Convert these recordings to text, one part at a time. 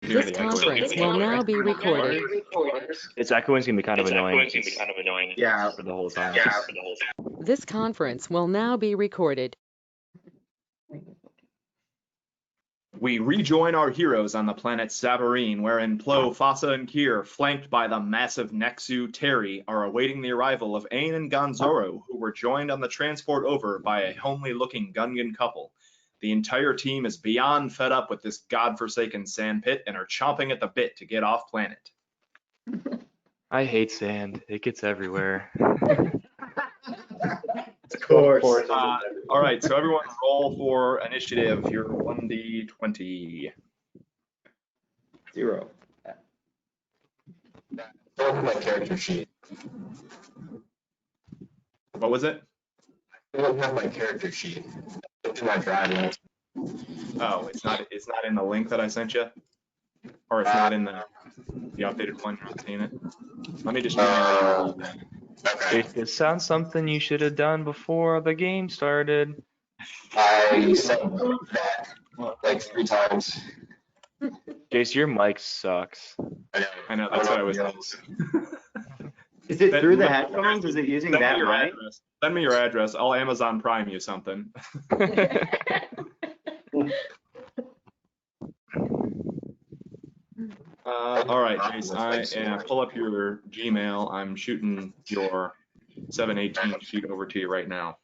This conference will now be recorded. It's echoing is gonna be kind of annoying. Yeah. For the whole time. This conference will now be recorded. We rejoin our heroes on the planet Savarine, wherein Plo, Fasa, and Kier, flanked by the massive Nexu Terry, are awaiting the arrival of Ain and Gonzoro, who were joined on the transport over by a homely-looking Gungan couple. The entire team is beyond fed up with this godforsaken sand pit and are chomping at the bit to get off planet. I hate sand. It gets everywhere. Of course. All right, so everyone roll for initiative. Your 1d20. 0. Look at my character sheet. What was it? I don't have my character sheet. Look at my drive. Oh, it's not in the link that I sent you? Or it's not in the updated one, you're not seeing it? Let me just email you. Okay. It sounds something you should have done before the game started. I said that like 3 times. Jace, your mic sucks. I know, that's what I was Is it through the headphones? Is it using that mic? Send me your address. I'll Amazon Prime you something. All right, Jace, pull up your Gmail. I'm shooting your 718 sheet over to you right now.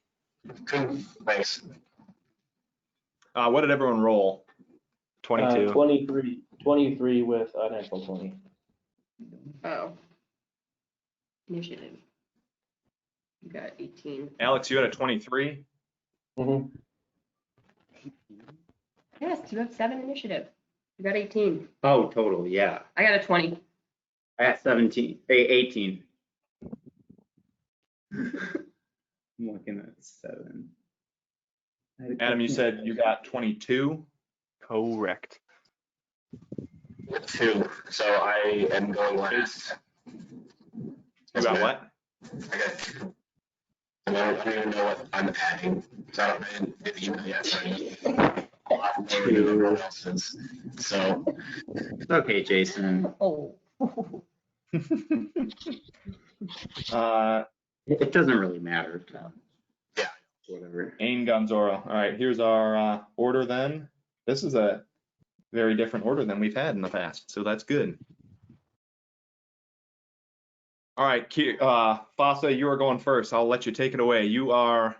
Cool. Thanks. What did everyone roll? 22. 23 with a natural 20. Oh. Initiative. You got 18. Alex, you had a 23? Mm-hmm. Yes, you have 7 initiative. You got 18. Oh, total, yeah. I got a 20. I got 18. I'm looking at 7. Adam, you said you got 22? Correct. 2. So I am going last. You got what? I got 2. And I don't even know what I'm adding. So I didn't get the email yet. So everyone else's. So It's okay, Jason. Oh. It doesn't really matter. Yeah. Whatever. Ain Gonzoro. All right, here's our order then. This is a very different order than we've had in the past, so that's good. All right, Fasa, you are going first. I'll let you take it away. You are,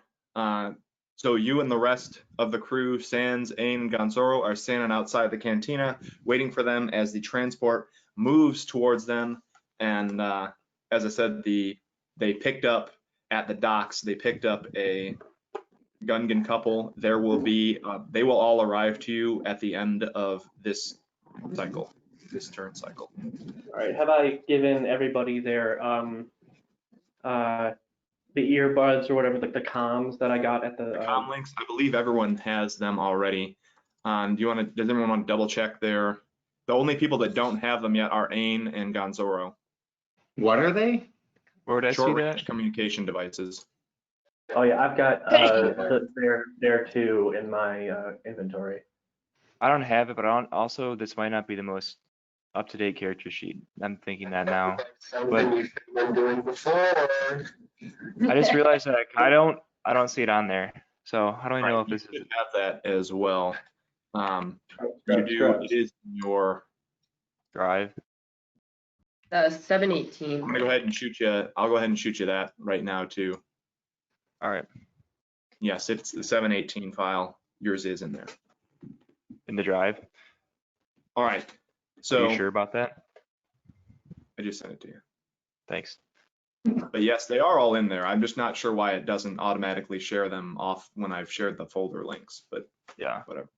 so you and the rest of the crew, Sans, Ain, and Gonzoro, are standing outside the cantina, waiting for them as the transport moves towards them. And as I said, they picked up at the docks, they picked up a Gungan couple. There will be, they will all arrive to you at the end of this cycle, this turn cycle. All right. Have I given everybody their the earbuds or whatever, like the comms that I got at the comm links? I believe everyone has them already. Does everyone want to double check the only people that don't have them yet are Ain and Gonzoro. What are they? Where would I see Short that? range communication devices. Oh yeah, I've got there too in my inventory. I don't have it, but also this might not be the most up-to-date character sheet. I'm thinking that now. Something you've been doing before. I just realized that I don't see it on there. So how do I know if this you is? should have that as well. You do. It is in your Drive? 718. I'm gonna go ahead and shoot you. I'll go ahead and shoot you that right now too. All right. Yes, it's the 718 file. Yours is in there. In the drive? All right. So Are you sure about that? I just sent it to you. Thanks. But yes, they are all in there. I'm just not sure why it doesn't automatically share them off when I've shared the folder links, but Yeah. whatever.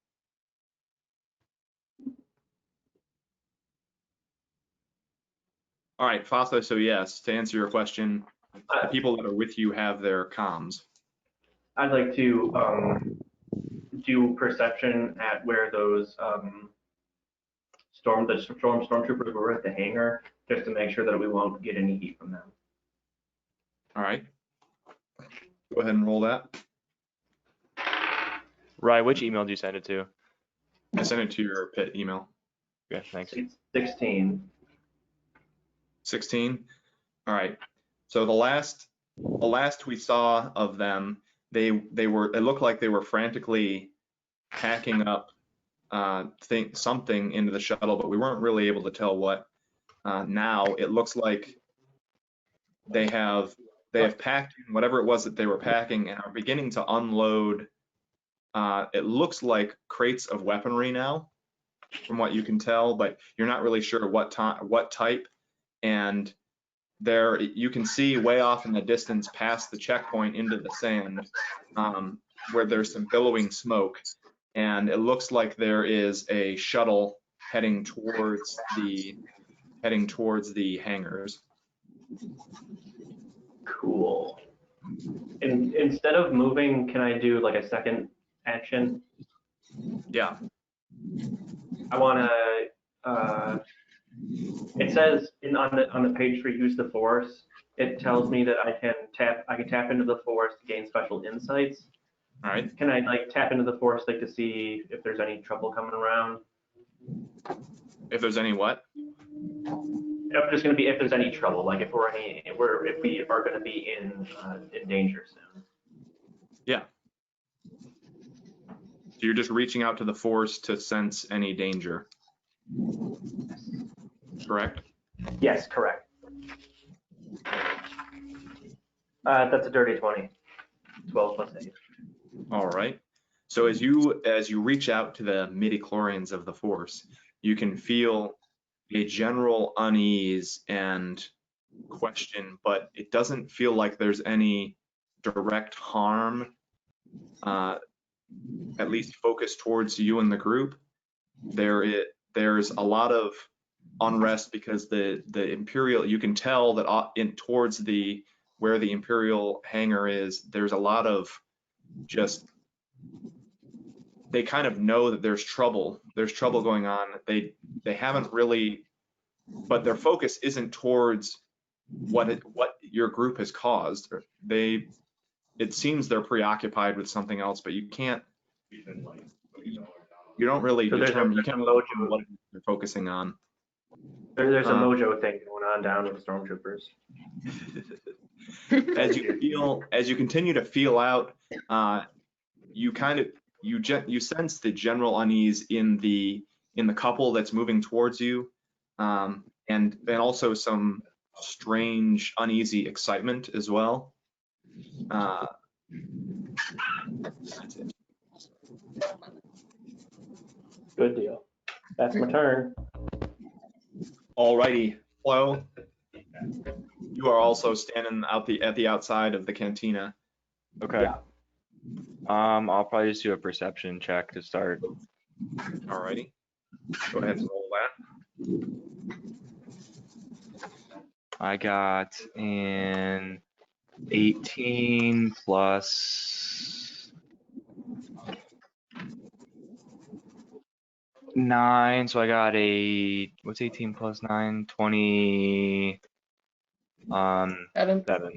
All right, Fasa, so yes, to answer your question, the people that are with you have their comms. I'd like to do perception at where those stormtroopers were at the hangar, just to make sure that we won't get any heat from them. All right. Go ahead and roll that. Rye, which email did you send it to? I sent it to your pit email. Okay, thanks. 16. 16. All right. So the last we saw of them, they were, it looked like they were frantically packing up something into the shuttle, but we weren't really able to tell what. Now it looks like they have packed in whatever it was that they were packing and are beginning to unload. It looks like crates of weaponry now, from what you can tell, but you're not really sure what type. And there, you can see way off in the distance past the checkpoint into the sand, where there's some billowing smoke, and it looks like there is a shuttle heading towards the hangars. Cool. And instead of moving, can I do like a second action? Yeah. I want to. It says on the page for use the force. It tells me that I can tap into the force to gain special insights. All right. Can I like tap into the force like to see if there's any trouble coming around? If there's any what? If there's any trouble, like if we are going to be in danger soon. Yeah. So you're just reaching out to the force to sense any danger. Correct? Yes, correct. That's a dirty 20. 12 plus 8. All right. So as you reach out to the midichlorians of the force, you can feel a general unease and question, but it doesn't feel like there's any direct harm, at least focused towards you and the group. There's a lot of unrest because the Imperial, you can tell that towards where the Imperial hangar is, there's a lot of just, they kind of know that there's trouble going on. They haven't really, but their focus isn't towards what your group has caused. It seems they're preoccupied with something else, but you don't really determine, you can't really determine what they're focusing on. There's a mojo thing going on down with the stormtroopers. As you continue to feel out, you sense the general unease in the couple that's moving towards you, and also some strange uneasy excitement as well. That's it. Good deal. That's my turn. Alrighty, Flo, you are also standing at the outside of the cantina. Okay. Yeah. I'll probably just do a perception check to start. Alrighty, go ahead and roll that. I got an 18 plus 9, so I got what's 18 plus 9? 20, 7.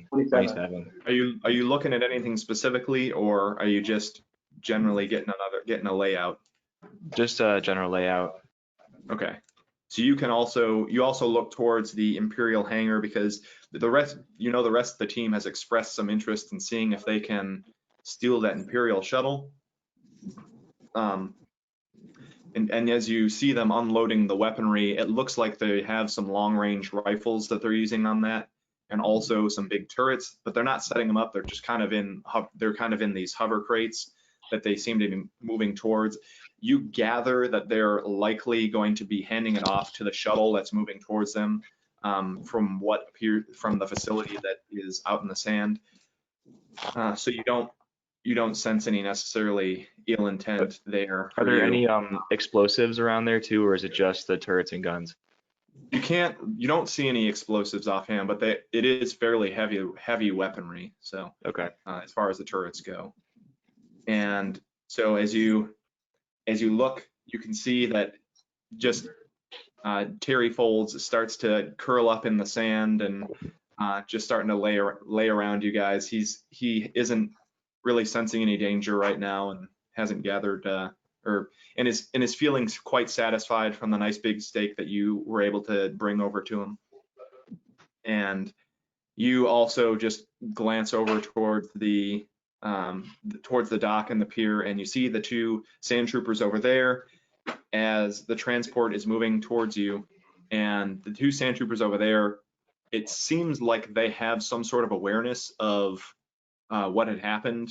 27. Are you looking at anything specifically, or are you just generally getting a layout? Just a general layout. Okay. So you also look towards the Imperial hangar because the rest of the team has expressed some interest in seeing if they can steal that Imperial shuttle. And as you see them unloading the weaponry, it looks like they have some long-range rifles that they're using on that, and also some big turrets, but they're not setting them up. They're just kind of in these hover crates that they seem to be moving towards. You gather that they're likely going to be handing it off to the shuttle that's moving towards them, from what appeared from the facility that is out in the sand. So you don't sense any necessarily ill intent there. Are there any explosives around there too, or is it just the turrets and guns? You don't see any explosives offhand, but it is fairly heavy weaponry. So Okay. As far as the turrets go, and so as you look, you can see that just Terry Folds starts to curl up in the sand and just starting to lay around you guys. He isn't really sensing any danger right now and hasn't gathered or and is feeling quite satisfied from the nice big steak that you were able to bring over to him. And you also just glance over towards the dock and the pier, and you see the two sand troopers over there as the transport is moving towards you. And the two sand troopers over there, it seems like they have some sort of awareness of what had happened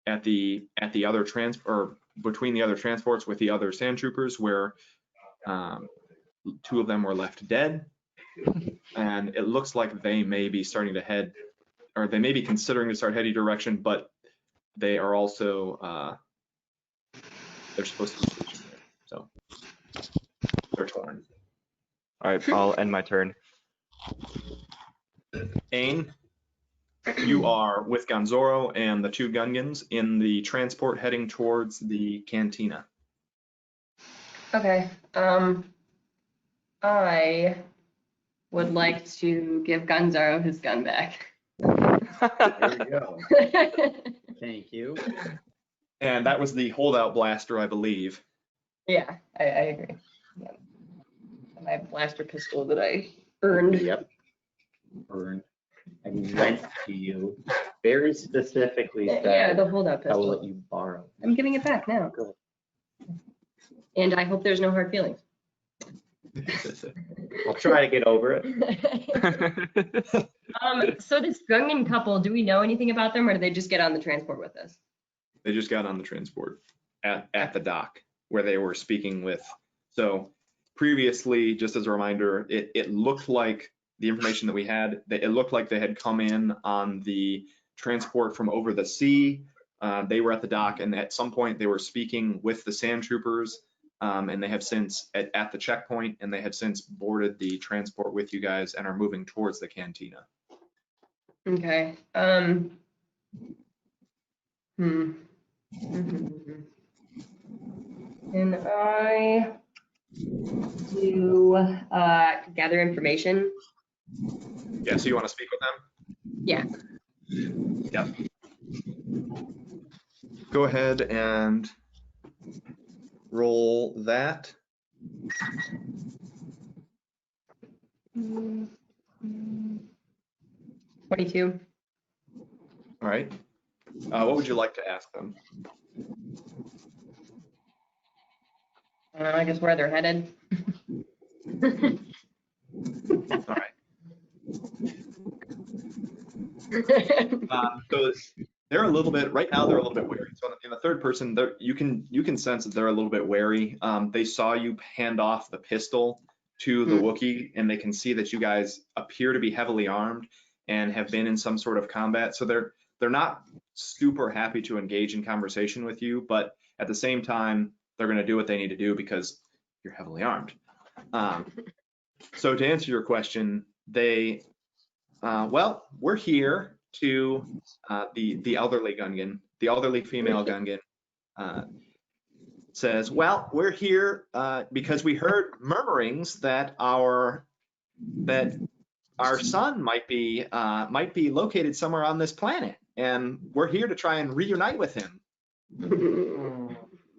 at the other or between the other transports with the other sand troopers, where two of them were left dead. And it looks like they may be starting to head, or they may be considering to start heading direction, but they are also they're supposed to be stationed there, so they're torn. All right, I'll end my turn. Ain, you are with Gonzoro and the two Gungans in the transport heading towards the cantina. Okay. I would like to give Gonzaro his gun back. There we go. Thank you. And that was the holdout blaster, I believe. Yeah, I agree. Yeah. My blaster pistol that I earned. Yep. Earned. I lent to you. Very specifically said, Yeah, the holdout I will pistol. let you borrow. I'm giving it back now. Good. And I hope there's no hard feelings. I'll try to get over it. So this Gungan couple, do we know anything about them, or did they just get on the transport with us? They just got on the transport at the dock where they were speaking with. So previously, just as a reminder, it looked like the information that we had, it looked like they had come in on the transport from over the sea. They were at the dock, and at some point they were speaking with the sand troopers, and they have since at the checkpoint, and they have since boarded the transport with you guys and are moving towards the cantina. Okay. And I do gather information. Yeah, so you want to speak with them? Yeah. Yep. Go ahead and roll that. 22. All right. What would you like to ask them? I guess where they're headed. All right. So they're a little bit right now. They're a little bit wary. So in the third person, you can sense that they're a little bit wary. They saw you hand off the pistol to the Wookiee, and they can see that you guys appear to be heavily armed and have been in some sort of combat. So they're not super happy to engage in conversation with you, but at the same time, they're going to do what they need to do because you're heavily armed. So to answer your question, they, well, we're here to the elderly Gungan, the elderly female Gungan says, well, we're here because we heard murmurings that our son might be located somewhere on this planet, and we're here to try and reunite with him.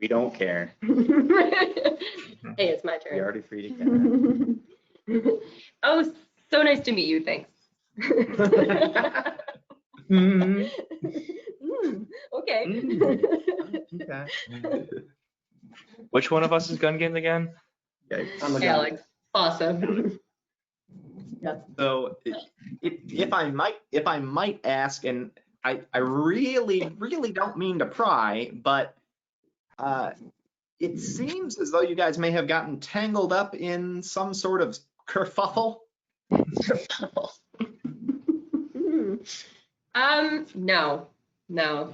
We don't care. Hey, it's my turn. You're already free to go. Oh, so nice to meet you. Thanks. Okay. Okay. Which one of us is Gungan again? Okay. I'm the Alex. Awesome. So if I might ask, and I really don't mean to pry, but it seems as though you guys may have gotten tangled up in some sort of kerfuffle. No. Nope.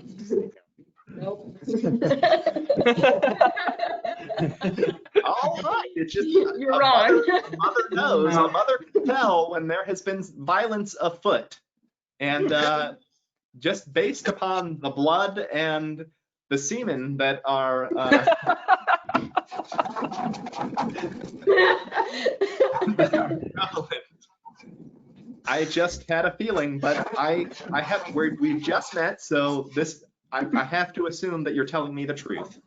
All right, it's just You're wrong. Mother knows, a mother can tell when there has been violence afoot, and just based upon the blood and the semen that are prevalent, I just had a feeling, but we've just met, so I have to assume that you're telling me the truth.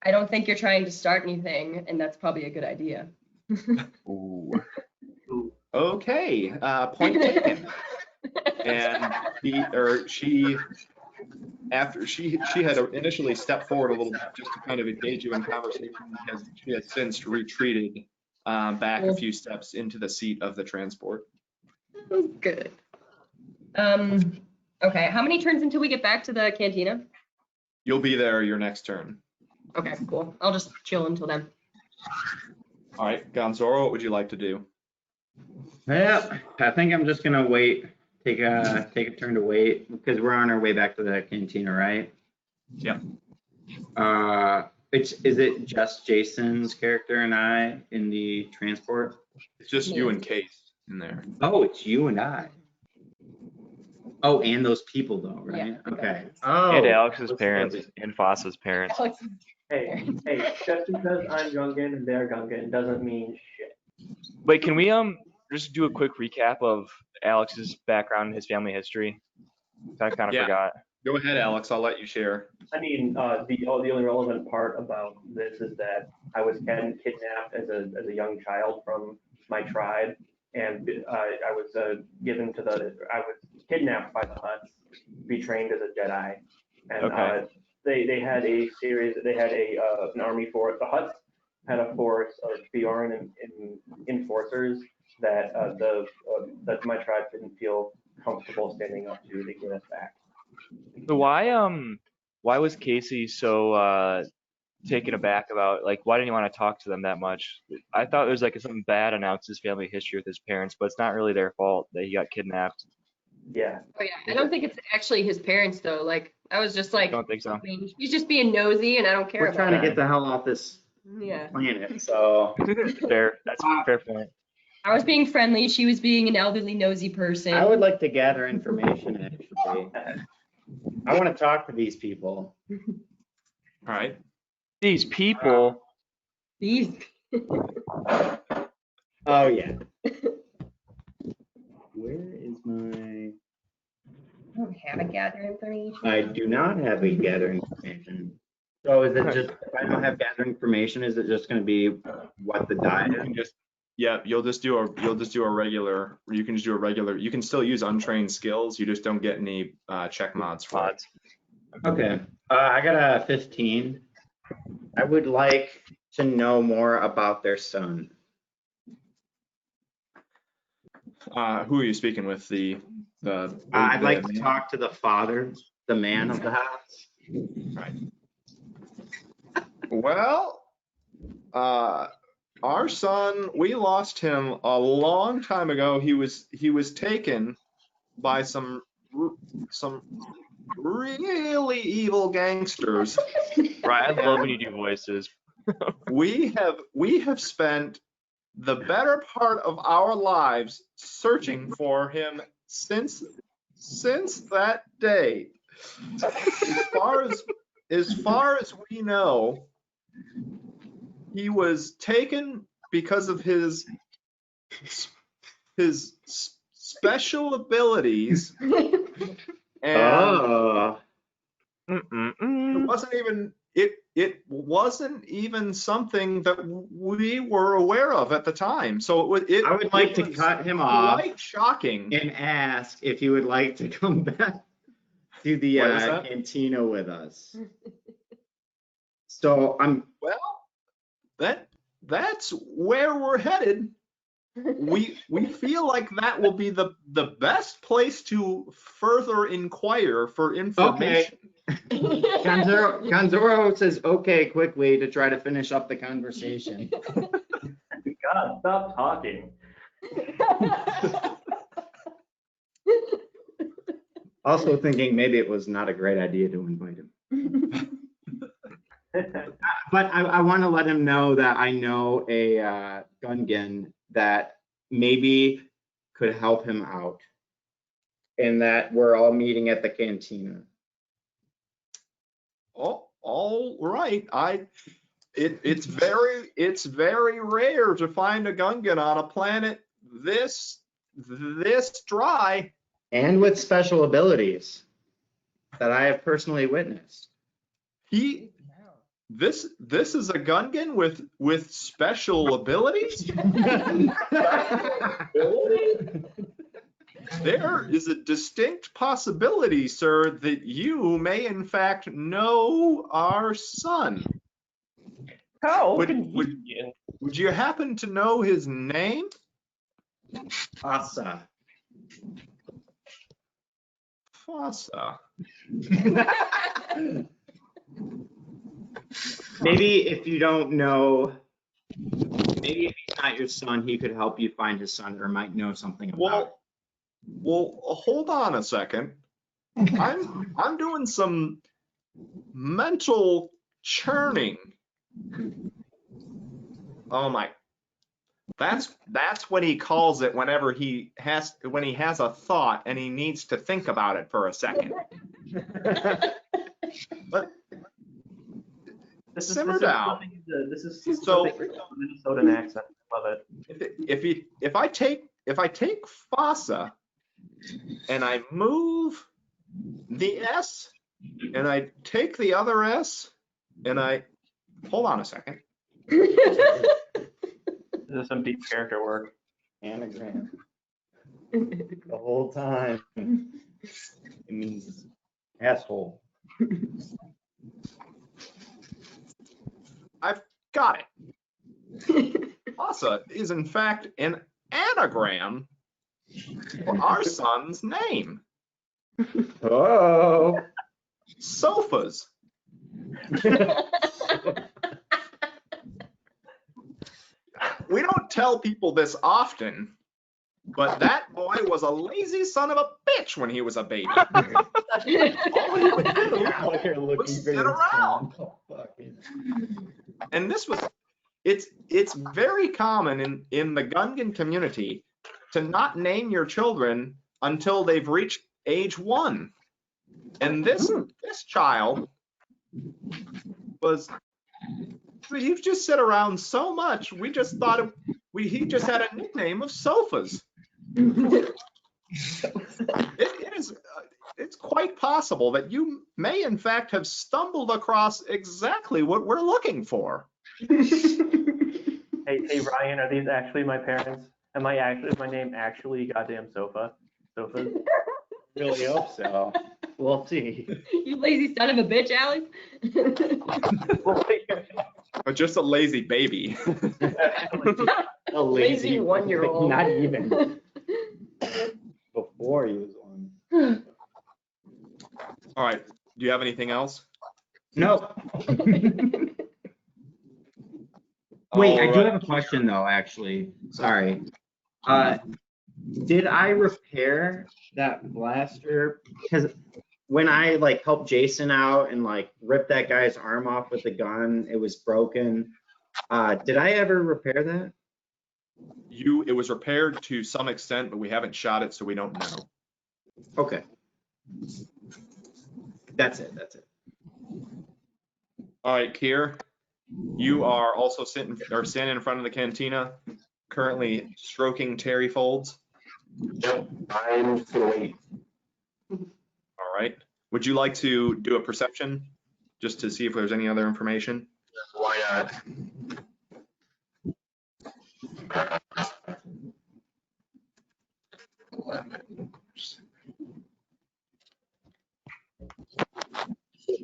I don't think you're trying to start anything, and that's probably a good idea. Ooh. Okay, point taken. And after she had initially stepped forward a little bit just to kind of engage you in conversation, she has since retreated back a few steps into the seat of the transport. Good. Okay, how many turns until we get back to the cantina? You'll be there your next turn. Okay, cool. I'll just chill until then. All right, Gonzoro, what would you like to do? Yeah, I think I'm just gonna wait. Take a turn to wait because we're on our way back to the cantina, right? Yep. Is it just Jason's character and I in the transport? It's just you and Case in there. Oh, it's you and I. Oh, and those people though, right? Yeah. Okay. And Oh, Alex's parents and Foss's parents. Hey, just because I'm Gungan and they're Gungan doesn't mean shit. Wait, can we just do a quick recap of Alex's background and his family history? I kind of Yeah. forgot. Go ahead, Alex. I'll let you share. I mean, the only relevant part about this is that I was kidnapped as a young child from my tribe, and I was kidnapped by the Hutts, retrained as a Jedi, and Okay. they had an army for it. The Hutts had a force of Bjorn and enforcers that that my tribe didn't feel comfortable standing up to get us back. So why was Casey so taken aback about, like, why didn't he want to talk to them that much? I thought there was like something bad announced his family history with his parents, but it's not really their fault that he got kidnapped. Yeah. Oh yeah, I don't think it's actually his parents though. Like I was just like, I don't think so. I mean, he's just being nosy, and I don't care we're about trying to that. get the hell off this Yeah. planet, so. Fair. That's a fair point. I was being friendly. She was being an elderly, nosy person. I would like to gather information, actually. I want to talk to these people. All right. These people. These. Oh, yeah. Where is my... I don't have a gather information. I do not have a gather information. So is it just, if I don't have gather information, is it just going to be what the diet You is? can just, yeah, you'll just do a regular, you can just do a regular, you can still use untrained skills, you just don't get any check mods for it. Okay, I got a 15. I would like to know more about their son. Who are you speaking with? I'd like to talk to the father, the man of the house. Right. Well, our son, we lost him a long time ago. He was taken by some really evil gangsters. Right, I love when you do voices. We have spent the better part of our lives searching for him since that day. As far as we know, he was taken because of his special abilities, and it wasn't even something that we were aware of at the time. So I would like to cut him off. Quite shocking. And ask if he would like to come back to the cantina with us. So that's where we're headed. We feel like that will be the best place to further inquire for information. Okay. Gonzoro says okay quickly to try to finish up the conversation. God, stop talking. Also thinking maybe it was not a great idea to invite him. But I want to let him know that I know a Gungan that maybe could help him out, and that we're all meeting at the cantina. Oh, all right. It's very rare to find a Gungan on a planet this dry. And with special abilities that I have personally witnessed. this is a Gungan with special abilities? There is a distinct possibility, sir, that you may in fact know our son. How Would- convenient. Would you happen to know his name? Asa. Fasa. Maybe if you don't know, maybe if he's not your son, he could help you find his son or might know something about it. Well, hold on a second. I'm doing some mental churning. Oh my. That's what he calls it whenever when he has a thought and he needs to think about it for a second. But simmer down. This is So- Minnesotan accent. Love it. If I take Fasa and I move the S and I take the other S and I hold on a second. This is some deep character work. Anagram. The whole time. It means asshole. I've got it. Fasa is in fact an anagram for our son's name. Oh. Sofas. We don't tell people this often, but that boy was a lazy son of a bitch when he was a baby. All he would do was sit around. And it's very common in the Gungan community to not name your children until they've reached age 1. And this child he just sit around so much, we just thought he just had a nickname of Sofas. It's quite possible that you may in fact have stumbled across exactly what we're looking for. Hey Ryan, are these actually my parents? Is my name actually goddamn Sofas? Really hope so. We'll see. You lazy son of a bitch, Alex. Or just a lazy baby. A Lazy 1-year-old. Not even. Before he was 1. All right. Do you have anything else? No. Wait, I do have a question though, actually. Sorry. Did I repair that blaster? Because when I like helped Jason out and like ripped that guy's arm off with the gun, it was broken. Did I ever repair that? It was repaired to some extent, but we haven't shot it, so we don't know. Okay. That's it. All right, Kier, you are also standing in front of the cantina, currently stroking Terry Folds. Yep, I'm just gonna wait. All right. Would you like to do a perception just to see if there's any other information? Why not?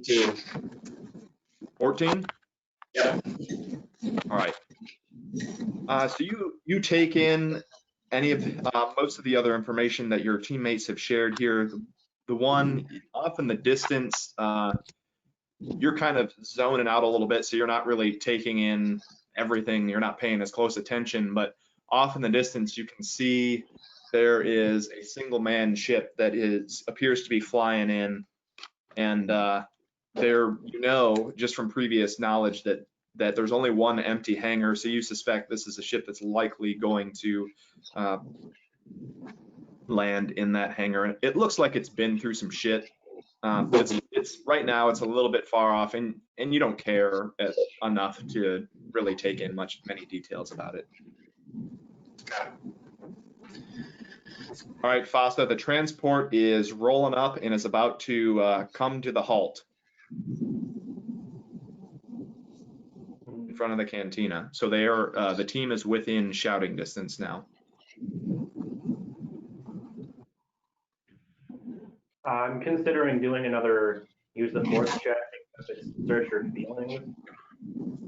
Team. 14? Yeah. All right. So you take in any of most of the other information that your teammates have shared here. The one off in the distance, you're kind of zoning out a little bit, so you're not really taking in everything. You're not paying as close attention, but off in the distance, you can see there is a single man ship that appears to be flying in, and there, just from previous knowledge that there's only one empty hangar, so you suspect this is a ship that's likely going to land in that hangar. It looks like it's been through some shit. It's right now it's a little bit far off, and you don't care enough to really take in many details about it. All right, Fasta, the transport is rolling up and is about to come to the halt. in front of the cantina. So they are the team is within shouting distance now. I'm considering doing another use the force check if it's search your feelings.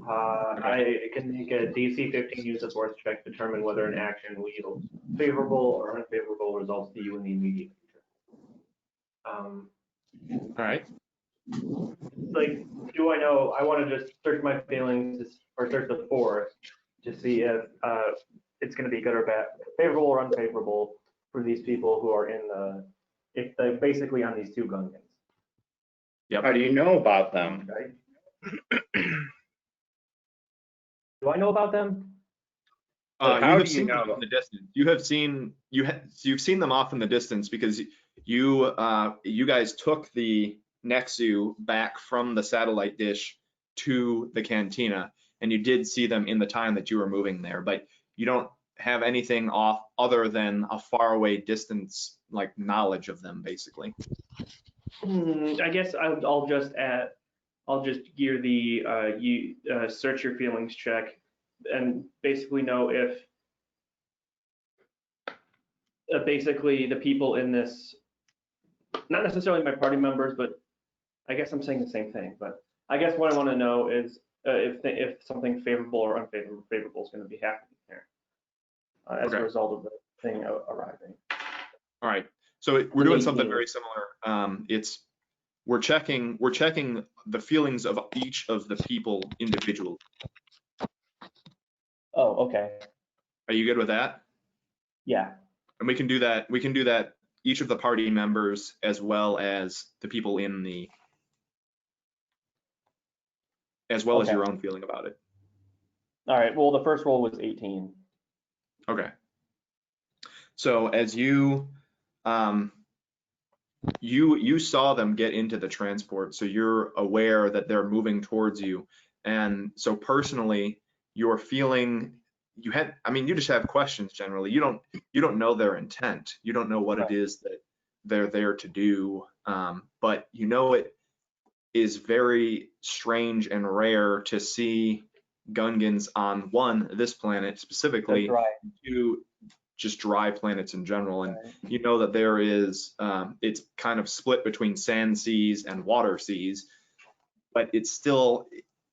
I can make a DC 15 use the force check to determine whether an action will yield favorable or unfavorable results to you in the immediate future. All right. Like, do I know? I want to just search my feelings or search the force to see if it's going to be good or bad, favorable or unfavorable for these people who are in basically on these two Gungans. Yep. How do you know about them? Okay. Do I know about them? You How have do you seen them know? in the distance. You have seen you've seen them off in the distance because you guys took the Nexu back from the satellite dish to the cantina, and you did see them in the time that you were moving there, but you don't have anything off other than a faraway distance like knowledge of them, basically. I guess I'll just gear the search your feelings check and basically know if basically the people in this, not necessarily my party members, but I guess I'm saying the same thing. But I guess what I want to know is if something favorable or unfavorable is going to be happening here as a result of the thing arriving. All right. So we're doing something very similar. We're checking the feelings of each of the people individually. Oh, okay. Are you good with that? Yeah. And we can do that. We can do that. Each of the party members as well as the people in the, as well as your own feeling about it. All right. Well, the first roll was 18. Okay. So as you you saw them get into the transport, so you're aware that they're moving towards you, and so personally, you're feeling you just have questions generally. You don't know their intent. You don't know what it is that they're there to do, but you know it is very strange and rare to see Gungans on this planet specifically, two just dry planets in general, and you know that there is it's kind of split between sand seas and water seas, but it's still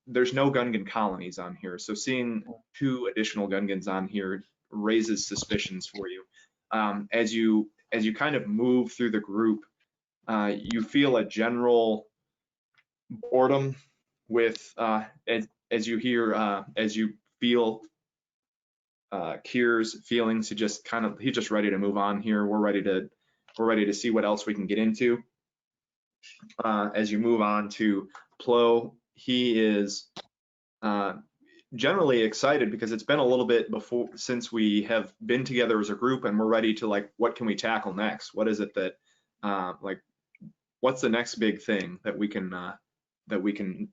there's no Gungan colonies on here, so seeing two additional Gungans on here raises suspicions for you. As you kind of move through the group, you feel a general boredom with as you feel Kier's feelings. He's just ready to move on here. We're ready to see what else we can get into. As you move on to Plo, he is generally excited because it's been a little bit since we have been together as a group, and we're ready to what can we tackle next? What is it that what's the next big thing that we can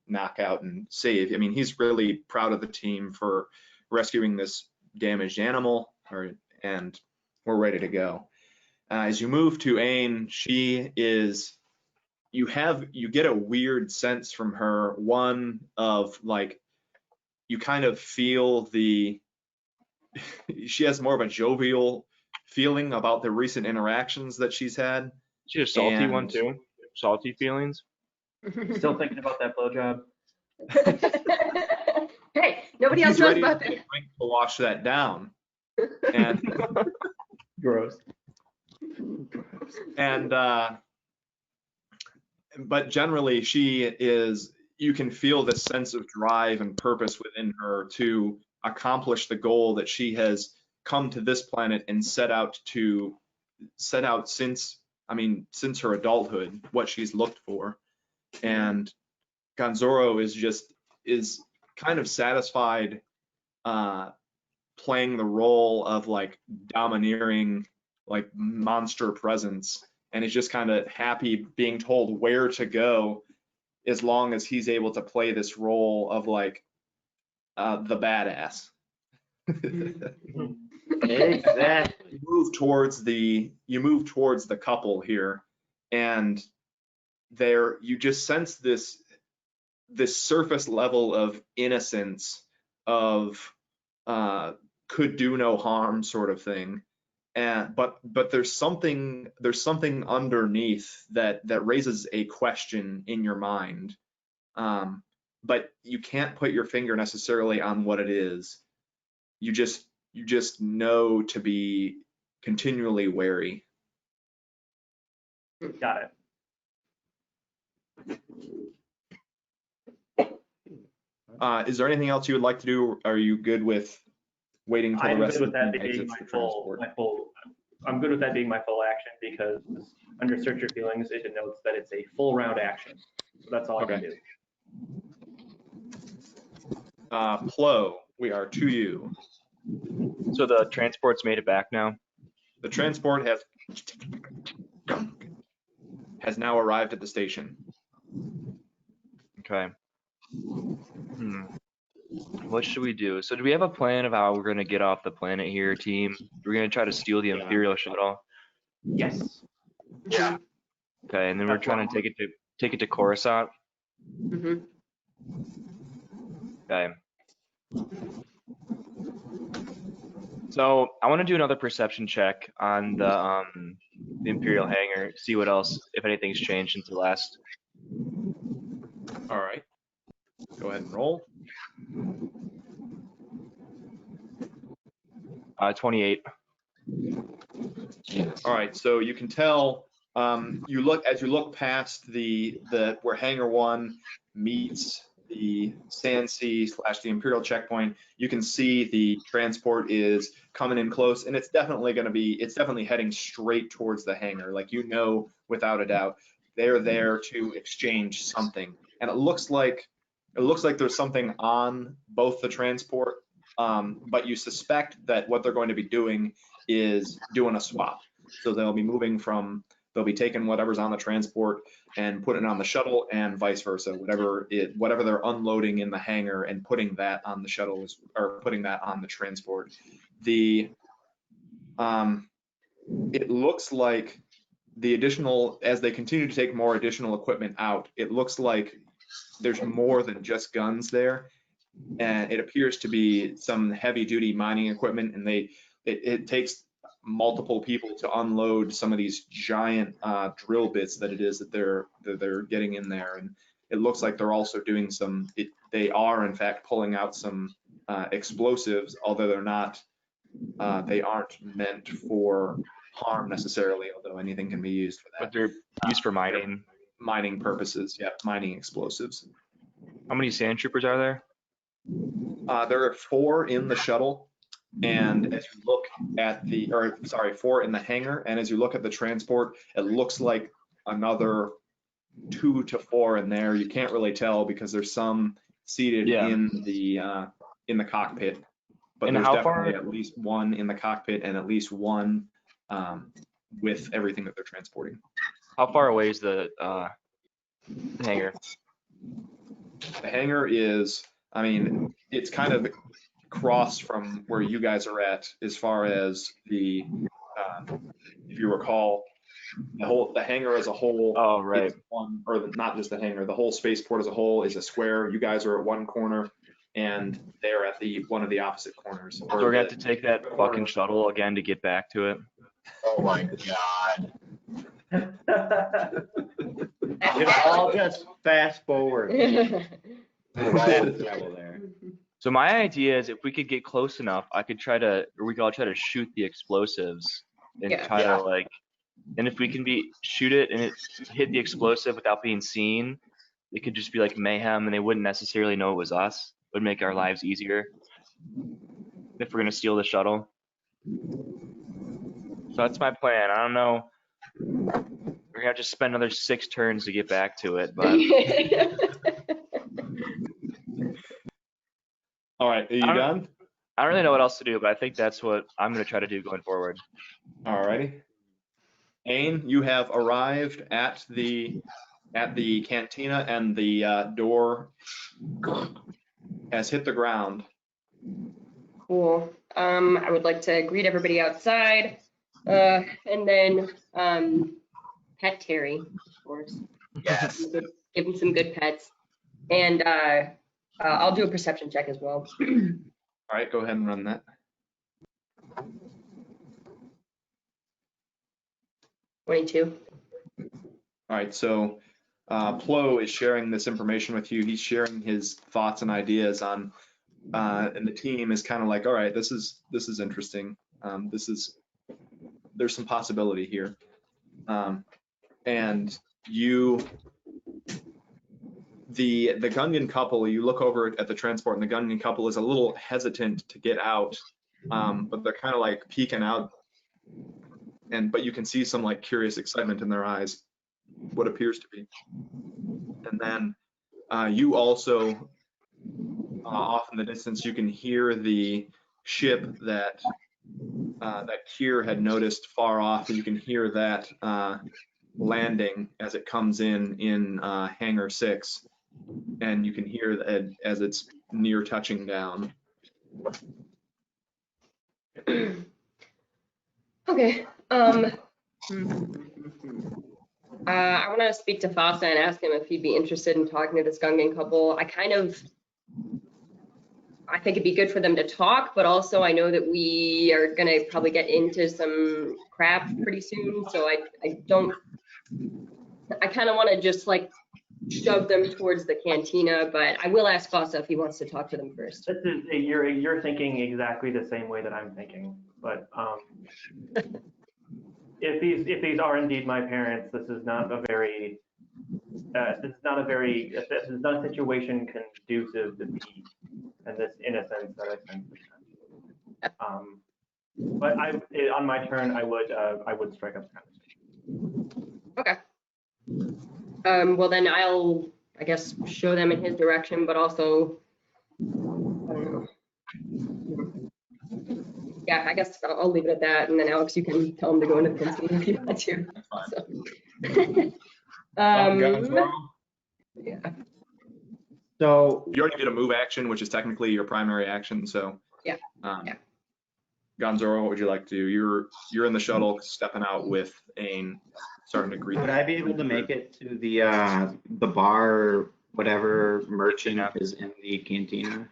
knock out and save? I mean, he's really proud of the team for rescuing this damaged animal, and we're ready to go. As you move to Ain, she is, you get a weird sense from her, one of you kind of feel she has more of a jovial feeling about the recent interactions that she's had. She's a salty one too. Salty feelings. Still thinking about that blowjob. Hey, nobody else knows about that. To wash that down. And gross. And but generally you can feel this sense of drive and purpose within her to accomplish the goal that she has come to this planet and set out since her adulthood, what she's looked for. And Gonzoro is kind of satisfied playing the role of domineering monster presence, and is just kind of happy being told where to go as long as he's able to play this role of the badass. Exactly. You move towards the couple here, and you just sense this surface level of innocence of could do no harm sort of thing. And but there's something underneath that raises a question in your mind. But you can't put your finger necessarily on what it is. You just know to be continually wary. Got it. Is there anything else you would like to do? Are you good with waiting until the I'm rest good of with the that team being exits my the full, transport? I'm good with that being my full action because under search your feelings, it denotes that it's a full round action. So that's all I can do. Plo, we are to you. So the transport's made it back now. The transport has now arrived at the station. Okay. What should we do? So do we have a plan of how we're going to get off the planet here, team? We're going to try to steal the Imperial shuttle. Yes. Yeah. Okay, and then we're trying to take it to Coruscant. Mhm. Okay. So I want to do another perception check on the Imperial hangar, see what else, if anything's changed since the last. All right. Go ahead and roll. 28. All right, so you can tell you look past the where Hangar 1 meets the Sandsea / the Imperial checkpoint, you can see the transport is coming in close, and it's definitely heading straight towards the hangar. Like, you know, without a doubt, they're there to exchange something, and it looks like there's something on both the transport, but you suspect that what they're going to be doing is doing a swap. So they'll be taking whatever's on the transport and putting it on the shuttle, and vice versa. Whatever they're unloading in the hangar and putting that on the shuttle or putting that on the transport. It looks like as they continue to take more additional equipment out, it looks like there's more than just guns there, and it appears to be some heavy duty mining equipment, and it takes multiple people to unload some of these giant drill bits that they're getting in there. And it looks like they're also doing they are in fact pulling out some explosives, although they aren't meant for harm necessarily, although anything can be used for that. But they're used for mining. Mining purposes, yeah, mining explosives. How many sand troopers are there? There are 4 in the shuttle, and as you look at 4 in the hangar, and as you look at the transport, it looks like another 2 to 4 in there. You can't really tell because there's some seated in the cockpit, but And there's how definitely far- at least 1 in the cockpit and at least 1 with everything that they're transporting. How far away is the hangar? The hangar is, I mean, it's kind of across from where you guys are at, as far as the, if you recall, the hangar as a whole. Oh, right. Or not just the hangar, the whole spaceport as a whole is a square. You guys are at one corner, and they're at one of the opposite corners. So we're gonna have to take that fucking shuttle again to get back to it. Oh my God. I'll just fast forward. There. So my idea is if we could get close enough, we could all try to shoot the explosives and Yeah. try to and if we can shoot it and it hit the explosive without being seen, it could just be like mayhem and they wouldn't necessarily know it was us. It would make our lives easier if we're gonna steal the shuttle. So that's my plan. I don't know. We're gonna have to spend another 6 turns to get back to it, but All right, are you done? I don't really know what else to do, but I think that's what I'm gonna try to do going forward. All righty. Ain, you have arrived at the cantina, and the door has hit the ground. Cool. I would like to greet everybody outside, and then pet Terry, of course. Yes. Give him some good pets, and I'll do a perception check as well. All right, go ahead and run that. 22. All right, so Plo is sharing this information with you. He's sharing his thoughts and ideas on, and the team is kind of like, all right, this is interesting. There's some possibility here. And the Gungan couple, you look over at the transport, and the Gungan couple is a little hesitant to get out, but they're kind of like peeking out, but you can see some like curious excitement in their eyes, what appears to be. And then you also, off in the distance, you can hear the ship that Kier had noticed far off, and you can hear that landing as it comes in hangar 6, and you can hear that as it's near touching down. Okay. I want to speak to Fasta and ask him if he'd be interested in talking to this Gungan couple. I think it'd be good for them to talk, but also I know that we are going to probably get into some crap pretty soon. So I kind of want to just like shove them towards the cantina, but I will ask Fasta if he wants to talk to them first. You're thinking exactly the same way that I'm thinking, but if these are indeed my parents, this is not a situation conducive to peace, and this innocence that I sense. But on my turn, I would strike up the conversation. Okay. Well, then I guess, show them in his direction, but also, I don't know. Yeah, I guess I'll leave it at that, and then Alex, you can tell him to go into the canteen if you want to. So. Yeah. So You already did a move action, which is technically your primary action. So yeah. Yeah. Gonzoro, what would you like to do? You're in the shuttle, stepping out with Ain, starting to greet. would I be able to make it to the bar, whatever merchant is in the cantina?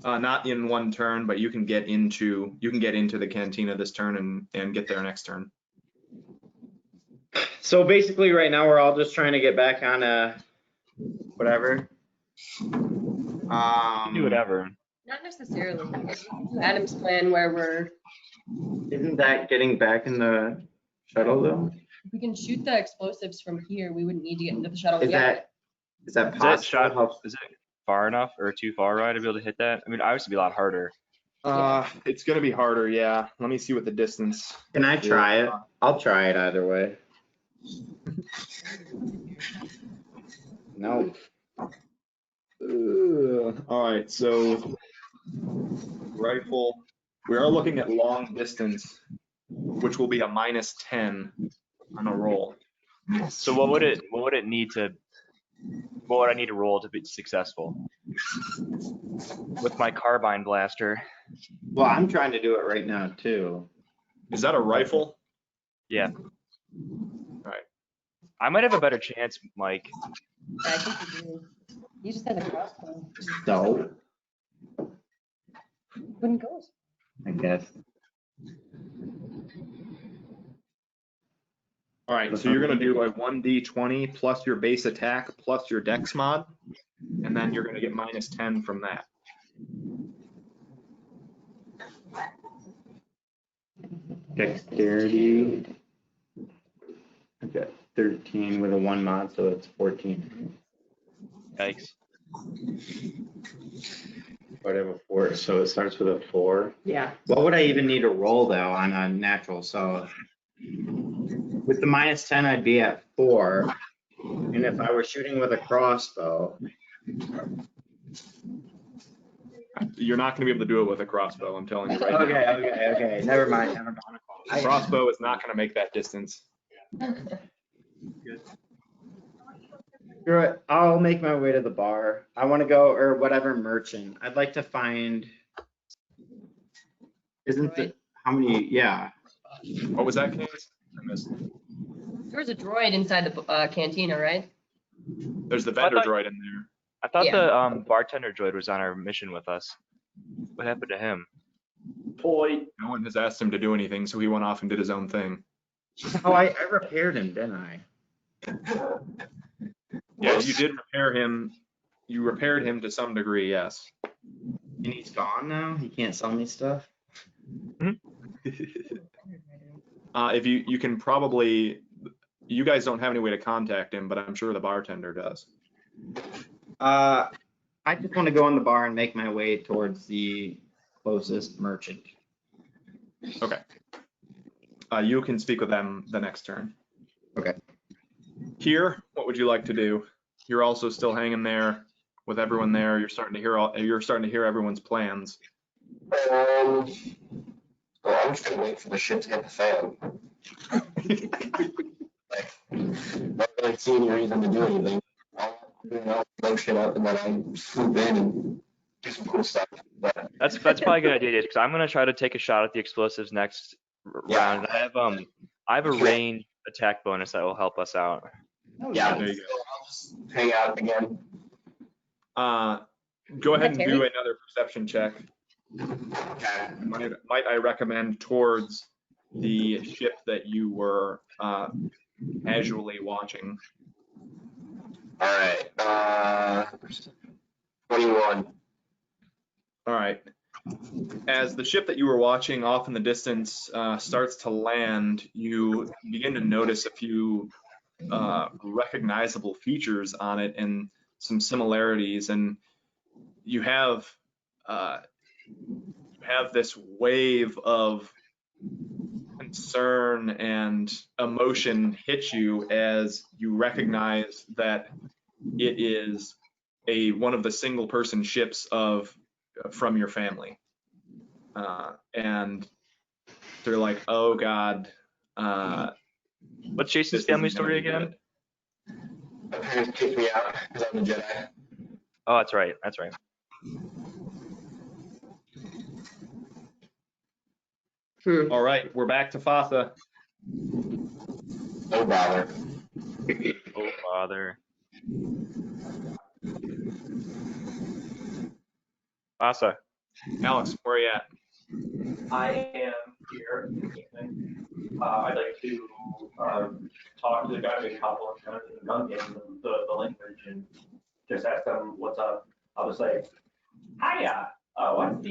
Not in one turn, but you can get into the cantina this turn and get there next turn. So basically, right now we're all just trying to get back on whatever. Do whatever. Not necessarily. Adam's plan where we're. Isn't that getting back in the shuttle though? If we can shoot the explosives from here, we wouldn't need to get into the shuttle Is yet. that possible? Is it far enough or too far right to be able to hit that? I mean, obviously, it'd be a lot harder. It's gonna be harder, yeah. Let me see what the distance. Can I try it? I'll try it either way. Nope. All right, so rifle. We are looking at long distance, which will be a -10 on a roll. So what would I need to roll to be successful? With my carbine blaster. Well, I'm trying to do it right now too. Is that a rifle? Yeah. All right. I might have a better chance, Mike. I think you do. You just had a crossbow. So, Wouldn't go. I guess. All right, so you're gonna do a 1d20 plus your base attack plus your dex mod, and then you're gonna get -10 from that. Dexterity. I got 13 with a 1 mod, so it's 14. Yikes. Whatever 4, so it starts with a 4. Yeah. What would I even need to roll though on a natural? So with the -10, I'd be at 4. And if I were shooting with a crossbow, You're not gonna be able to do it with a crossbow, I'm telling you right now. okay. Never mind. A crossbow is not gonna make that distance. Screw it. I'll make my way to the bar. I want to go, or whatever merchant. I'd like to find. Isn't the how many? Yeah. What was that, Case? I missed. There was a droid inside the cantina, right? There's the vendor droid in there. I thought Yeah. the bartender droid was on our mission with us. What happened to him? Toy. No one has asked him to do anything, so he went off and did his own thing. Oh, I repaired him, didn't I? Yeah, you did repair him. You repaired him to some degree, yes. And he's gone now? He can't sell me stuff? If you can probably, you guys don't have any way to contact him, but I'm sure the bartender does. I just want to go in the bar and make my way towards the closest merchant. Okay. You can speak with them the next turn. Okay. Here, what would you like to do? You're also still hanging there with everyone there. You're starting to hear everyone's plans. Well, I'm just gonna wait for the ship to hit the fan. Like, not really see any reason to do anything. I'll blow shit up and then I swoop in and do some cool stuff. But That's probably a good idea, because I'm gonna try to take a shot at the explosives next Yeah. round. I have a range attack bonus that will help us out. yeah, There you so I'll just hang out again. Go ahead and Terry? do another perception check. Okay. Might I recommend towards the ship that you were casually watching? All right. 21. All right. As the ship that you were watching off in the distance starts to land, you begin to notice a few recognizable features on it and some similarities. And you have this wave of concern and emotion hit you as you recognize that it is one of the single person ships from your family. And they're like, oh God. What's Jason's this family isn't gonna story be again? My parents kicked me out because I'm a Jedi. Oh, that's right. That's right. All right, we're back to Fatha. No bother. Oh, father. Asa. Alex, where are you at? I am here. I'd like to talk to the guy we couple and kind of the gun game, the language, and just ask them what's up. I'll just say, hiya. What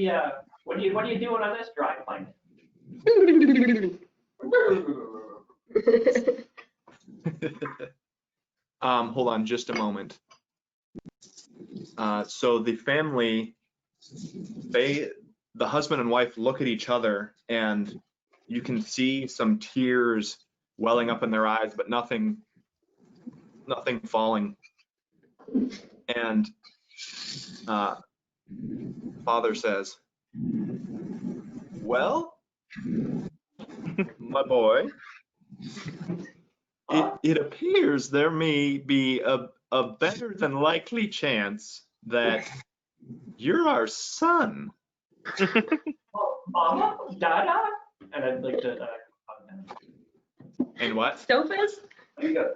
are you doing on this dry planet? Hold on just a moment. So the family, the husband and wife look at each other, and you can see some tears welling up in their eyes, but nothing falling. And father says, well, my boy, it appears there may be a better than likely chance that you're our son. Oh, Mama, Dada, and I'd like to. And what? Stofus? I go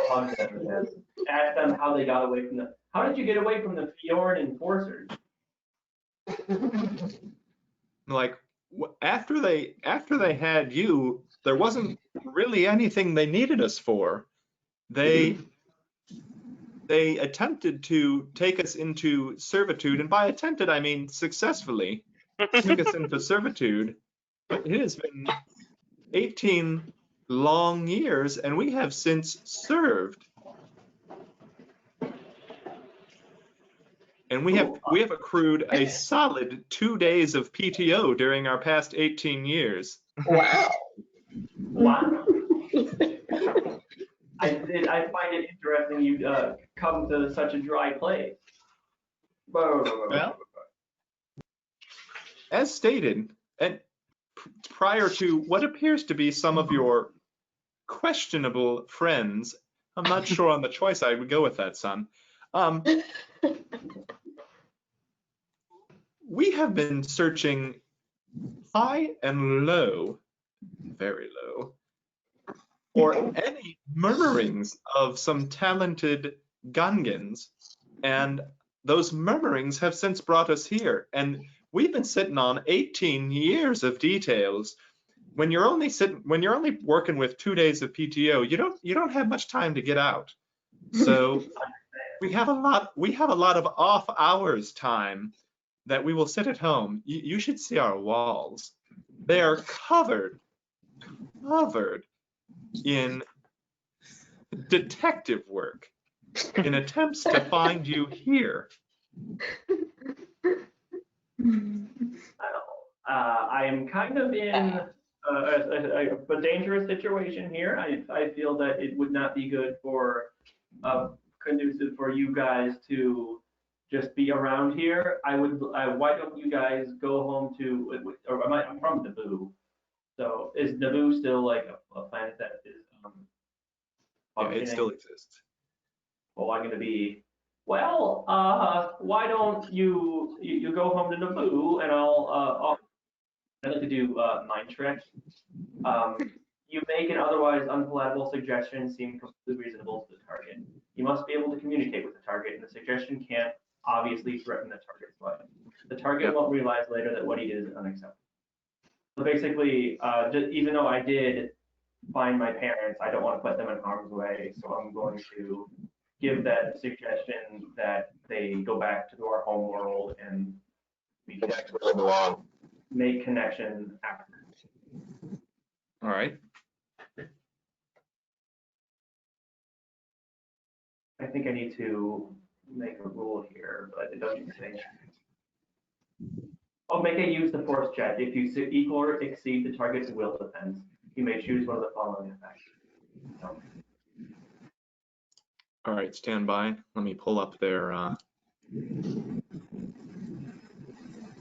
hug them and ask them how they got away from the. How did you get away from the Fjord enforcers? Like after they had you, there wasn't really anything they needed us for. They attempted to take us into servitude, and by attempted I mean successfully took us into servitude. But it has been 18 long years, and we have since served. And we have accrued a solid 2 days of PTO during our past 18 years. Wow. Wow. I find it interesting you come to such a dry place. Well, as stated, and prior to what appears to be some of your questionable friends, I'm not sure on the choice I would go with that, son. We have been searching high and low, very low, for any murmurings of some talented Gungans, and those murmurings have since brought us here, and we've been sitting on 18 years of details. When you're only working with 2 days of PTO, you don't have much time to get out. So we have a lot of off hours time that we will sit at home. You should see our walls. They are covered in detective work in attempts to find you here. I am kind of in a dangerous situation here. I feel that it would not be good for conducive for you guys to just be around here. Why don't you guys go home to? Or I'm from Naboo, so is Naboo still like a planet that is Yeah, it functioning? still exists. Well, I'm going to be. Well, why don't you go home to Naboo and I'd like to do mind trick. You make an otherwise unpalatable suggestion seem completely reasonable to the target. You must be able to communicate with the target, and the suggestion can't obviously threaten the target's life. The target won't realize later that what he did is unacceptable. So basically, even though I did find my parents, I don't want to put them in harm's way, so I'm going to give that suggestion that they go back to our home world and we can make connection after. All right. I think I need to make a rule here, but it doesn't say. I'll make a use the force check. If you equal or exceed the target's will defense, you may choose one of the following effects. So, All right, stand by. Let me pull up their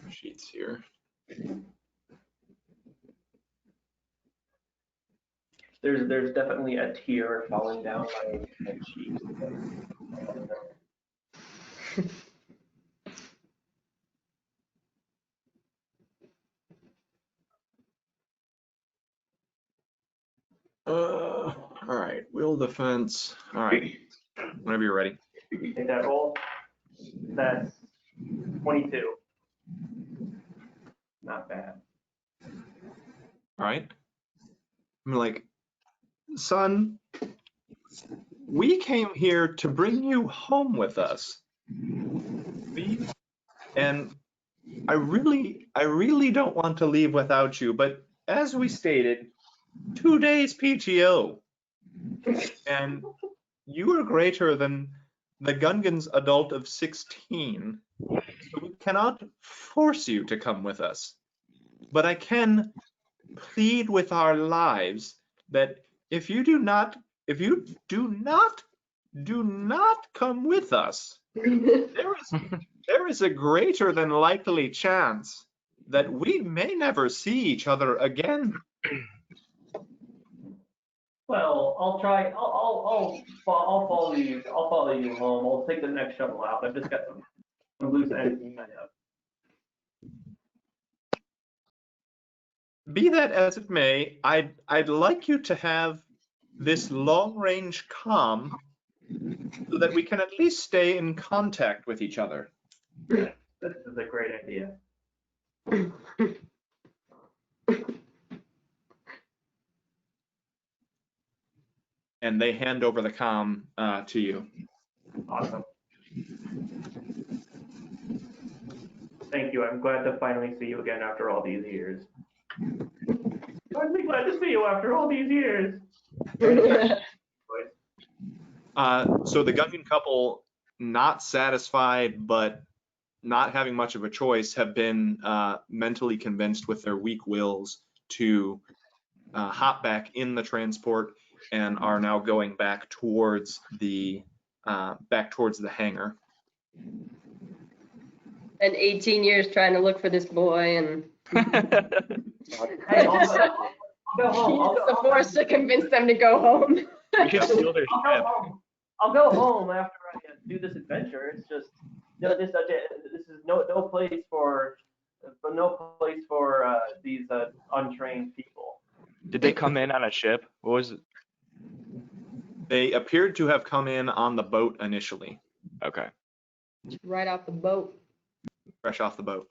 sheets here. there's definitely a tear falling down my cheek. All right, will defense. All right, whenever you're ready. Take that roll. That's 22. Not bad. All right. I'm like, son, we came here to bring you home with us. And I really don't want to leave without you, but as we stated, 2 days PTO. And you are greater than the Gungan's adult of 16, so we cannot force you to come with us. But I can plead with our lives that if you do not come with us, there is a greater than likely chance that we may never see each other again. Well, I'll try. I'll follow you. I'll follow you home. I'll take the next shuttle out. I've just got some loose ends to tie up. Be that as it may, I'd like you to have this long-range comm so that we can at least stay in contact with each other. This is a great idea. And they hand over the comm to you. Awesome. Thank you. I'm glad to finally see you again after all these years. I'm really glad to see you after all these years. So the Gungan couple, not satisfied but not having much of a choice, have been mentally convinced with their weak wills to hop back in the transport and are now going back towards the hangar. And 18 years trying to look for this boy and Hey, I'll go home. use the force to convince them to go home. We can steal their ship. I'll go home after I do this adventure. It's just this is no place for these untrained people. Did they come in on a ship? What was it? They appeared to have come in on the boat initially. Okay. Right off the boat. fresh off the boat.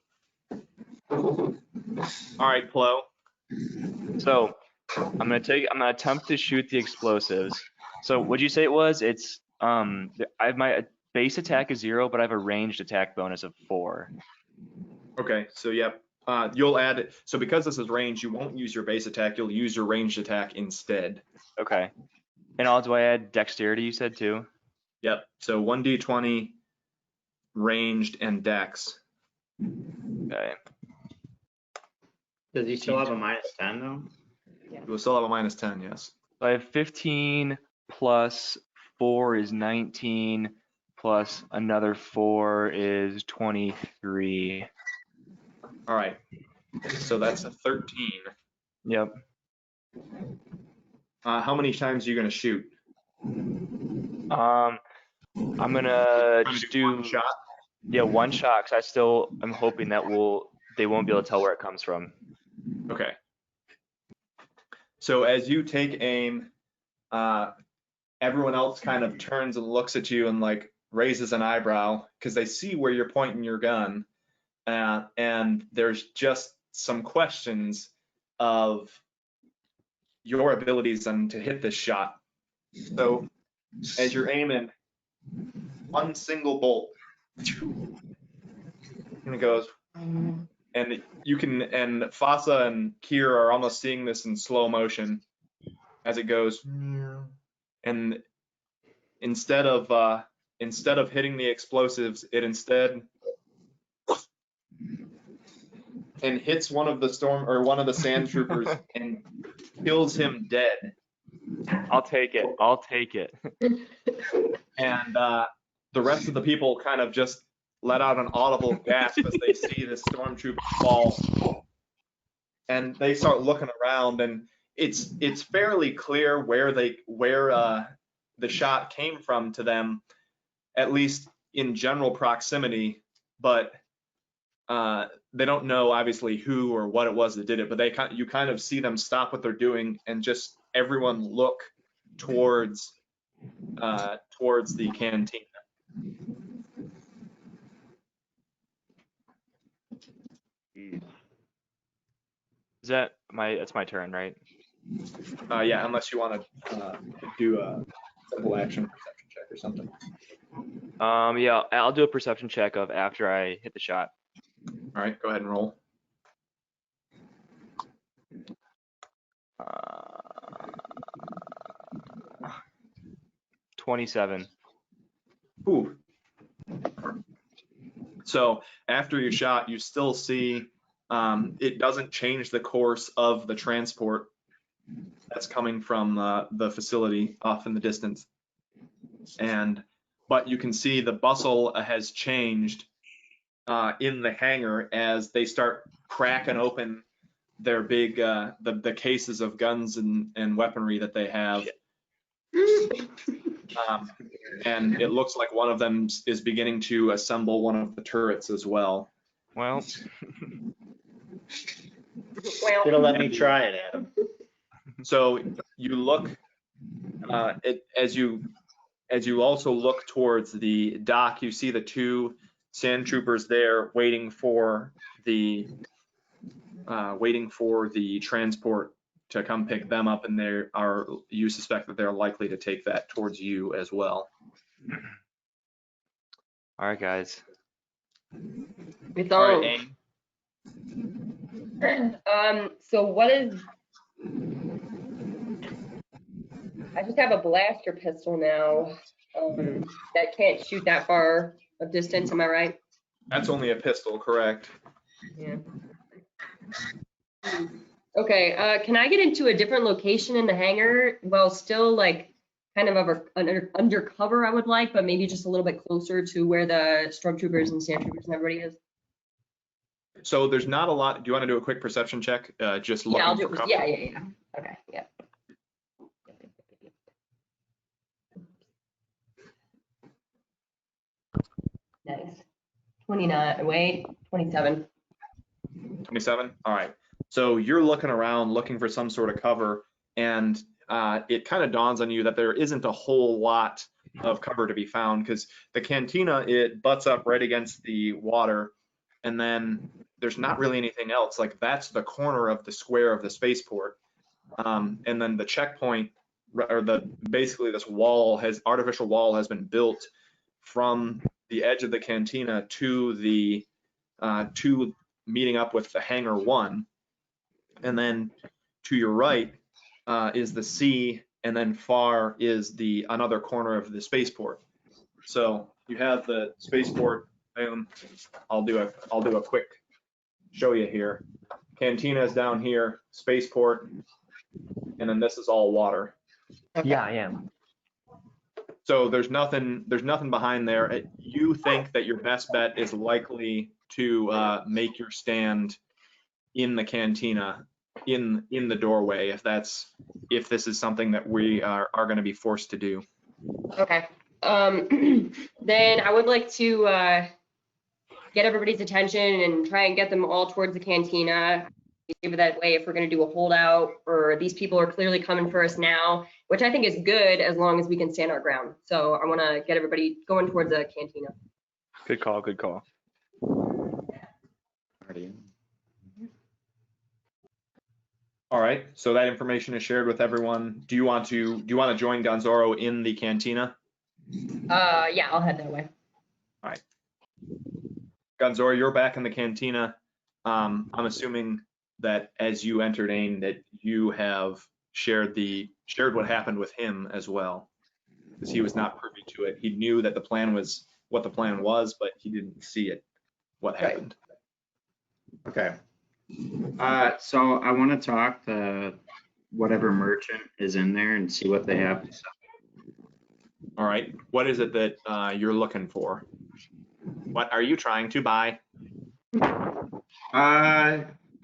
All right, Plo. So I'm gonna attempt to shoot the explosives. So what'd you say it was? It's I have my base attack is 0, but I have a ranged attack bonus of 4. Okay, so yep. You'll add it. So because this is range, you won't use your base attack. You'll use your ranged attack instead. Okay. And all do I add dexterity? You said too. Yep. So 1d20 ranged and dex. Okay. Does he still have a -10 though? You will still have a -10. Yes. So I have 15 plus 4 is 19 plus another 4 is 23. All right. So that's a 13. Yep. How many times are you gonna shoot? I'm gonna just do one shot. Yeah, one shot. 'Cause I'm hoping that they won't be able to tell where it comes from. Okay. So as you take aim, everyone else kind of turns and looks at you and like raises an eyebrow because they see where you're pointing your gun, and there's just some questions of your abilities and to hit this shot. So as you're aiming, one single bolt, and it goes, and Fasa and Kier are almost seeing this in slow motion as it goes, and instead of hitting the explosives, it instead and hits one of the sand troopers and kills him dead. I'll take it. And the rest of the people kind of just let out an audible gasp as they see this stormtrooper fall. And they start looking around, and it's fairly clear where the shot came from to them, at least in general proximity, but they don't know obviously who or what it was that did it. But you kind of see them stop what they're doing and just everyone look towards the canteen. That's my turn, right? Yeah, unless you want to do a simple action perception check or something. Yeah, I'll do a perception check of after I hit the shot. All right, go ahead and roll. 27. Ooh. So after your shot, you still see it doesn't change the course of the transport that's coming from the facility off in the distance. But you can see the bustle has changed in the hangar as they start cracking open their big the cases of guns and weaponry that they have. And it looks like one of them is beginning to assemble one of the turrets as well. Well, Should have let me try it, Adam. So you look as you also look towards the dock, you see the two sand troopers there waiting for the transport to come pick them up, and you suspect that they're likely to take that towards you as well. all right, guys. It's All on. right, Aang. So what is? I just have a blaster pistol now. That can't shoot that far of distance. Am I right? That's only a pistol, correct? Yeah. Okay. Can I get into a different location in the hangar while still like kind of undercover? I would like, but maybe just a little bit closer to where the stormtroopers and sand troopers and everybody is. So there's not a lot. Do you want to do a quick perception check? Just looking Yeah, I'll for do it. cover? Yeah. Okay. Yeah. Nice. 29. Wait. 27. 27? All right. So you're looking around, looking for some sort of cover, and it kind of dawns on you that there isn't a whole lot of cover to be found, because the cantina, it butts up right against the water, and then there's not really anything else. Like, that's the corner of the square of the spaceport. And then the checkpoint, or basically this artificial wall has been built from the edge of the cantina to the to meeting up with the hangar 1, and then to your right is the sea, and then far is the another corner of the spaceport. So you have the spaceport. I'll do a quick show you here. Cantina is down here, spaceport, and then this is all water. Okay. Yeah, I am. So there's nothing behind there. You think that your best bet is likely to make your stand in the cantina, in the doorway, if this is something that we are going to be forced to do. Okay. Then I would like to get everybody's attention and try and get them all towards the cantina. Maybe that way, if we're going to do a holdout, or these people are clearly coming for us now, which I think is good as long as we can stand our ground. So I want to get everybody going towards the cantina. Good call. Good call. All right. So that information is shared with everyone. Do you want to join Gonzoro in the cantina? Yeah, I'll head that way. All right. Gonzoro, you're back in the cantina. I'm assuming that as you entered AIM, that you have shared what happened with him as well, because he was not privy to it. He knew that the plan was what the plan was, but he didn't see it, what happened. Okay. So I want to talk to whatever merchant is in there and see what they have to sell. All right. What is it that you're looking for? What are you trying to buy?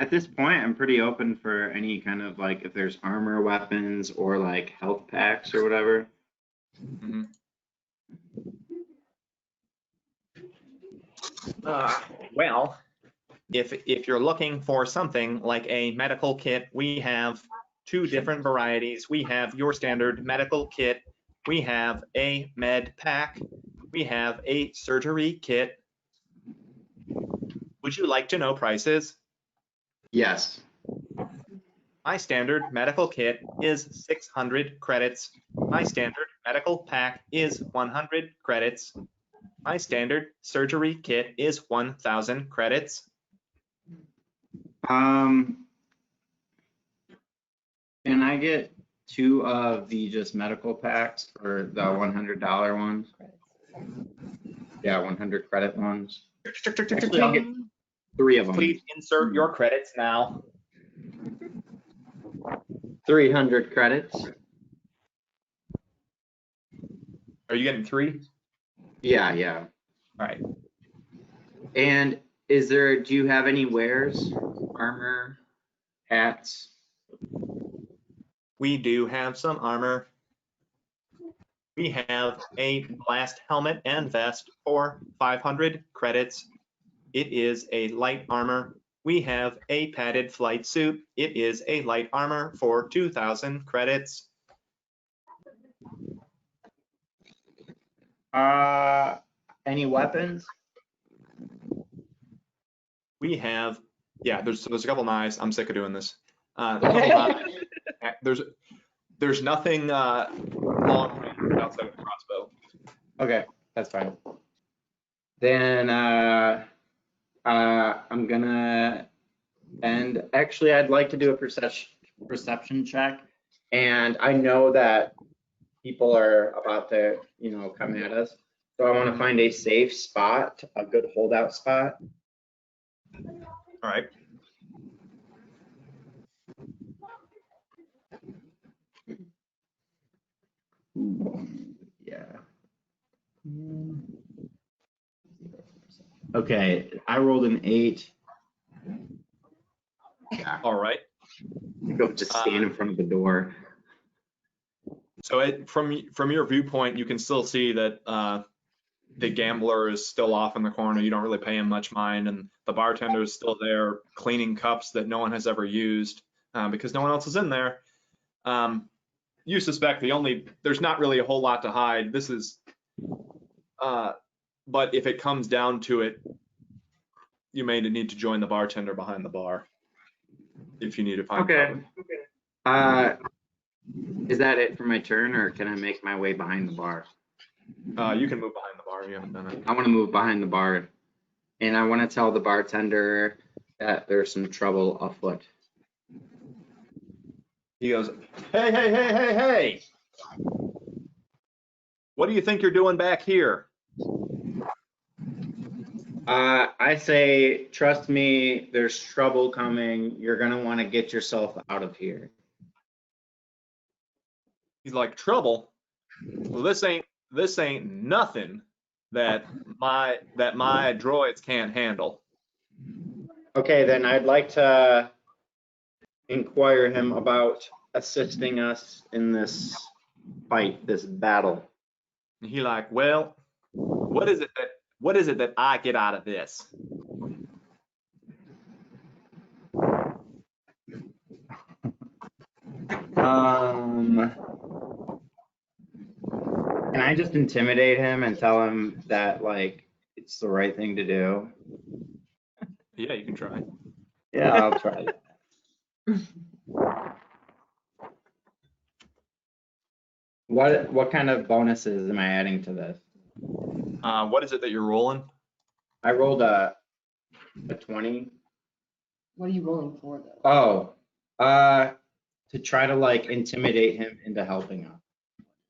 At this point, I'm pretty open for any kind of, like, if there's armor, weapons, or like health packs or whatever. Mm-hmm. Well, if you're looking for something like a medical kit, we have 2 different varieties. We have your standard medical kit. We have a med pack. We have a surgery kit. Would you like to know prices? Yes. My standard medical kit is 600 credits. My standard medical pack is 100 credits. My standard surgery kit is 1,000 credits. Can I get 2 of the just medical packs for the $100 ones? Yeah, 100 credit ones. Actually, I'll get 3 of them. Please insert your credits now. 300 credits. Are you getting 3? Yeah. All right. And do you have any wares? Armor, hats? We do have some armor. We have a blast helmet and vest for 500 credits. It is a light armor. We have a padded flight suit. It is a light armor for 2,000 credits. Any weapons? We have, yeah, there's a couple knives. I'm sick of doing this. A couple knives. There's nothing long range outside of the crossbow. Okay, that's fine. Then I'm gonna end. Actually, I'd like to do a perception check, and I know that people are about to, come at us. So I want to find a safe spot, a good holdout spot. All right. Yeah. Okay, I rolled an 8. Yeah. All right. Go just stand in front of the door. So from your viewpoint, you can still see that the gambler is still off in the corner. You don't really pay him much mind, and the bartender is still there cleaning cups that no one has ever used because no one else is in there. You suspect there's not really a whole lot to hide. This is But if it comes down to it, you may need to join the bartender behind the bar if you need to find Okay. cover. Is that it for my turn, or can I make my way behind the bar? You can move behind the bar. You haven't done it. I want to move behind the bar, and I want to tell the bartender that there's some trouble afoot. He goes, hey, hey, hey, hey, hey! What do you think you're doing back here? I say, trust me, there's trouble coming. You're gonna want to get yourself out of here. He's like, trouble? Well, this ain't nothing that my droids can't handle. Okay, then I'd like to inquire him about assisting us in this fight, this battle. And he like, well, what is it that I get out of this? Can I just intimidate him and tell him that like it's the right thing to do? Yeah, you can try. Yeah, I'll try. What kind of bonuses am I adding to this? What is it that you're rolling? I rolled a 20. What are you rolling for though? Oh, to try to like intimidate him into helping us.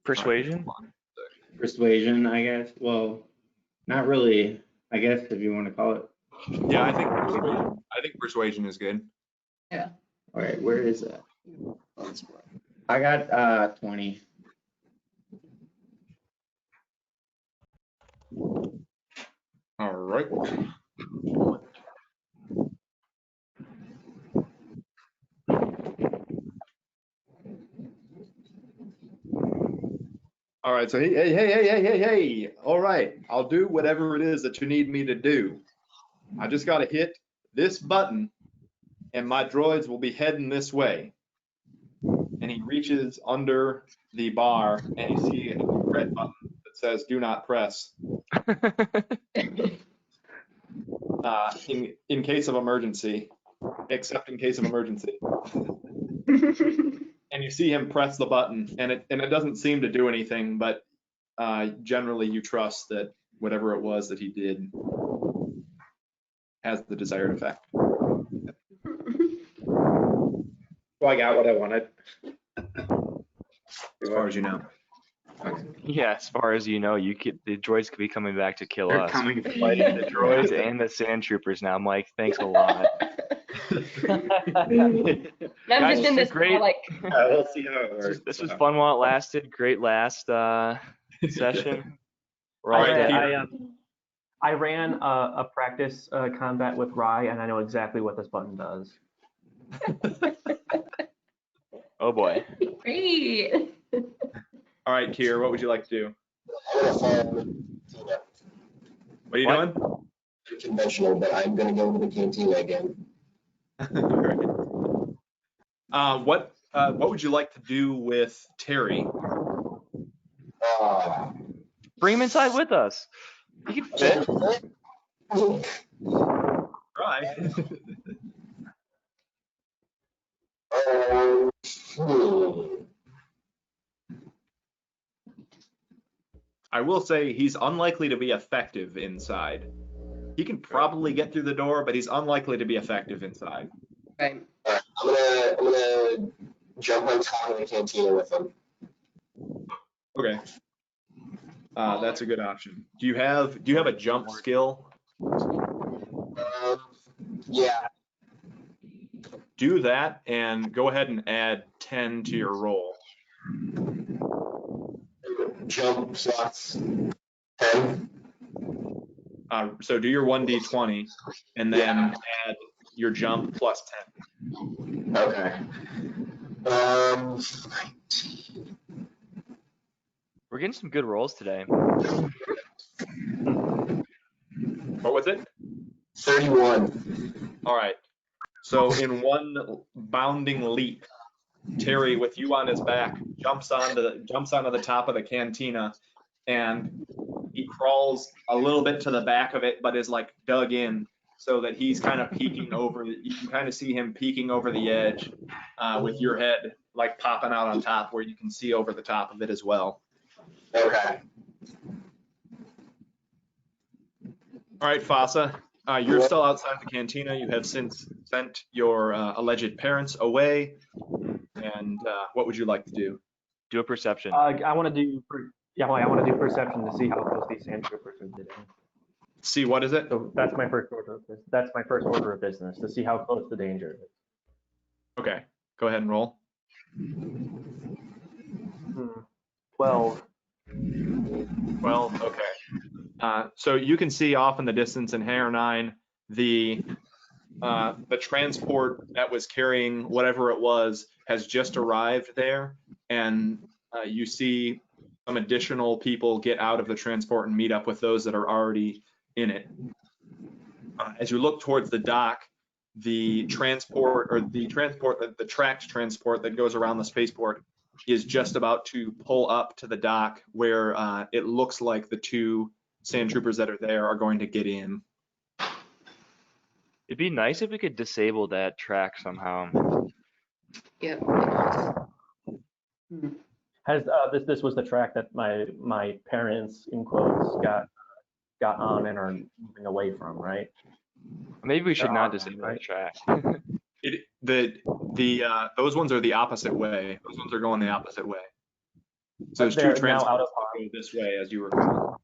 Persuasion? Persuasion, I guess. Well, not really. I guess if you want to call it. Yeah, I think persuasion is good. All right, where is that? I got 20. All right. All right, so hey. All right, I'll do whatever it is that you need me to do. I just got to hit this button and my droids will be heading this way. And he reaches under the bar and you see a red button that says do not press. In case of emergency, except in case of emergency. And you see him press the button, and it doesn't seem to do anything, but generally you trust that whatever it was that he did has the desired effect. Well, I got what I wanted. As far as you know. Yeah, as far as you know, the droids could be coming back to kill They're us. coming to The fight. droids and the sand troopers now. Mike, thanks a lot. I'm Guys, just in this is this great. like We'll see how it works. This was fun while it lasted. Great last session. We're all Right, dead. I ran a practice combat with Rye, and I know exactly what this button does. Oh boy. great. All right, Kier, what would you like to do? I'm gonna follow Tina. What are you What? doing? Conventional, but I'm gonna go to the cantina again. All right. What would you like to do with Terry? Bring him inside with us. He can fit. Try. I will say he's unlikely to be effective inside. He can probably get through the door, but he's unlikely to be effective inside. Right. Alright, I'm gonna jump on top of the cantina with him. Okay. That's a good option. Do you have a jump skill? Yeah. Do that and go ahead and add 10 to your roll. Jump slots 10. So do your 1d20 and then add your jump plus 10. Okay. 19. We're getting some good rolls today. What was it? 31. All right. So in one bounding leap, Terry, with you on his back, jumps onto the top of the cantina and he crawls a little bit to the back of it, but is like dug in so that he's kind of peeking over. You can kind of see him peeking over the edge with your head like popping out on top, where you can see over the top of it as well. Okay. All right, Fasa, you're still outside the cantina. You have since sent your alleged parents away. And what would you like to do? Do a perception. I want to do perception to see how close these sand troopers are getting. See, what is it? So that's my first order of business. That's my first order of business, to see how close the danger is. Okay, go ahead and roll. 12. 12, okay. So you can see off in the distance in Hangar 9 the transport that was carrying whatever it was has just arrived there, and you see some additional people get out of the transport and meet up with those that are already in it. As you look towards the dock, the tracked transport that goes around the spaceport is just about to pull up to the dock, where it looks like the 2 sand troopers that are there are going to get in. It'd be nice if we could disable that track somehow. Yep. Has this was the track that my parents, in quotes, got on and are moving away from, right? Maybe we should They're not on, disable right? that track. Those ones are the opposite way. Those ones are going the opposite way. So there's 2 They're now transports out of that go this way, as you recall.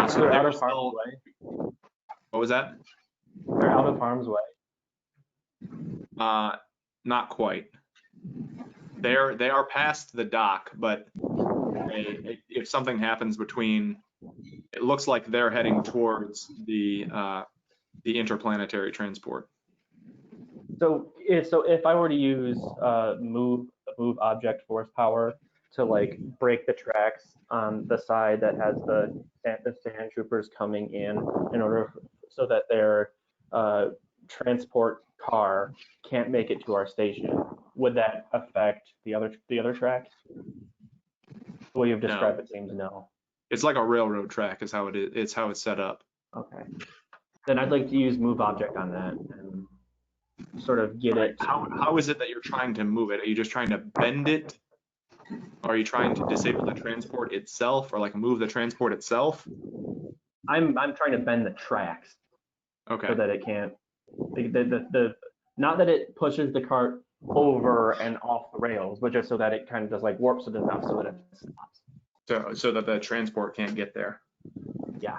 So They're they out were of harm's still. way. What was that? They're out of harm's way. Not quite. They are past the dock, but if something happens between, it looks like they're heading towards the interplanetary transport. So if I were to use move object force power to like break the tracks on the side that has the sand troopers coming in order so that their transport car can't make it to our station, would that affect the other tracks? The way you've described No. it seems no. It's like a railroad track is how it is. It's how it's set up. Okay. Then I'd like to use move object on that and sort of get it. How is it that you're trying to move it? Are you just trying to bend it? Are you trying to disable the transport itself, or like move the transport itself? I'm trying to bend the tracks Okay. so that it can't. The not that it pushes the cart over and off the rails, but just so that it kind of just like warps it enough so that it stops. So that the transport can't get there. Yeah.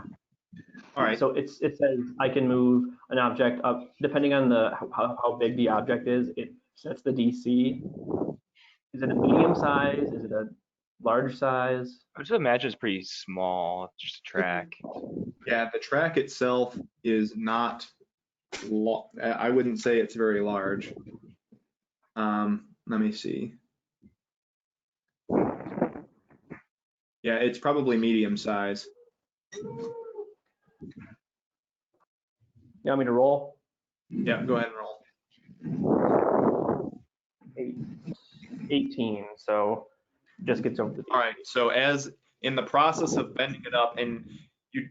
All right. So it says I can move an object up depending on how big the object is. It sets the DC. Is it a medium size? Is it a large size? I just imagine it's pretty small. It's just a track. Yeah, the track itself is not. I wouldn't say it's very large. Let me see. Yeah, it's probably medium size. You want me to roll? Yeah, go ahead and roll. 18, so just gets over the. All right, so as in the process of bending it up, and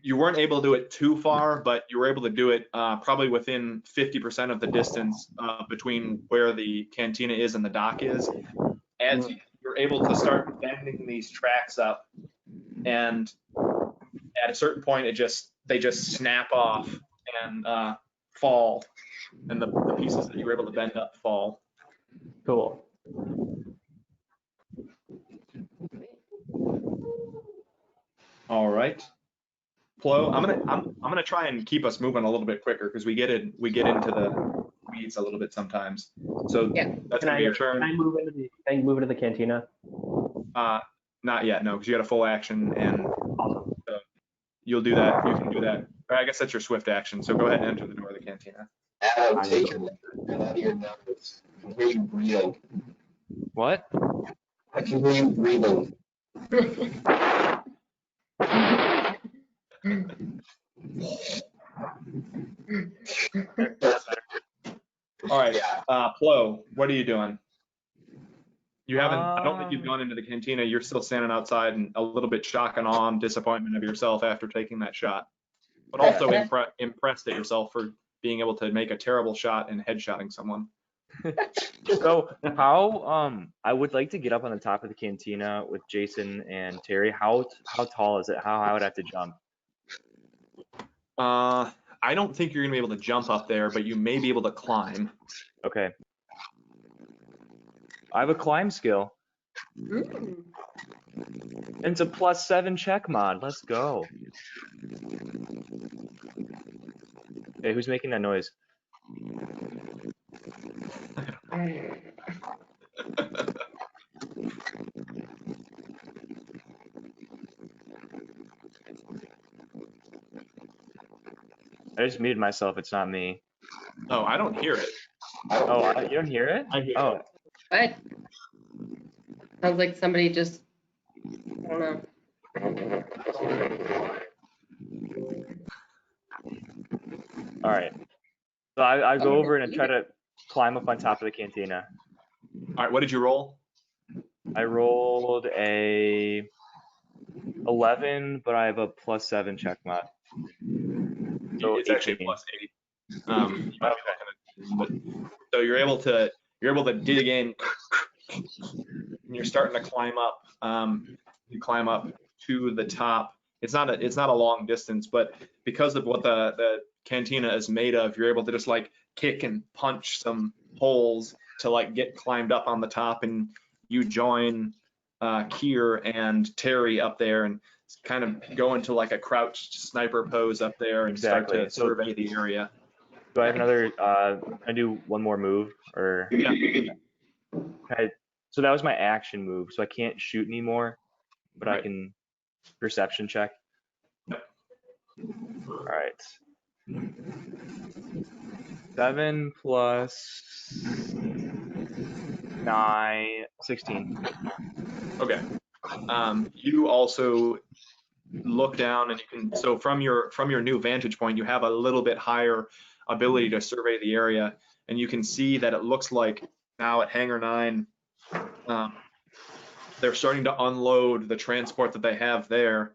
you weren't able to do it too far, but you were able to do it probably within 50% of the distance between where the cantina is and the dock is. As you're able to start bending these tracks up, and at a certain point, they just snap off and fall, and the pieces that you were able to bend up fall. Cool. All right. Plo, I'm gonna try and keep us moving a little bit quicker because we get into the weeds a little bit sometimes. So Yeah. that's gonna be your turn. Can I move into the cantina? Not yet, no, because you got a full action, and Awesome. you'll do that. You can do that. Or I guess that's your swift action. So go ahead and enter the door of the cantina. Adam, take your out of your nose. I can hear you breathing. What? I can hear you breathing. All right, Plo, what are you doing? You haven't, I don't think you've gone into the cantina. You're still standing outside and a little bit shock and awe and disappointment of yourself after taking that shot, but also Okay. impressed at yourself for being able to make a terrible shot and headshotting someone. So how I would like to get up on the top of the cantina with Jason and Terry. How tall is it? How high would I have to jump? I don't think you're gonna be able to jump up there, but you may be able to climb. Okay. I have a climb skill. Mm. And it's a +7 check mod. Let's go. Hey, who's making that noise? I just muted myself. It's not me. Oh, I don't hear it. Oh, you don't hear it? I hear Oh, it. What? Sounds like somebody just, I don't know. all right. So I go over and I try to climb up on top of the cantina. All right, what did you roll? I rolled a 11, but I have a +7 check mod. So It's actually 18. +8. You might be looking at, so you're able to dig in, and you're starting to climb up. You climb up to the top. It's not a long distance, but because of what the cantina is made of, you're able to just like kick and punch some holes to like get climbed up on the top, and you join Kier and Terry up there and kind of go into like a crouched sniper pose up there and Exactly. start to So- survey the area. Do I have another? I do one more move, or Yeah. so that was my action move. So I can't shoot anymore, but I Right. can perception check. Yep. All right. 7 plus 9, 16. Okay. You also look down and you can, so from your new vantage point, you have a little bit higher ability to survey the area, and you can see that it looks like now at Hangar 9, they're starting to unload the transport that they have there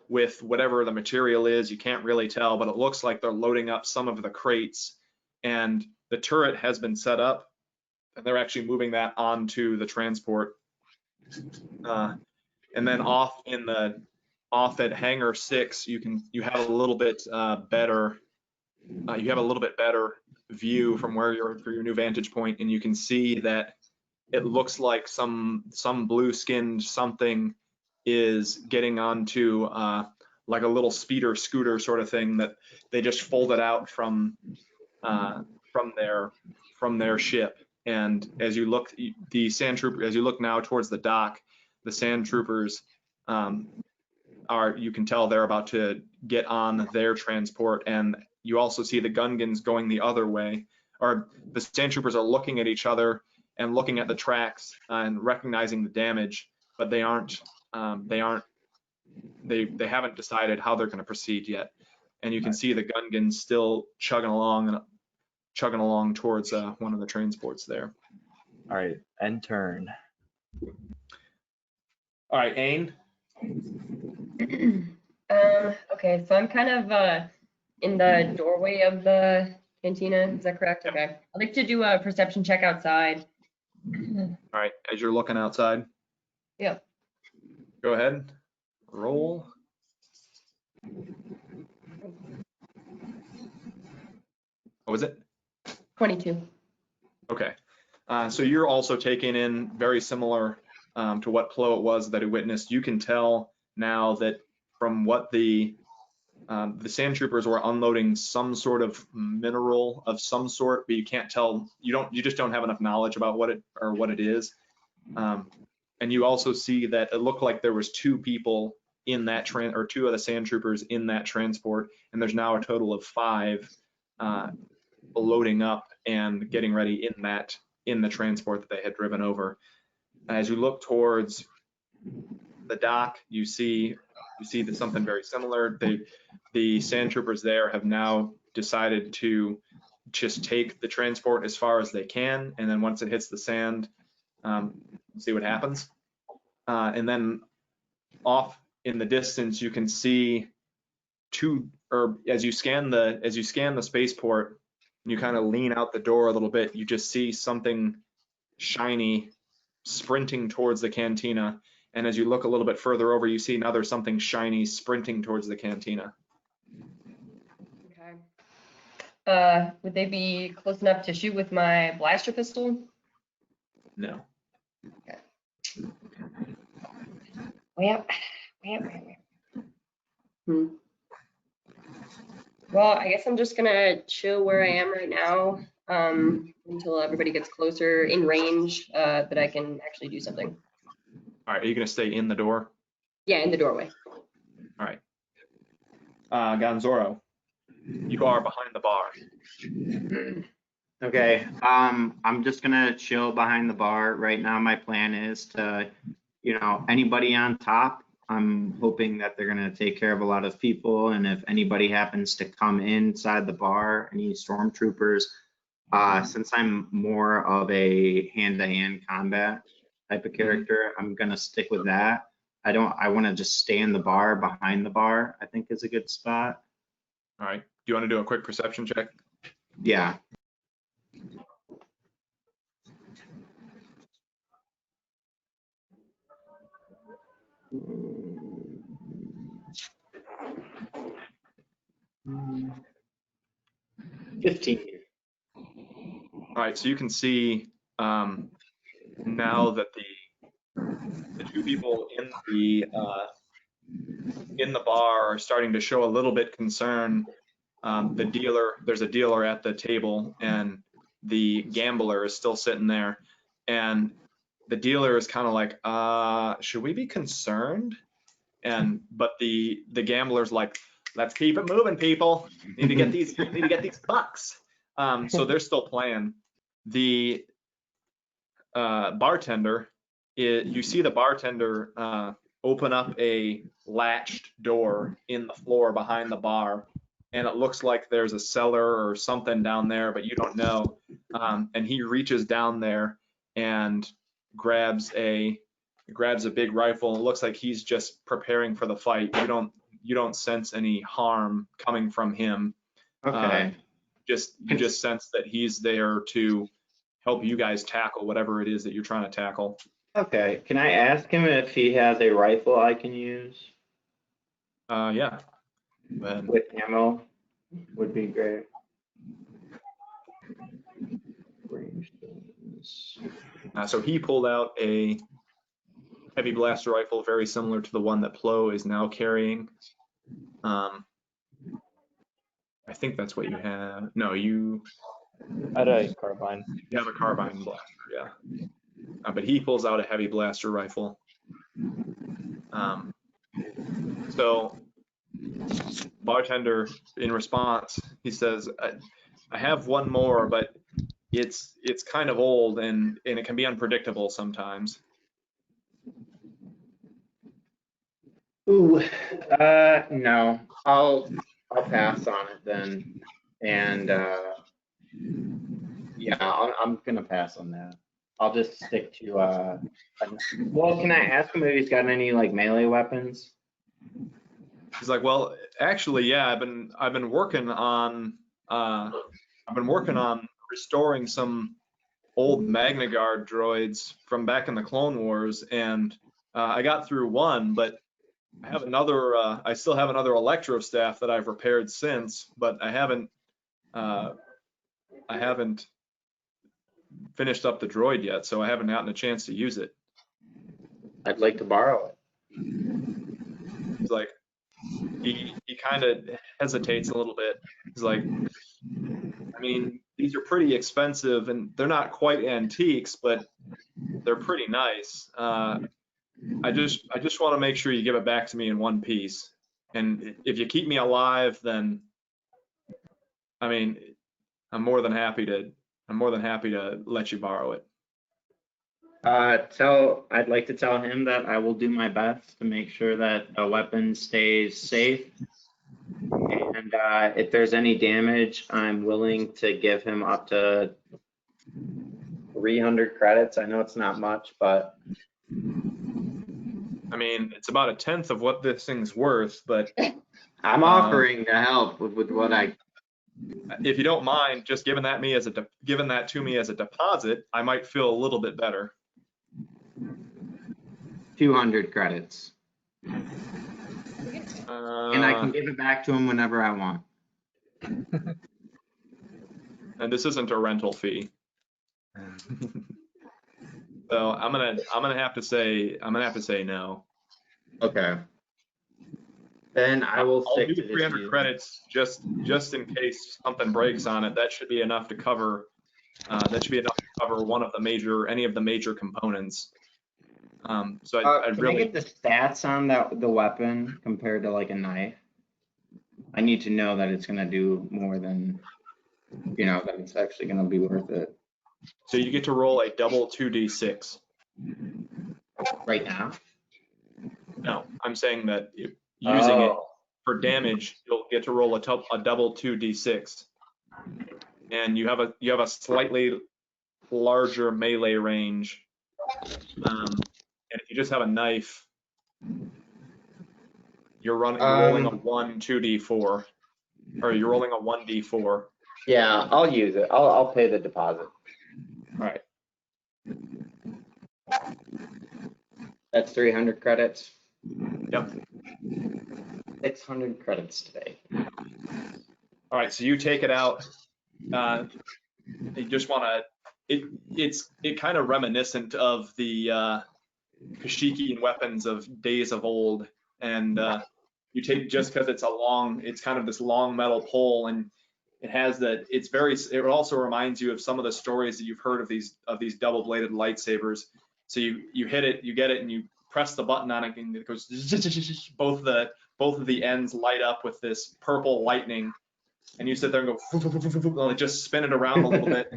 with whatever the material is. You can't really tell, but it looks like they're loading up some of the crates, and the turret has been set up, and they're actually moving that onto the transport. And then off at Hangar 6, you have a little bit better view from where for your new vantage point, and you can see that it looks like some blue skinned something is getting onto like a little speeder scooter sort of thing that they just folded out from their ship. And as you look, as you look now towards the dock, the sand troopers you can tell they're about to get on their transport, and you also see the Gungans going the other way. Or the sand troopers are looking at each other and looking at the tracks and recognizing the damage, but they haven't decided how they're going to proceed yet. And you can see the Gungans still chugging along towards one of the transports there. All right, end turn. All right, Ain. Okay, so I'm kind of in the doorway of the cantina. Is that correct? Yep. Okay. I'd like to do a perception check outside. All right, as you're looking outside. Yep. Go ahead. Roll. What was it? 22. Okay. So you're also taking in very similar to what Plo it was that he witnessed. You can tell now that from what the sand troopers were unloading some sort of mineral of some sort, but you can't tell. You just don't have enough knowledge about what it is. And you also see that it looked like there was two people in that two of the sand troopers in that transport, and there's now a total of 5 loading up and getting ready in the transport that they had driven over. As you look towards the dock, you see that something very similar. The sand troopers there have now decided to just take the transport as far as they can, and then once it hits the sand, and see what happens. And then off in the distance, you can see as you scan the spaceport, and you kind of lean out the door a little bit, you just see something shiny sprinting towards the cantina. And as you look a little bit further over, you see another something shiny sprinting towards the cantina. Okay. Would they be close enough to shoot with my blaster pistol? No. Okay. Well. Well, I guess I'm just gonna chill where I am right now until everybody gets closer in range that I can actually do something. All right, are you gonna stay in the door? Yeah, in the doorway. All right. Gonzoro, you are behind the bar. Okay, I'm just gonna chill behind the bar right now. My plan is to, anybody on top, I'm hoping that they're gonna take care of a lot of people, and if anybody happens to come inside the bar, any stormtroopers, since I'm more of a hand-to-hand combat type of character, I'm gonna stick with that. I want to just stay in the bar, behind the bar, I think is a good spot. All right. Do you want to do a quick perception check? Yeah. Mm. 15. All right, so you can see now that the two people in the bar are starting to show a little bit concern. There's a dealer at the table, and the gambler is still sitting there, and the dealer is kind of like, should we be concerned? But the gambler's like, let's keep it moving, people. Need to get these bucks. So they're still playing. The bartender, you see the bartender open up a latched door in the floor behind the bar, and it looks like there's a cellar or something down there, but you don't know. And he reaches down there and grabs a big rifle, and it looks like he's just preparing for the fight. You don't sense any harm coming from him. Okay. You just sense that he's there to help you guys tackle whatever it is that you're trying to tackle. Okay. Can I ask him if he has a rifle I can use? Yeah. With ammo would be great. So he pulled out a heavy blaster rifle, very similar to the one that Plo is now carrying. I think that's what you have. No, you I had a carbine. You have a carbine blaster, yeah. But he pulls out a heavy blaster rifle. So bartender, in response, he says, I have one more, but it's kind of old and it can be unpredictable sometimes. Ooh, no, I'll pass on it then, and yeah, I'm gonna pass on that. I'll just stick to well, can I ask him if he's got any like melee weapons? He's like, well, actually, yeah, I've been working on restoring some old Magna Guard droids from back in the Clone Wars, and I got through one, but I have another. I still have another Electro Staff that I've repaired since, but I haven't finished up the droid yet, so I haven't gotten a chance to use it. I'd like to borrow it. He's like, he kind of hesitates a little bit. He's like, I mean, these are pretty expensive, and they're not quite antiques, but they're pretty nice. I just want to make sure you give it back to me in one piece. And if you keep me alive, then I mean, I'm more than happy to let you borrow it. I'd like to tell him that I will do my best to make sure that the weapon stays safe. And if there's any damage, I'm willing to give him up to 300 credits. I know it's not much, but I mean, it's about a tenth of what this thing's worth, but I'm offering to help with what I. if you don't mind, just giving that to me as a deposit, I might feel a little bit better. 200 credits. And I can Uh, give it back to him whenever I want. and this isn't a rental fee. So I'm gonna have to say no. Okay. Then I will I'll stick do to this 300 deal. credits just in case something breaks on it. That should be enough to cover. One of the any of the major components. So I Can really I get the stats on the weapon compared to like a knife? I need to know that it's gonna do more than, that it's actually gonna be worth it so you get to roll a double 2d6. right now. No, I'm saying that using it Oh. for damage, you'll get to roll a double 2d6, and you have a slightly larger melee range. And if you just have a knife, you're rolling a 2d4, or you're rolling a 1d4. Yeah, I'll use it. I'll pay the deposit. All right. That's 300 credits. Yep. 600 credits today. All right. So you take it out. You just want to. It's kind of reminiscent of the Kashyyykian weapons of days of old, and you take just because it's kind of this long metal pole, and it has that. It also reminds you of some of the stories that you've heard of these double-bladed lightsabers. So you hit it, you get it, and you press the button on it, and it goes. Both of the ends light up with this purple lightning, and you sit there and go, and just spin it around a little bit.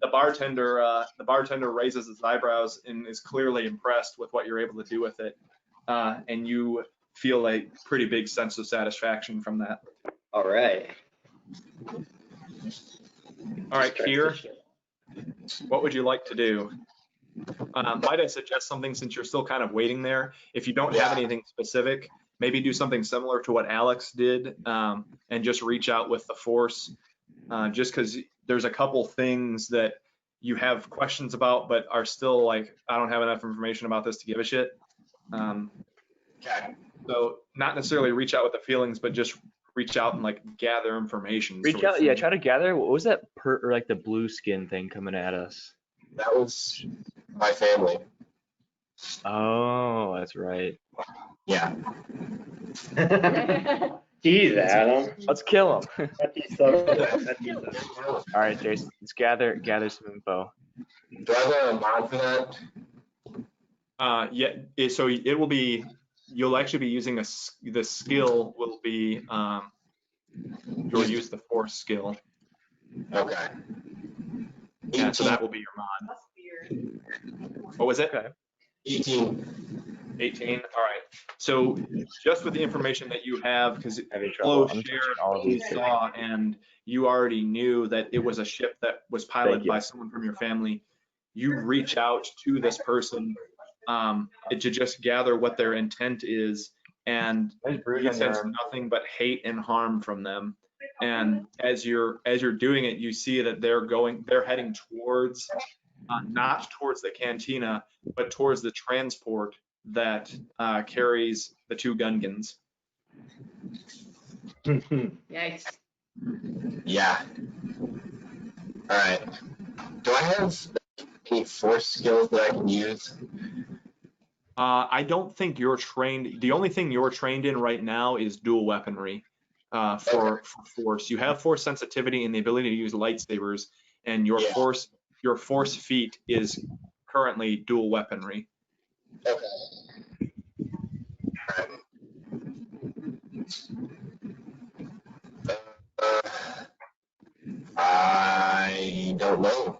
The bartender raises his eyebrows and is clearly impressed with what you're able to do with it, and you feel a pretty big sense of satisfaction from that. All right. All right, Kier, what would you like to do? Might I suggest something, since you're still kind of waiting there? If you don't have anything specific, maybe do something similar to what Alex did, and just reach out with the Force, just because there's a couple things that you have questions about, but are still like, I don't have enough information about this to give a shit. So not necessarily reach out with the feelings, but just reach out and like gather information. Reach out, yeah. Try to gather. What was that or like the blue skin thing coming at us? That was my family. Oh, that's right. Yeah. Jeez, Adam. Let's kill him. Do All right, Jason. Let's gather some info. I have a mod for that? Yeah. So it will be. You'll actually be using the skill will be. You'll use the Force skill. Okay. Yeah. So that will be your mod. What was it? Okay. 18. 18. All right. So just with the information that you have, because Having Flo trouble. I'm shared touching all of what you these. saw, and you already knew that it was a ship that was piloted by someone from your family, you reach out to this person to just gather what their intent is, and you sense nothing but hate and harm from them. And as you're doing it, you see that they're heading towards, not towards the cantina, but towards the transport that carries the two Gungans. Yikes. Yeah. All right. Do I have any Force skills that I can use? I don't think you're trained. The only thing you're trained in right now is dual weaponry for Force. You have Force sensitivity and the ability to use lightsabers, and your Force feat is currently dual weaponry. Okay. I don't know.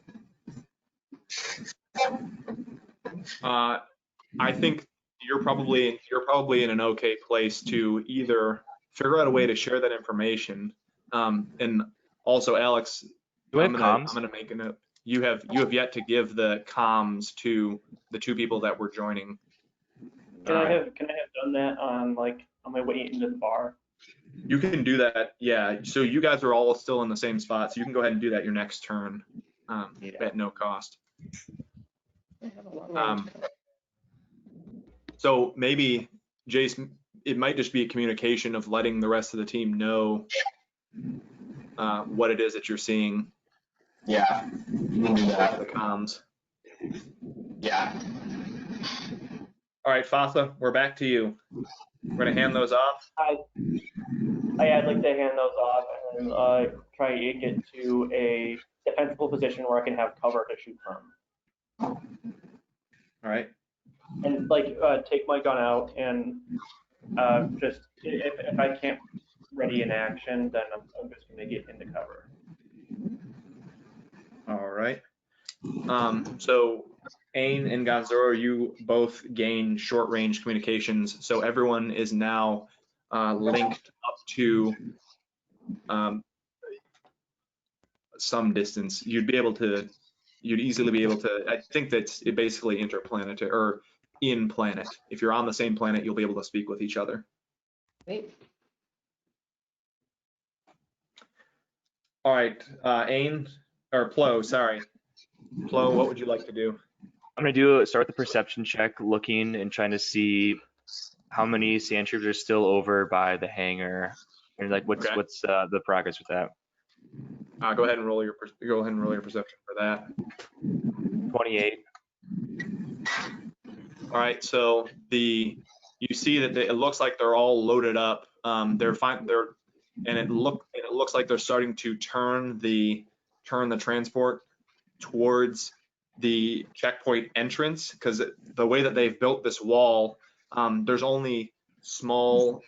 I think you're probably in an okay place to either figure out a way to share that information, and also Alex, Do we I'm have gonna comms? I'm gonna make a note. You have yet to give the comms to the two people that were joining. Can I have done that on my way into the bar? You can do that, yeah. So you guys are all still in the same spot, so you can go ahead and do that your next turn at no cost. I have a long range. So maybe, Jace, it might just be a communication of letting the rest of the team know what it is that you're seeing. Yeah, you can do The that. comms. Yeah. All right, Fasa, we're back to you. We're gonna hand those off. I'd like to hand those off and try to get to a defensible position where I can have cover to shoot from. All right. And take my gun out and just if I can't ready in action, then I'm just gonna get into cover. All right. So Ain and Gonzoro, you both gain short range communications. So everyone is now linked up to some distance. You'd easily be able to, I think that's it basically interplanetary or in planet. If you're on the same planet, you'll be able to speak with each other. Great. All right, Ain, or Plo, sorry. Plo, what would you like to do? I'm gonna start the perception check, looking and trying to see how many sand troopers are still over by the hangar, and like what's the progress with that. Go ahead and roll your perception for that. 28. All right, so you see that it looks like they're all loaded up. They're fine. And it looks like they're starting to turn the transport towards the checkpoint entrance, because the way that they've built this wall, there's only small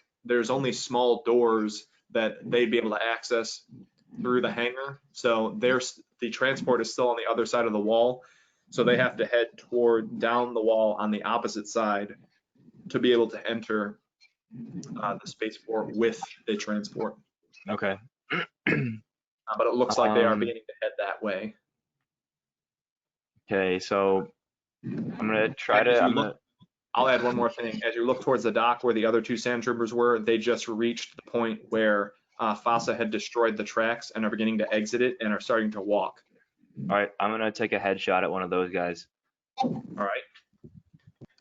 doors that they'd be able to access through the hangar. So the transport is still on the other side of the wall, so they have to head down the wall on the opposite side to be able to enter the spaceport with the transport. Okay. But it looks like they are beginning to head that way. Okay, so I'm gonna try to. I'll add one more thing. As you look towards the dock where the other two sand troopers were, they just reached the point where Fasa had destroyed the tracks and are beginning to exit it and are starting to walk. All right, I'm gonna take a headshot at one of those guys. All right.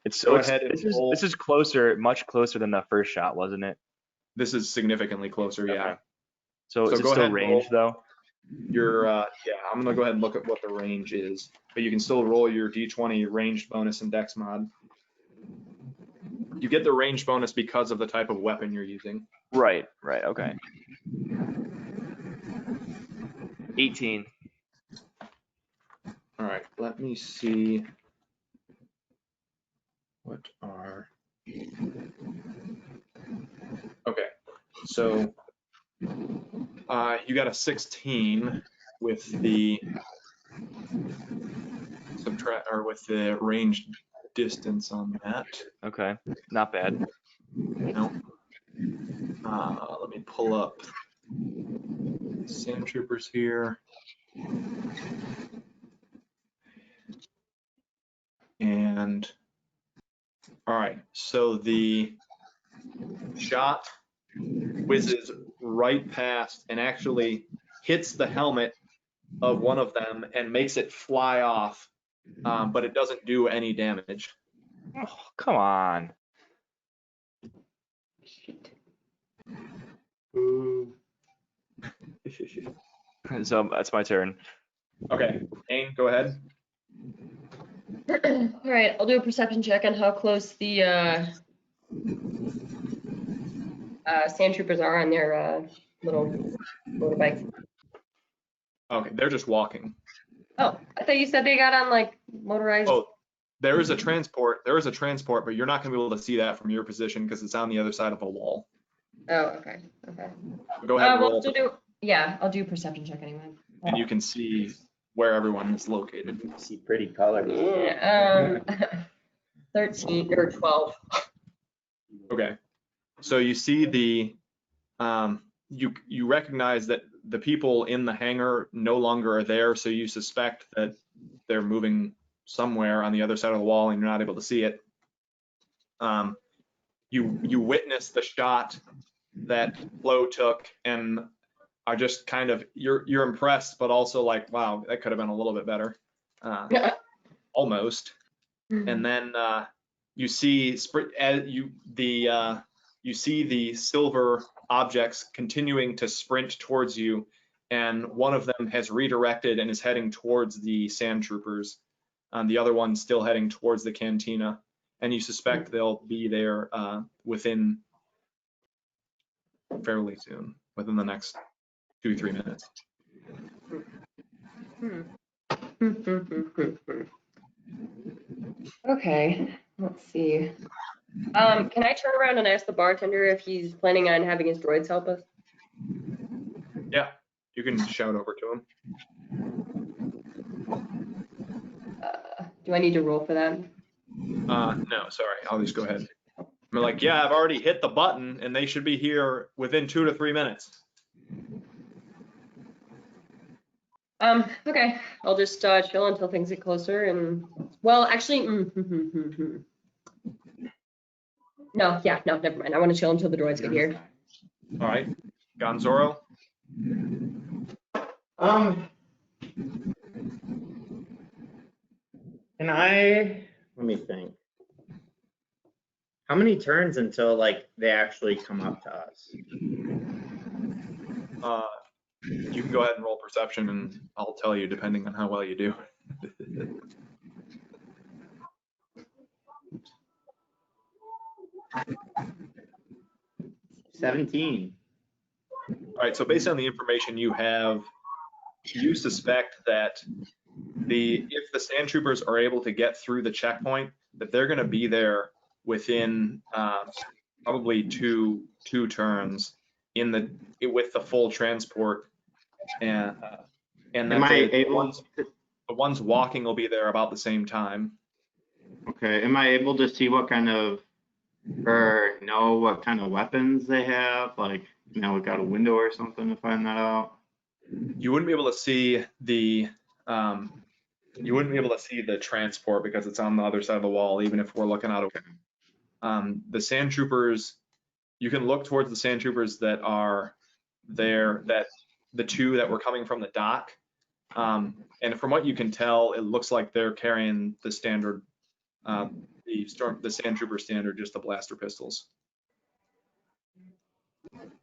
This is closer, much closer than the first shot, wasn't it? This is significantly closer, yeah. Okay. So is it still range though? I'm gonna go ahead and look at what the range is, but you can still roll your D20 ranged bonus and dex mod. You get the range bonus because of the type of weapon you're using. Right, okay. 18. All right, let me see. What are... Okay, so you got a 16 with the range distance on that. Okay, not bad. No. Let me pull up sand troopers here. And all right, so the shot whizzes right past and actually hits the helmet of one of them and makes it fly off, but it doesn't do any damage. Oh, come on. So that's my turn. Okay, Ain, go ahead. All right, I'll do a perception check on how close the sand troopers are on their little motorbikes. Okay, they're just walking. Oh, I thought you said they got on like motorized. Oh, there is a transport, but you're not gonna be able to see that from your position because it's on the other side of a wall. Oh, okay. Go ahead and roll. I'll do a perception check anyway. And you can see where everyone is located. You see pretty colors. 13 or 12. Okay, so you see the you recognize that the people in the hangar no longer are there, so you suspect that they're moving somewhere on the other side of the wall, and you're not able to see it. You witness the shot that Flo took, and are just kind of you're impressed, but also like, wow, that could have been a little bit better, almost. And then you see you see the silver objects continuing to sprint towards you, and one of them has redirected and is heading towards the sand troopers. The other one's still heading towards the cantina, and you suspect they'll be there within fairly soon, within the next 2-3 minutes. Okay, let's see. Can I turn around and ask the bartender if he's planning on having his droids help us? Yeah, you can shout over to him. Do I need to roll for that? No, sorry, I'll just go ahead. I'm like, yeah, I've already hit the button, and they should be here within 2 to 3 minutes. Okay, I'll just chill until things get closer, and well, actually, no, never mind. I want to chill until the droids get here. All right, Gonzoro. Let me think. How many turns until like they actually come up to us? You can go ahead and roll perception, and I'll tell you depending on how well you do. 17. All right, so based on the information you have, you suspect that if the sand troopers are able to get through the checkpoint, that they're going to be there within probably two turns with the full transport, and the ones walking will be there about the same time. Okay, am I able to see what kind of, or know what kind of weapons they have? Like, you know, we got a window or something to find that out. You wouldn't be able to see the transport because it's on the other side of the wall, even if we're looking out. The sand troopers, you can look towards the sand troopers that are there, that the two that were coming from the dock. And from what you can tell, it looks like they're carrying the standard, the sand trooper standard, just the blaster pistols.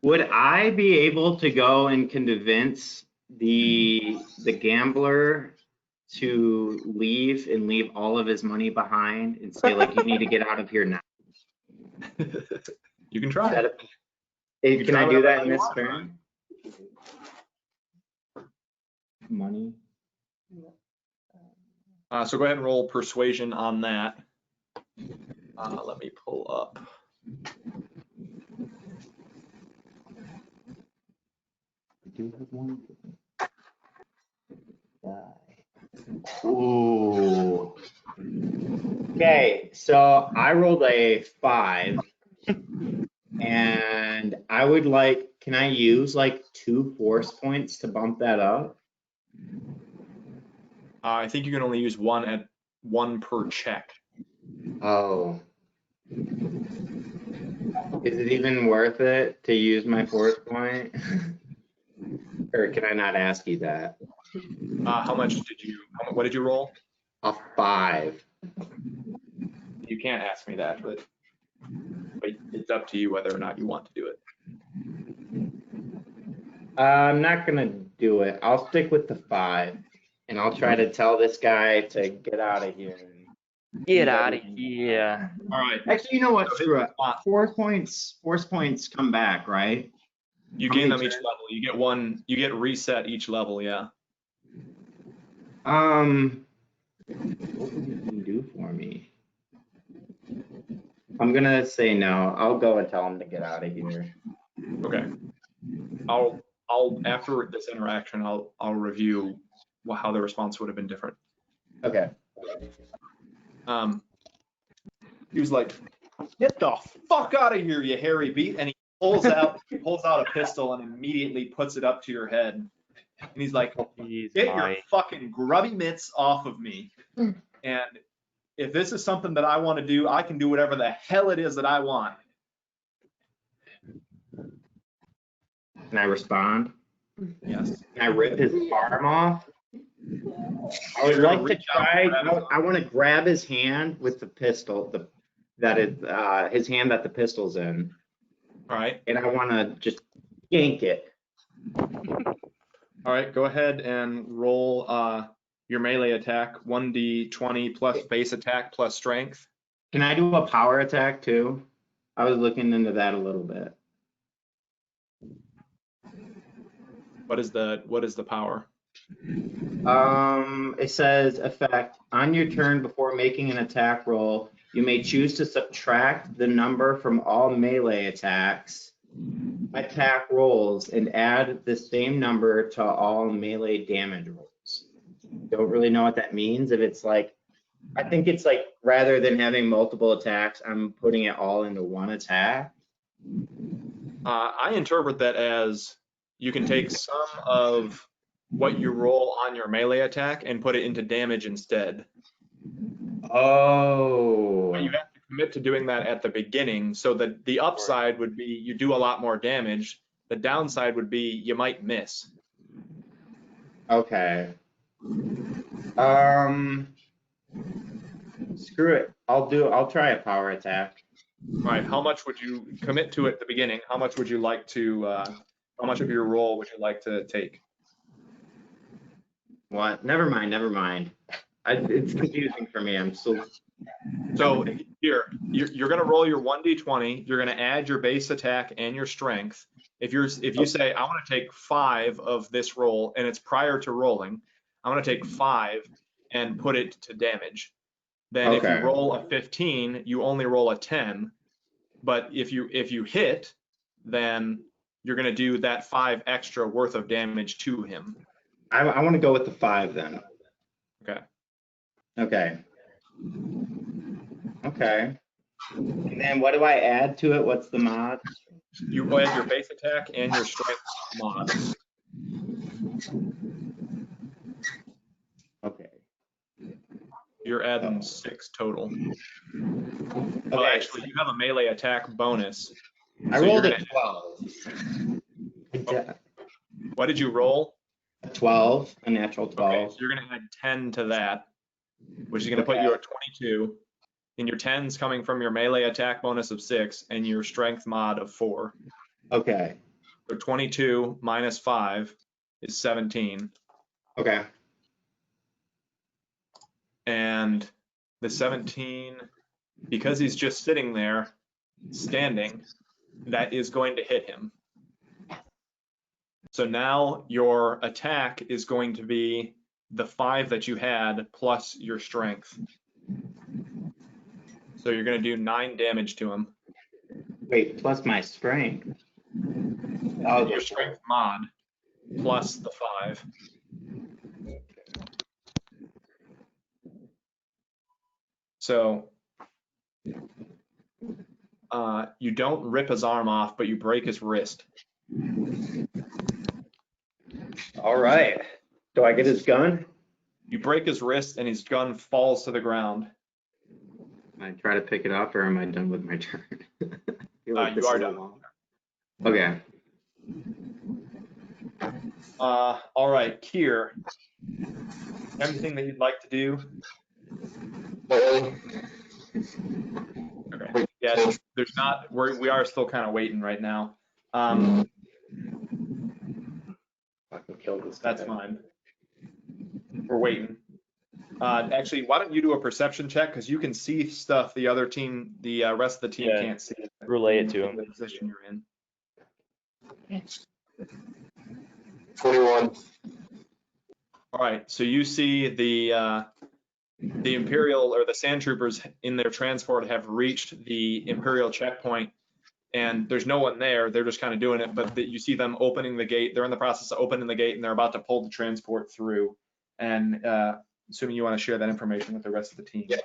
Would I be able to go and convince the gambler to leave and leave all of his money behind and say, like, you need to get out of here now? You can try. Can I do that in this turn? Money. So go ahead and roll persuasion on that. Let me pull up. Do have one. Ooh. Okay, so I rolled a 5, and I would like, can I use like 2 force points to bump that up? I think you can only use one per check. Oh. Is it even worth it to use my force point? Or can I not ask you that? What did you roll? A 5. You can't ask me that, but it's up to you whether or not you want to do it. I'm not gonna do it. I'll stick with the 5, and I'll try to tell this guy to get out of here. Get out of here. All right. Actually, you know what? Screw it. Force points come back, right? You gain them each level. You get one. You get reset each level. Yeah. What would he do for me? I'm gonna say no. I'll go and tell him to get out of here. Okay. I'll after this interaction, I'll review how the response would have been different. Okay. He was like, "Get the fuck out of here, you hairy beat!" And he pulls out a pistol and immediately puts it up to your head. And he's like, Jeez, get your Mike. fucking grubby mitts off of me. And if this is something that I want to do, I can do whatever the hell it is that I want. Can I respond? Yes. Can I rip his arm off? I would You're gonna like to reach out try. and grab his I want to grab his hand with the pistol. That is his hand that the pistol's in, All right. and I want to just yank it. All right. Go ahead and roll your melee attack, 1d20 plus base attack plus strength. Can I do a power attack too? I was looking into that a little bit. What is the power? It says effect on your turn before making an attack roll. You may choose to subtract the number from all melee attack rolls and add the same number to all melee damage rolls. Don't really know what that means. If it's like, I think it's like rather than having multiple attacks, I'm putting it all into one attack. I interpret that as you can take some of what you roll on your melee attack and put it into damage instead. Oh. But you have to commit to doing that at the beginning, so that the upside would be you do a lot more damage. The downside would be you might miss. Okay. Screw it. I'll try a power attack. All right, how much would you commit to at the beginning? How much would you like to, how much of your roll would you like to take? What? Never mind. It's confusing for me. I'm still. So here, you're going to roll your 1d20. You're going to add your base attack and your strength. If you say, I want to take 5 of this roll, and it's prior to rolling, I want to take 5 and put it to damage. Then if you Okay. roll a 15, you only roll a 10. But if you hit, then you're going to do that 5 extra worth of damage to him. I want to go with the 5 then. Okay. Okay. And then what do I add to it? What's the mod? You add your base attack and your strength mod. Okay. You're adding 6 total. Well, Okay. actually, you have a melee attack bonus. I so rolled you're a 12. What did you roll? A 12, a natural 12. Okay, so you're going to add 10 to that, which is going to put you at 22. And your 10's coming from your melee attack bonus of 6 and your strength mod of 4. Okay. So 22 minus 5 is 17. Okay. And the 17, because he's just sitting there, standing, that is going to hit him. So now your attack is going to be the 5 that you had plus your strength. So you're going to do 9 damage to him. Wait, plus my strength. Oh, Your strength mod plus the 5. So you don't rip his arm off, but you break his wrist. all right. Do I get his gun? You break his wrist and his gun falls to the ground. Can I try to pick it up or am I done with my turn? I feel like You this are is a done. long- Okay. All right, Kier. Anything that you'd like to do? Okay. Yeah, there's not. We are still kind of waiting right now. I can kill this guy. That's fine. We're waiting. Actually, why don't you do a perception check, because you can see stuff the other team, the rest of the team Yeah. can't see. Relay it to him. The position you're in. 21. All right, so you see the Imperial or the Sand Troopers in their transport have reached the Imperial checkpoint, and there's no one there. They're just kind of doing it, but you see them opening the gate. They're in the process of opening the gate, and they're about to pull the transport through. And assuming you want to share that information with the rest of the team. Yeah.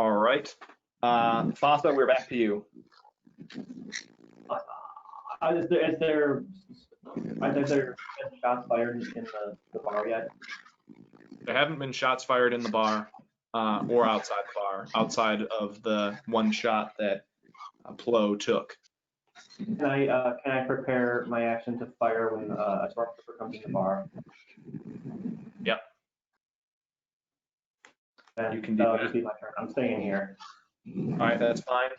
All right. Fasa, we're back to you. Is there been shots fired in the bar yet? There haven't been shots fired in the bar or outside the bar, outside of the one shot that Plo took. Can I prepare my action to fire when a stormtrooper comes in the bar? Yep. Then You can do that'll that. just be my turn. I'm staying here. All right, that's fine.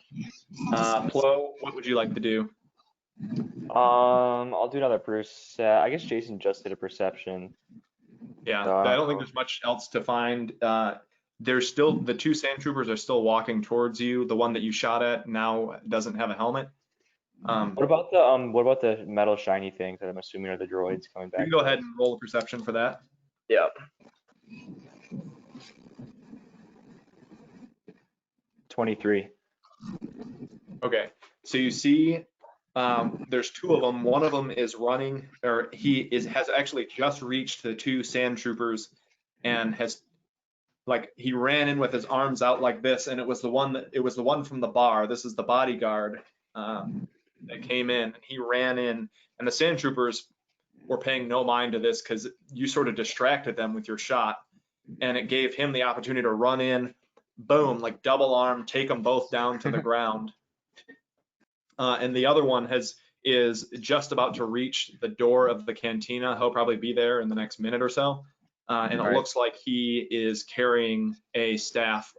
Plo, what would you like to do? I'll do another I guess Jason just did a perception. Yeah, I don't think there's much else to find. There's still the two sand troopers are still walking towards you. The one that you shot at now doesn't have a helmet. What about the metal shiny things that I'm assuming are the droids coming You back? can go ahead and roll a perception for that. Yeah. 23. Okay, so you see there's two of them. One of them is running, or has actually just reached the two sand troopers and he ran in with his arms out like this, and it was the one from the bar. This is the bodyguard that came in, and he ran in, and the sand troopers were paying no mind to this because you sort of distracted them with your shot, and it gave him the opportunity to run in, boom, like double arm, take them both down to the ground. And the other one is just about to reach the door of the cantina. He'll probably be there in the next minute or so. And it looks like he is carrying a staff,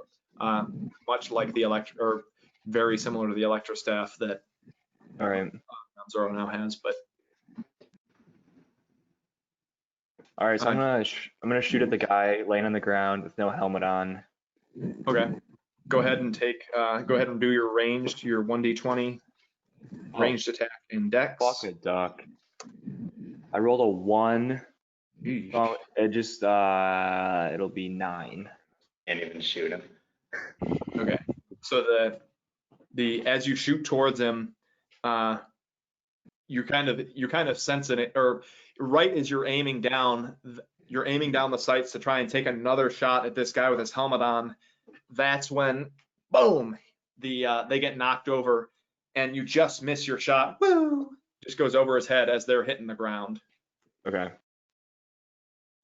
much like the or very similar to the electro staff that Zoro now has. But all right, so I'm gonna shoot at the guy laying on the ground with no helmet on. okay, go ahead and do your ranged, your 1d20 ranged attack in Dex. Fuck a duck. I rolled a 1. Well, it'll be 9. Can't even shoot him. Okay, so as you shoot towards him, you're kind of sensing it, or right as you're aiming down the sights to try and take another shot at this guy with his helmet on. That's when, boom, they get knocked over, and you just miss your shot. Woo! Just goes over his head as they're hitting the ground. Okay.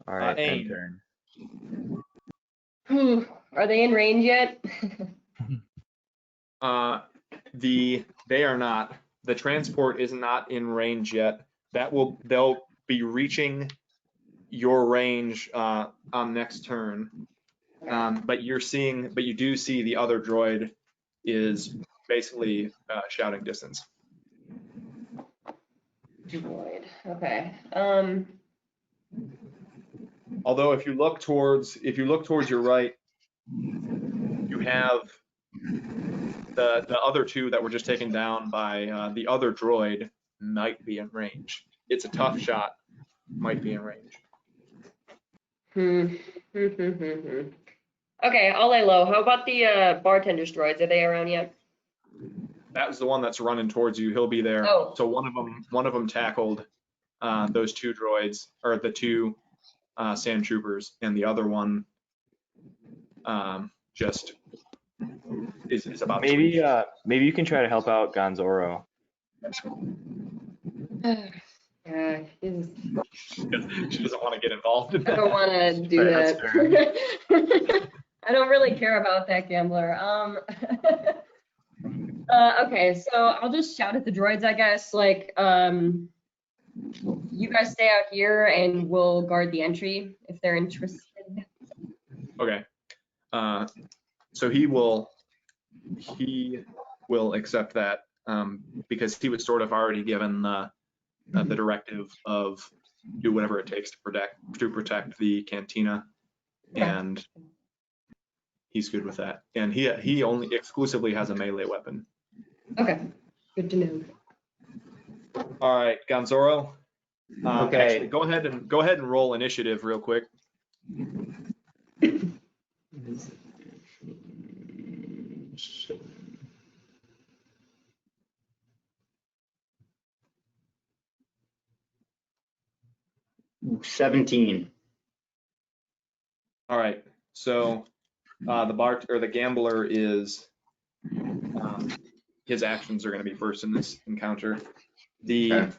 All right, end turn. Are they in range yet? They are not. The transport is not in range yet. They'll be reaching your range on next turn. But you do see the other droid is basically shouting distance. Droid. Okay. Although if you look towards your right, you have the other two that were just taken down by the other droid might be in range. It's a tough shot. Might be in range. Okay, I'll lay low. How about the bartender's droids? Are they around yet? That was the one that's running towards you. He'll be there. Oh. So one of them tackled those two droids, or the two sand troopers, and the other one just is about. Maybe you can try to help out Gonzoro. Yeah, she doesn't want to get involved in I that. don't want to do that. I don't really care about that gambler. Okay, so I'll just shout at the droids, I guess. Like, you guys stay out here, and we'll guard the entry if they're interested. Okay. So he will accept that because he was sort of already given the directive of do whatever it takes to protect the cantina, and he's good with that. And he only exclusively has a melee weapon. Okay, good to know. All right, Gonzoro. Okay. Actually, go ahead and roll initiative real quick. $17. All right, so the gambler is, his actions are going to be first in this encounter. The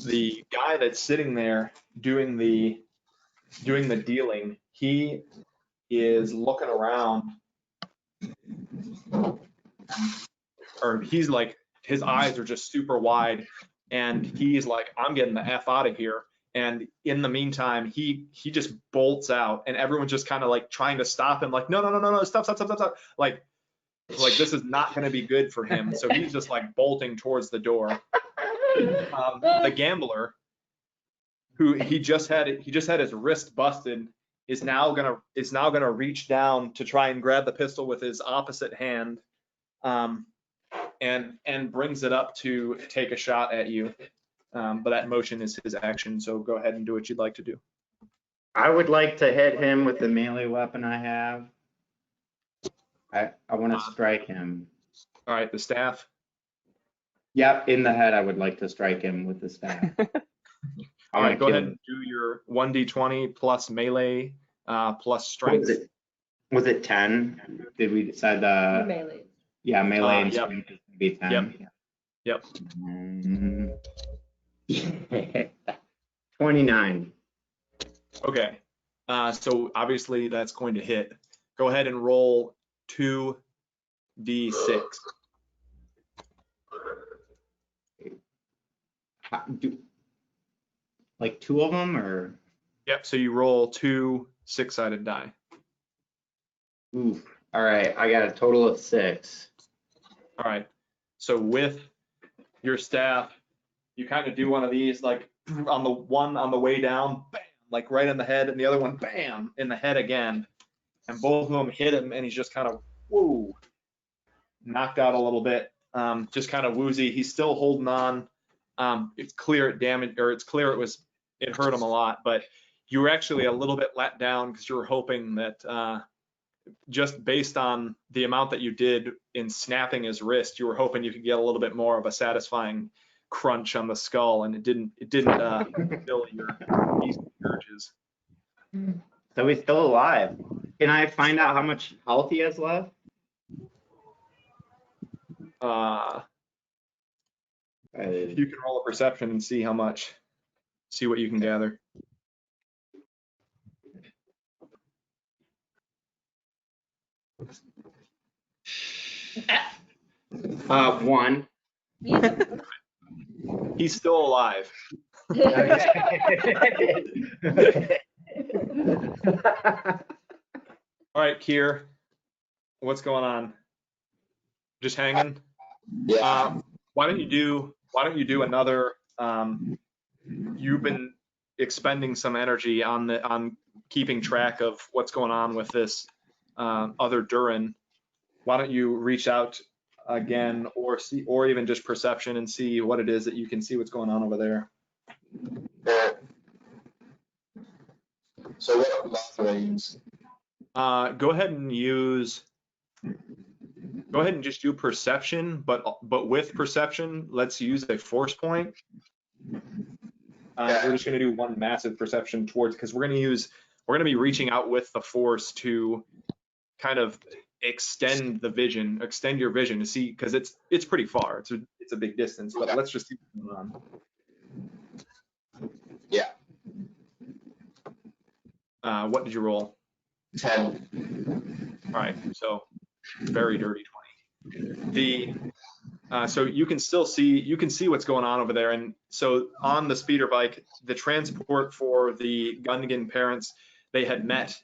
the guy that's sitting there doing the dealing, he is looking around, or he's like, his eyes are just super wide, and he's like, I'm getting the F out of here. And in the meantime, he just bolts out, and everyone's just kind of like trying to stop him, like, no, stop. Like this is not going to be good for him. So he's just like bolting towards the door. The gambler, who he just had his wrist busted, is now gonna reach down to try and grab the pistol with his opposite hand, and brings it up to take a shot at you. But that motion is his action, so go ahead and do what you'd like to do. I would like to hit him with the melee weapon I have. I want to strike him. All right, the staff. Yep, in the head. I would like to strike him with the staff. All right, go ahead and do your 1d20 plus melee plus strength. Was it 10? Did we decide Melee. Yeah, melee and Yep. strength is going to be 10. Yep. 29. Okay. So obviously that's going to hit. Go ahead and roll 2d6. Like two of them, or? Yep. So you roll 2 6-sided die. Oof. All right, I got a total of 6. All right. So with your staff, you kind of do one of these, like on the way down, bam, like right in the head, and the other one, bam, in the head again. And both of them hit him, and he's just kind of, whoa, knocked out a little bit, just kind of woozy. He's still holding on. It's clear it damaged, or it's clear it hurt him a lot, but you were actually a little bit let down because you were hoping that just based on the amount that you did in snapping his wrist, you were hoping you could get a little bit more of a satisfying crunch on the skull, and it didn't fill your urges. So he's still alive. Can I find out how much health he has left? You can roll a perception and see what you can gather. 1. He's still alive. All right, Kier, what's going on? Just hanging? Yeah. Why don't you do another? You've been expending some energy on keeping track of what's going on with this other Durin. Why don't you reach out again, or even just perception, and see what it is that you can see what's going on over there. So what moth do I use? Go ahead and just do perception, but with perception, let's use a force point. We're just going to do one massive perception towards, because we're going to be reaching out with the force to kind of extend your vision to see, because it's pretty far. It's a big distance, but let's just see what's going on. What did you roll? 10. All right, so very dirty 20. So you can see what's going on over there. And so on the speeder bike, the transport for the Gungan parents, they had met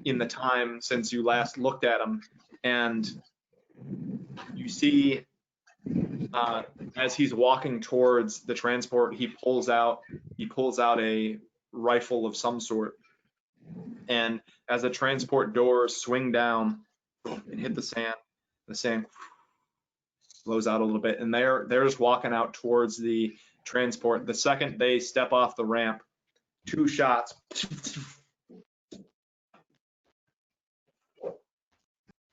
in the time since you last looked at them, and you see as he's walking towards the transport, he pulls out a rifle of some sort, and as the transport doors swing down and hit the sand blows out a little bit, and they're just walking out towards the transport. The second they step off the ramp, 2 shots,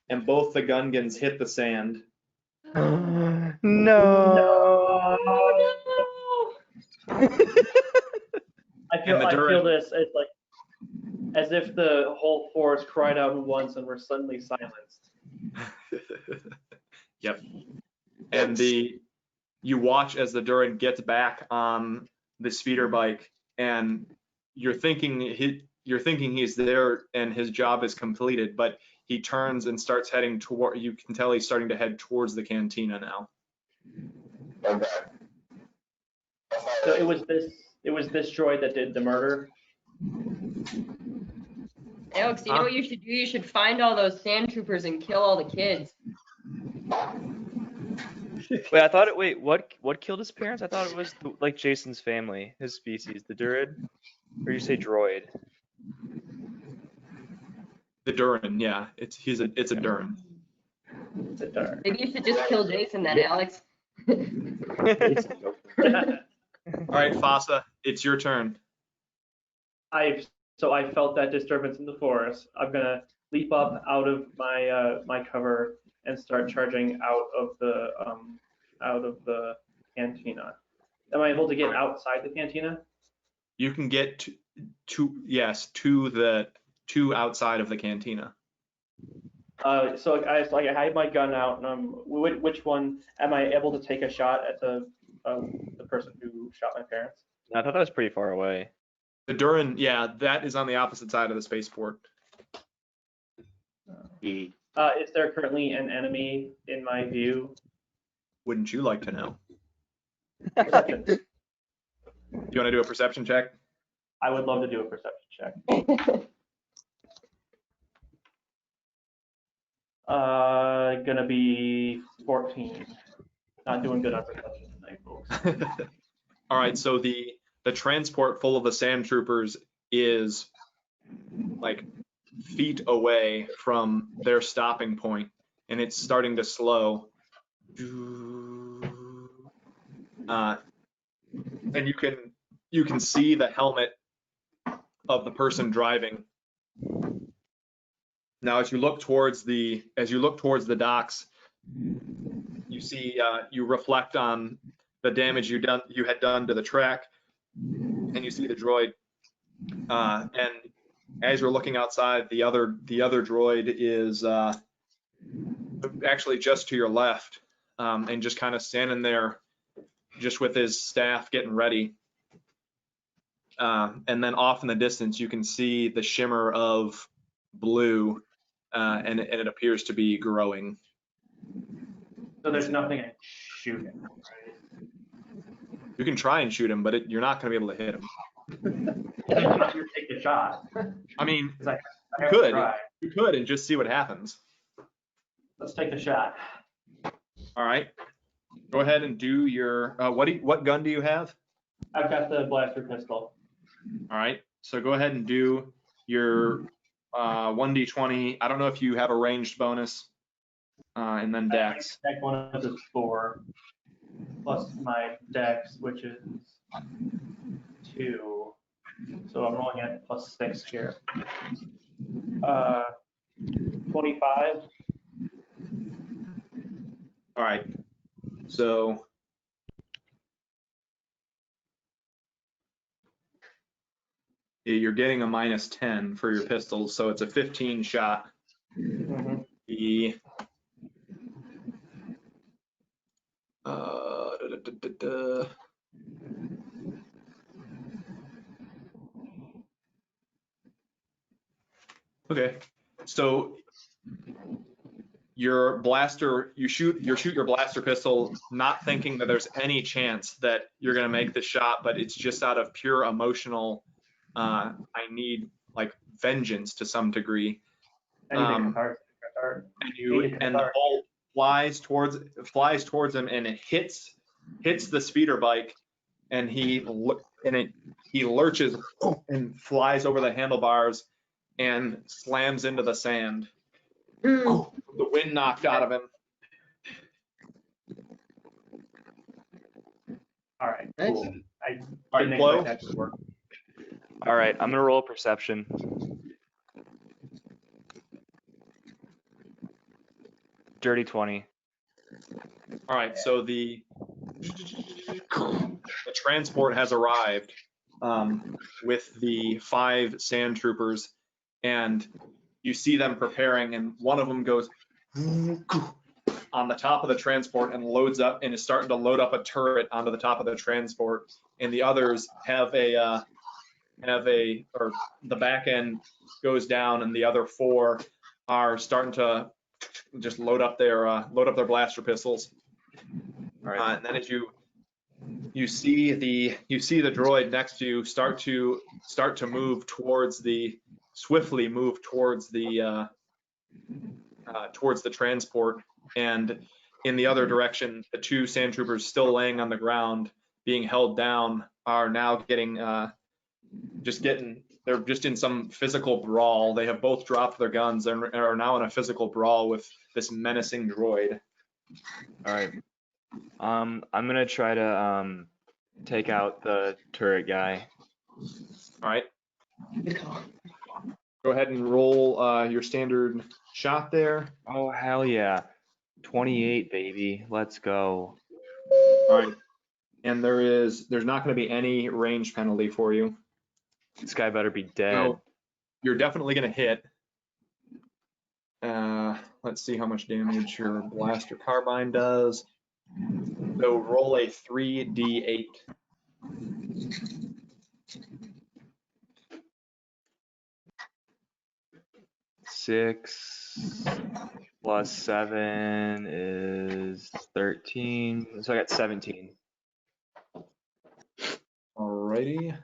and both the Gungans hit the sand. No. I feel this. It's like As if the whole forest cried out at once and were suddenly silenced. Yep. And you watch as the Durin gets back on the speeder bike, and you're thinking he's there and his job is completed, but he turns and starts heading toward. You can tell he's starting to head towards the cantina now. Okay. So it was this droid that did the murder. Alex, you know what you should do? You should find all those sand troopers and kill all the kids. Wait, what killed his parents? I thought it was like Jason's family, his species, the Durid. Or you say droid? The Durin, yeah, it's a Durin. It's a dark. Maybe you should just kill Jason then, Alex. All right, Fasa, it's your turn. So I felt that disturbance in the forest. I'm gonna leap up out of my my cover and start charging out of the cantina. Am I able to get outside the cantina? You can get to outside of the cantina. So I have my gun out, and which one am I able to take a shot at the person who shot my parents? I thought that was pretty far away. The Durin, yeah, that is on the opposite side of the spaceport. Is there currently an enemy in my view? Wouldn't you like to know? Perception. You want to do a perception check? I would love to do a perception check. Gonna be 14. Not doing good on perception tonight, folks. All right, so the transport full of the sand troopers is like feet away from their stopping point, and it's starting to slow. And you can see the helmet of the person driving. Now, as you look towards the docks, you see you reflect on the damage you had done to the track, and you see the droid. And as you're looking outside, the other droid is actually just to your left, and just kind of standing there, just with his staff getting ready. And then off in the distance, you can see the shimmer of blue, and it appears to be growing. So there's nothing I can shoot him, right? You can try and shoot him, but you're not going to be able to hit him. I'm not gonna take a shot. I mean, 'Cause I you have to could. try. You could, and just see what happens. Let's take the shot. All right. Go ahead and do your. What gun do you have? I've got the blaster pistol. All right. So go ahead and do your 1d20. I don't know if you have a ranged bonus, and then dex. Deck one of the 4 plus my dex, which is 2. So I'm rolling at +6 here. 25. All right. So you're getting a -10 for your pistols, so it's a 15 shot. Mm-hmm. The Okay, so your blaster, you shoot your blaster pistol, not thinking that there's any chance that you're gonna make the shot, but it's just out of pure emotional, I need like vengeance to some degree. Anything And the bolt flies towards him, and it hits the speeder bike, and he lurches and flies over the handlebars and slams into the sand. The wind knocked out of him. All right, cool. I All right, didn't Flo? expect that to work. All right, I'm gonna roll a perception. Dirty 20. All right, so the transport has arrived with the 5 sand troopers, and you see them preparing, and one of them goes on the top of the transport and loads up and is starting to load up a turret onto the top of the transport, and the others have or the back end goes down, and the other 4 are starting to just load up their blaster pistols. All right. And then as you see the droid next to you start to move swiftly move towards the transport, and in the other direction, the 2 sand troopers still laying on the ground, being held down, are now they're just in some physical brawl. They have both dropped their guns and are now in a physical brawl with this menacing droid. All right. I'm gonna try to take out the turret guy. All right. Good call. Go ahead and roll your standard shot there. Oh hell yeah. 28, baby. Let's go. All right. And there's not going to be any range penalty for you. This guy better be dead. So you're definitely going to hit. Let's see how much damage your blaster carbine does. So roll a 3d8. 6 plus 7 is 13. So I got 17. Alrighty.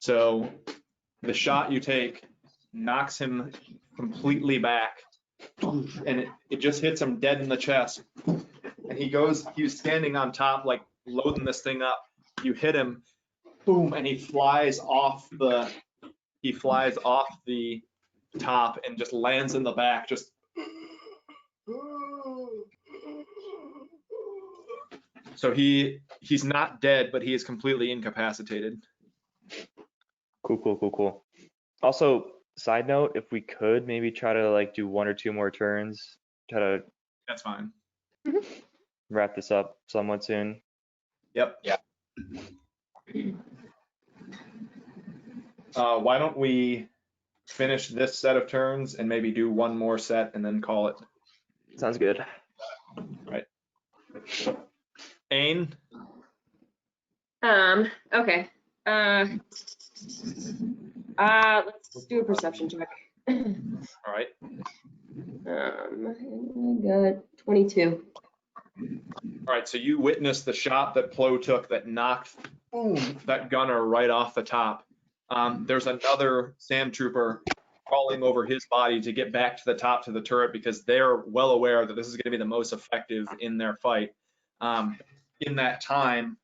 So the shot you take knocks him completely back, and it just hits him dead in the chest. And he was standing on top, like loading this thing up. You hit him, boom, and he flies off the top and just lands in the back, just so he's not dead, but he is completely incapacitated. Cool. Also, side note, if we could maybe try to like do 1 or 2 more turns, try to That's fine. wrap this up somewhat soon. Yep. Yeah. Why don't we finish this set of turns and maybe do 1 more set and then call it? Sounds good. Right. Ain? Okay. Let's do a perception check. All right. I got 22. All right, so you witnessed the shot that Plo took that knocked that gunner right off the top. There's another sand trooper crawling over his body to get back to the top to the turret because they're well aware that this is going to be the most effective in their fight. In that time,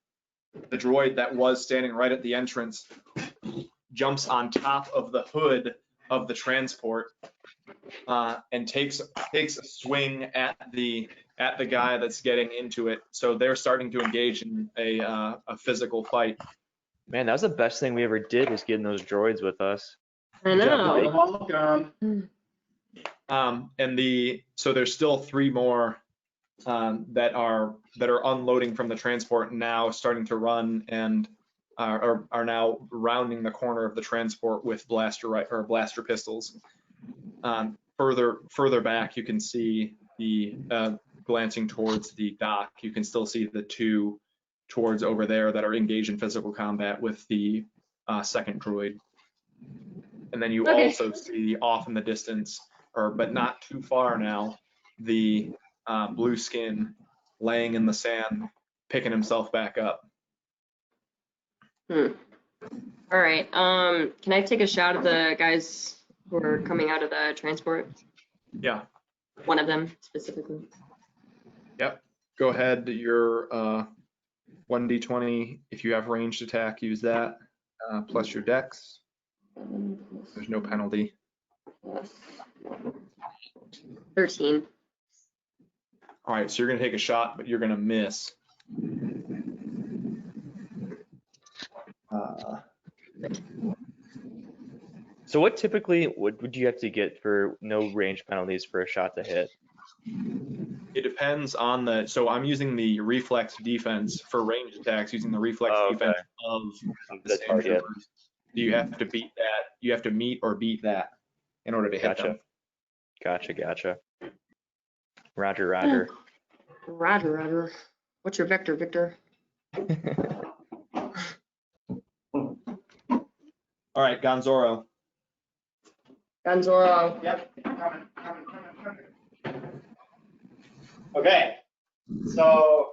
the droid that was standing right at the entrance jumps on top of the hood of the transport and takes a swing at the guy that's getting into it. So they're starting to engage in a physical fight. Man, that was the best thing we ever did, was getting those droids with us. I Good job, know. buddy. Welcome. So there's still 3 more that are unloading from the transport now, starting to run, and are now rounding the corner of the transport with blaster pistols. Further back, you can see the glancing towards the dock. You can still see the 2 towards over there that are engaged in physical combat with the second droid. And then you also see off in the distance, but not too far now, the blue skin laying in the sand, picking himself back up. All right. Can I take a shot at the guys who are coming out of the transport? Yeah. One of them specifically. Yep. Go ahead. Your 1d20. If you have ranged attack, use that. Plus your dex. There's no penalty. 13. All right, so you're going to take a shot, but you're going to miss. So what typically would you have to get for no range penalties for a shot to hit? It depends on so I'm using the reflex defense for ranged attacks, using the reflex defense of the target. troopers. You have to beat that. You have to meet or beat that in order to hit them. Gotcha. Roger. Roger. What's your vector, Victor? All right, Gonzoro. Gonzoro. Yep. Okay. So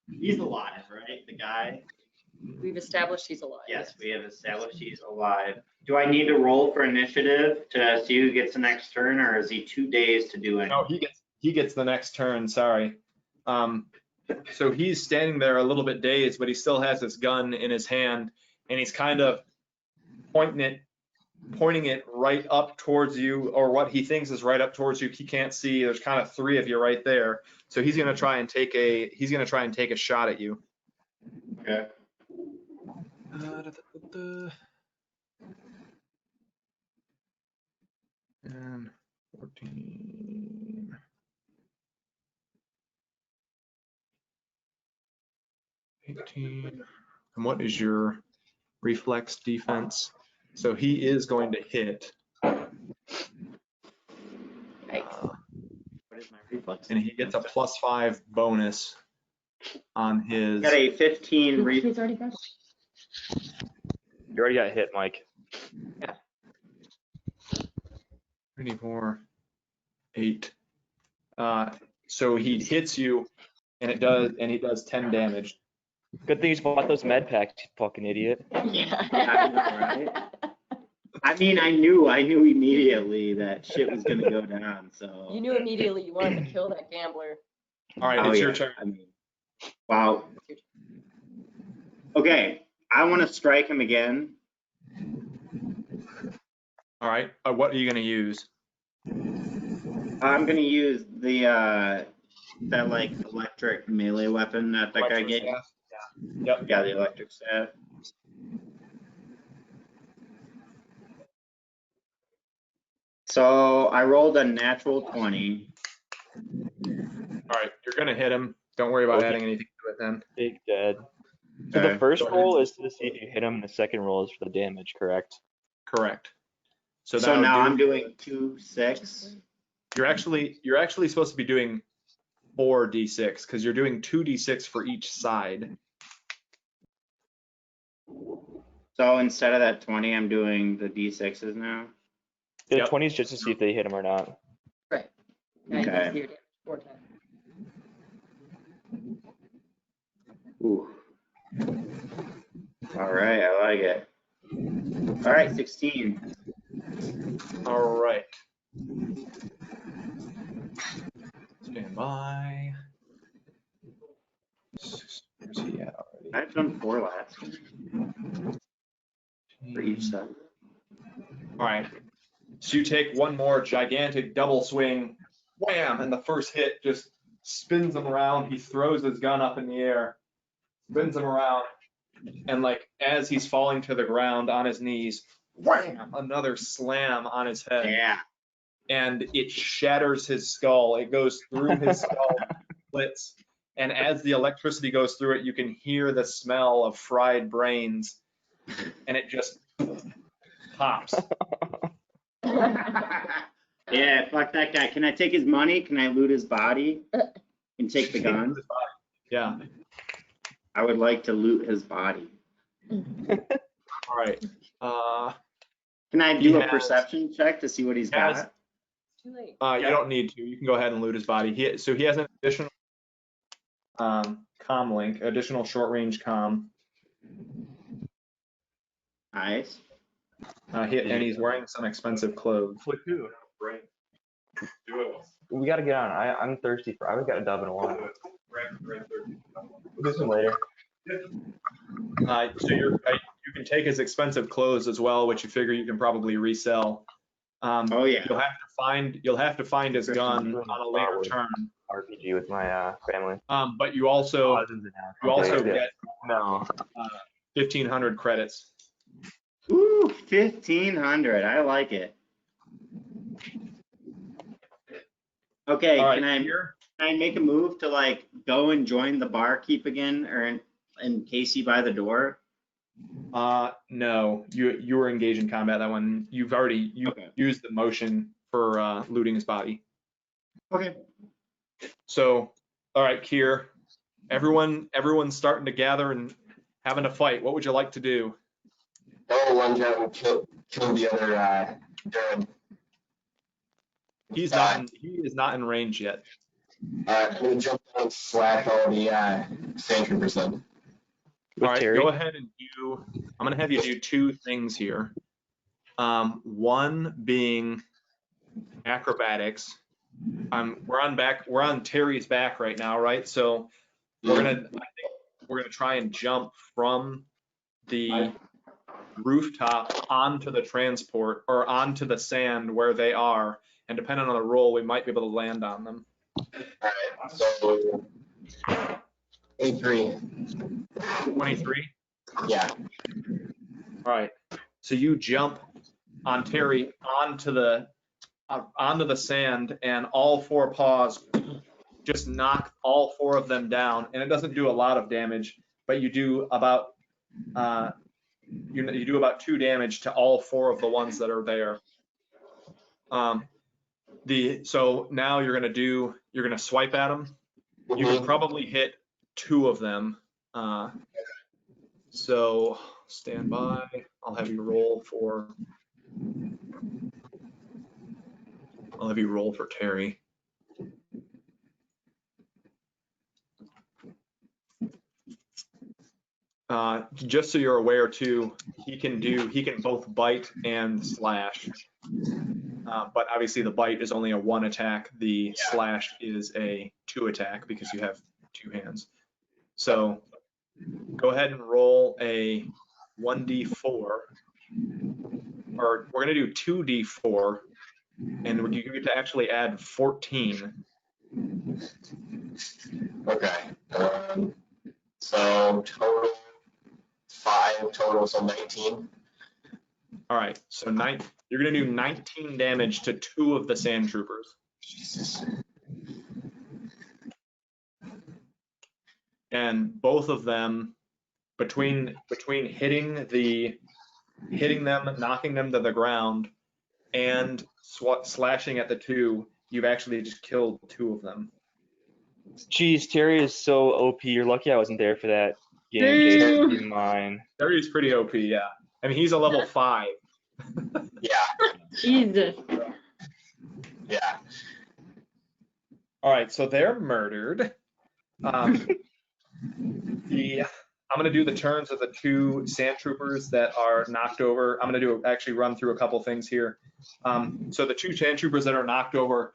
he's alive, right? The guy? We've established he's alive. Yes, we have established he's alive. Do I need to roll for initiative to see who gets the next turn, or is he 2 days to do it? No, he gets the next turn. Sorry. So he's standing there a little bit dazed, but he still has this gun in his hand, and he's kind of pointing it right up towards you, or what he thinks is right up towards you. He can't see. There's kind of 3 of you right there. So he's gonna try and take a shot at you. Okay. And 14. 18. And what is your reflex defense? So he is going to hit. What is my reflex? And he gets a +5 bonus on his. Got a 15 He's already got it. You already got hit, Mike. 24, 8. So he hits you, and he does 10 damage. Good thing you bought those med packs, you fucking idiot. Yeah, I know, right? I mean, I knew immediately that shit was gonna go down. So You knew immediately you wanted to kill that gambler. All right, it's your turn. I mean, wow. Okay, I want to strike him again. All right, what are you going to use? I'm gonna use the that like electric melee weapon that guy Electric gave. staff? Yep. Yeah, the electric staff. So I rolled a natural 20. All right, you're going to hit him. Don't worry about Okay. adding anything to it then. Big dead. So Okay. the first Go ahead. roll is to see if you hit him, and the second roll is for the damage, correct? Correct. So now I'm doing 2d6. You're actually supposed to be doing 4d6 because you're doing 2d6 for each side. So instead of that 20, I'm doing the d6s now. The Yep. 20 is just to see if they hit him or not. Right. Now you Okay. can see your damage 4 times. Ooh. All right, I like it. All right, 16. All right. Stand by. Where's he at already? I've done 4 last for each side. All right. So you take one more gigantic double swing, wham, and the first hit just spins him around. He throws his gun up in the air, spins him around, and like as he's falling to the ground on his knees, wham, another slam on his head. Yeah. And it shatters his skull. It goes through his skull, splits, and as the electricity goes through it, you can hear the smell of fried brains, and it just pops. Yeah, fuck that guy. Can I take his money? Can I loot his body and take the gun? Yeah. I would like to loot his body. All right. Can I do He a has- perception check to see what he's has- got? Too late. You don't need to. You can go ahead and loot his body. So he has an additional comm link, additional short range comm. Nice. And he's wearing some expensive clothes. Flip who? We gotta get on. I'm thirsty for. I got a dub in a while. We'll do some later. So you can take his expensive clothes as well, which you figure you can probably resell. Oh yeah. You'll have to find his gun on a later turn. RPG with my family. But you also get No. 1,500 credits. Ooh, 1,500. I like it. Okay, All right, can I make a move to like go and join the barkeep again, or in Casey by the door? No, you were engaged in combat that one. You've already Okay. used the motion for looting his body. Okay. So, all right, Kier, everyone's starting to gather and having a fight. What would you like to do? I'll lunge out and kill the other Durham. He is not in range yet. I'm gonna jump down and slash all the sand troopers then. With All right, Terry? go ahead and I'm gonna have you do two things here. One being acrobatics. We're on Terry's back right now, right? So I think we're gonna try and jump from the rooftop onto the transport or onto the sand where they are, and depending on the roll, we might be able to land on them. All right, so 83. 23. Yeah. All right. So you jump on Terry onto the sand, and all four paws just knock all four of them down, and it doesn't do a lot of damage, but you do about you do about 2 damage to all four of the ones that are there. So now you're gonna swipe at them. You can probably hit 2 of them. So stand by. I'll have you roll for Terry. Just so you're aware too, he can both bite and slash. But obviously the bite is only a 1 attack. The slash is a 2 attack because you have 2 hands. So go ahead and roll a 1d4, or we're gonna do 2d4, and you get to actually add 14. Okay. So total 5 total, so 19. All right, so you're gonna do 19 damage to 2 of the sand troopers. Jesus. And both of them, between hitting them, knocking them to the ground, and slashing at the 2, you've actually just killed 2 of them. Jeez, Terry is so OP. You're lucky I wasn't there for that game, Boo. Jason. Be mine. Terry's pretty OP, yeah. I mean, he's a level 5. Yeah. Jesus. Yeah. All right, so they're murdered. I'm gonna do the turns of the 2 sand troopers that are knocked over. I'm gonna actually run through a couple things here. So the 2 sand troopers that are knocked over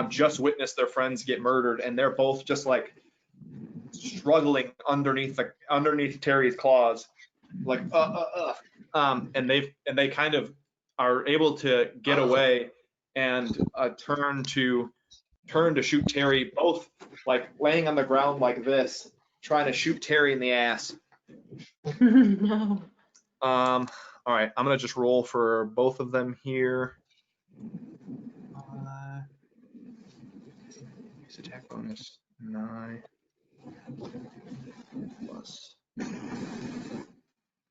just witnessed their friends get murdered, and they're both just like struggling underneath Terry's claws, like and they kind of are able to get away and turn to shoot Terry, both like laying on the ground like this, trying to shoot Terry in the ass. No. All right, I'm gonna just roll for both of them here. Use attack bonus 9 plus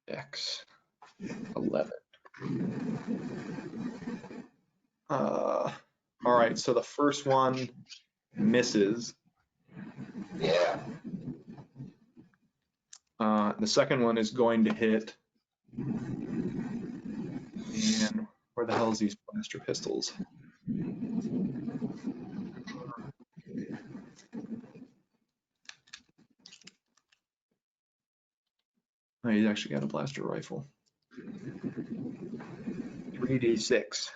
X 11. All right, so the first one misses. Yeah. The second one is going to hit. And where the hell is these blaster pistols? Oh, he's actually got a blaster rifle. 3d6.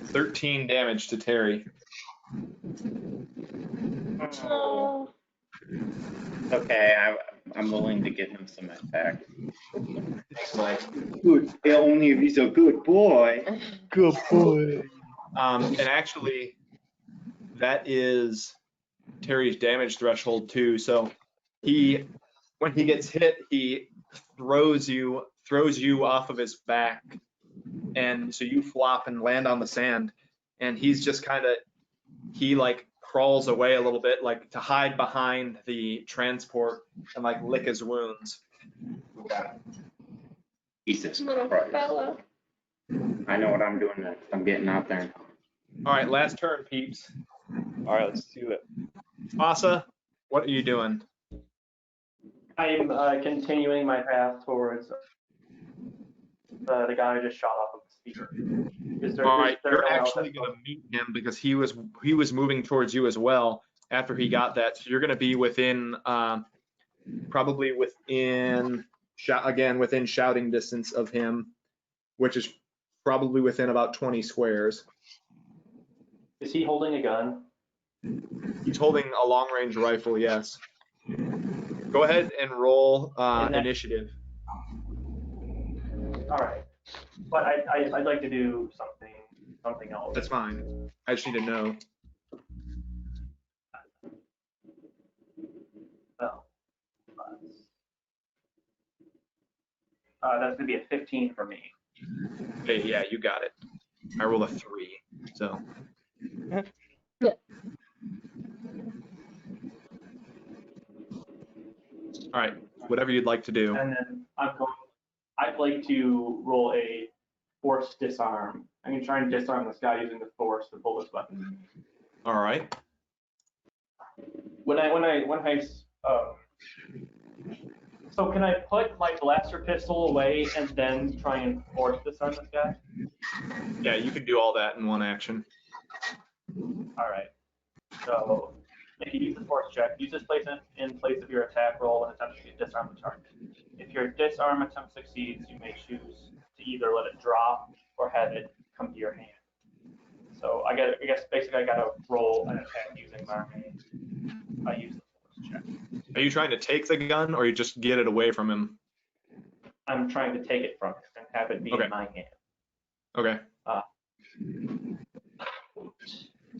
13 damage to Terry. Oh. Okay, I'm willing to give him some attack. Thanks, Mike. Good. Only if he's a good boy. Good boy. And actually, that is Terry's damage threshold too. So when he gets hit, he throws you off of his back, and so you flop and land on the sand. And he's just he crawls away a little bit, like to hide behind the transport and like lick his wounds. Jesus Little Christ. fella. I know what I'm doing next. I'm getting out there. All right, last turn, peeps. All right, let's do it. Asa, what are you doing? I'm continuing my path towards the guy I just shot off of the speaker. All right, Is there you're no one else actually that's- going to meet him because he was moving towards you as well after he got that. So you're going to be within probably within within shouting distance of him, which is probably within about 20 squares. Is he holding a gun? He's holding a long range rifle, yes. Go ahead and roll initiative. All right, but I'd like to do something else. That's fine. I just need to know. Oh. That's gonna be a 15 for me. Okay, yeah, you got it. I rolled a 3, so. All right, whatever you'd like to do. And then I'd like to roll a force disarm. I'm gonna try and disarm this guy using the force to pull this weapon. All right. So can I put my blaster pistol away and then try and force disarm this guy? Yeah, you can do all that in one action. All right. So if you use the force check, use this place in place of your attack roll and attempt to disarm the target. If your disarm attempt succeeds, you may choose to either let it drop or have it come to your hand. So I guess basically I gotta roll an attack using I use the force check. Are you trying to take the gun or you just get it away from him? I'm trying to take it from him and have it be Okay. in my hand. Okay.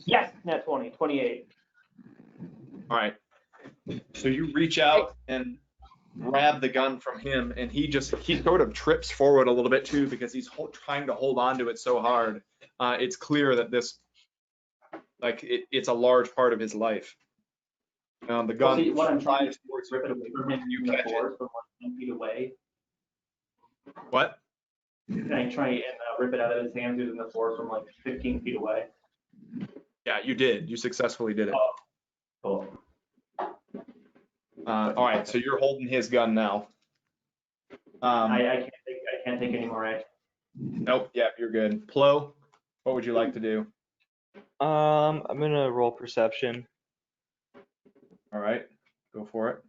Yes, net 20, 28. All right. So you reach out and grab the gun from him, and he sort of trips forward a little bit too because he's trying to hold on to it so hard. It's clear that this, it's a large part of his life. The gun See, what I'm trying to towards rip it you, away from him you from the catch it. force from like 10 feet away. What? And I try and rip it out of his hands using the force from like 15 feet away. Yeah, you did. You successfully did it. Cool. All right, so you're holding his gun now. I can't take any more action. Nope. Yeah, you're good. Plo, what would you like to do? I'm gonna roll perception. All right, go for it.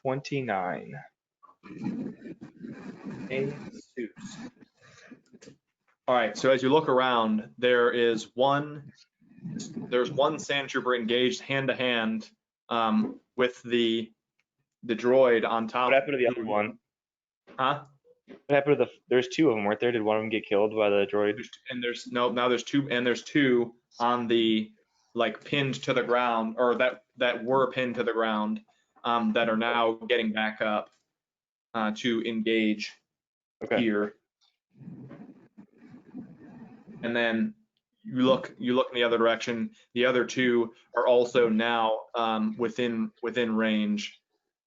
$29. All right, so as you look around, there's one sand trooper engaged hand to hand with the droid on top. What happened to the other one? Huh? What happened to there's two of them, weren't there? Did one of them get killed by the droid? Now there's two on the pinned to the ground, or that were pinned to the ground, that are now getting back up to engage here. And then you look in the other direction. The other two are also now within range,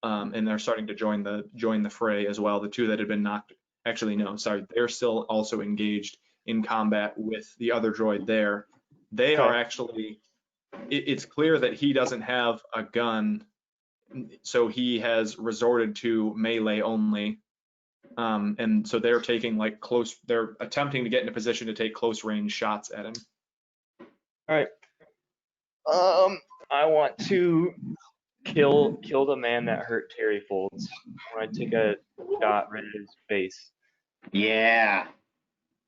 and they're starting to join the fray as well. The two that had been knocked, actually no, sorry, they're still also engaged in combat with the other droid there. They are actually. It's clear that he doesn't have a gun, so he has resorted to melee only. And so they're taking they're attempting to get in a position to take close range shots at him. All right. I want to kill the man that hurt Terry Folds. I want to take a shot right at his face. Yeah.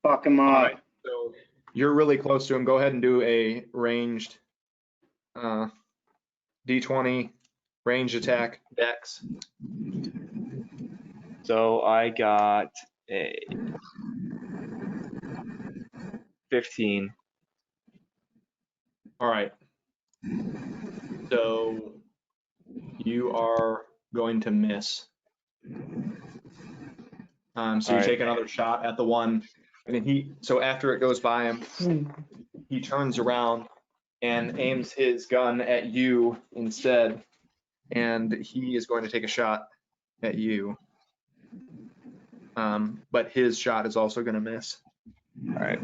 Fuck him up. All right. So you're really close to him. Go ahead and do a ranged D20 ranged attack dex. So I got a 15. All right. So you are going to miss. So All you right. take another shot at the one, and then so after it goes by him, he turns around and aims his gun at you instead, and he is going to take a shot at you. But his shot is also going to miss. All right,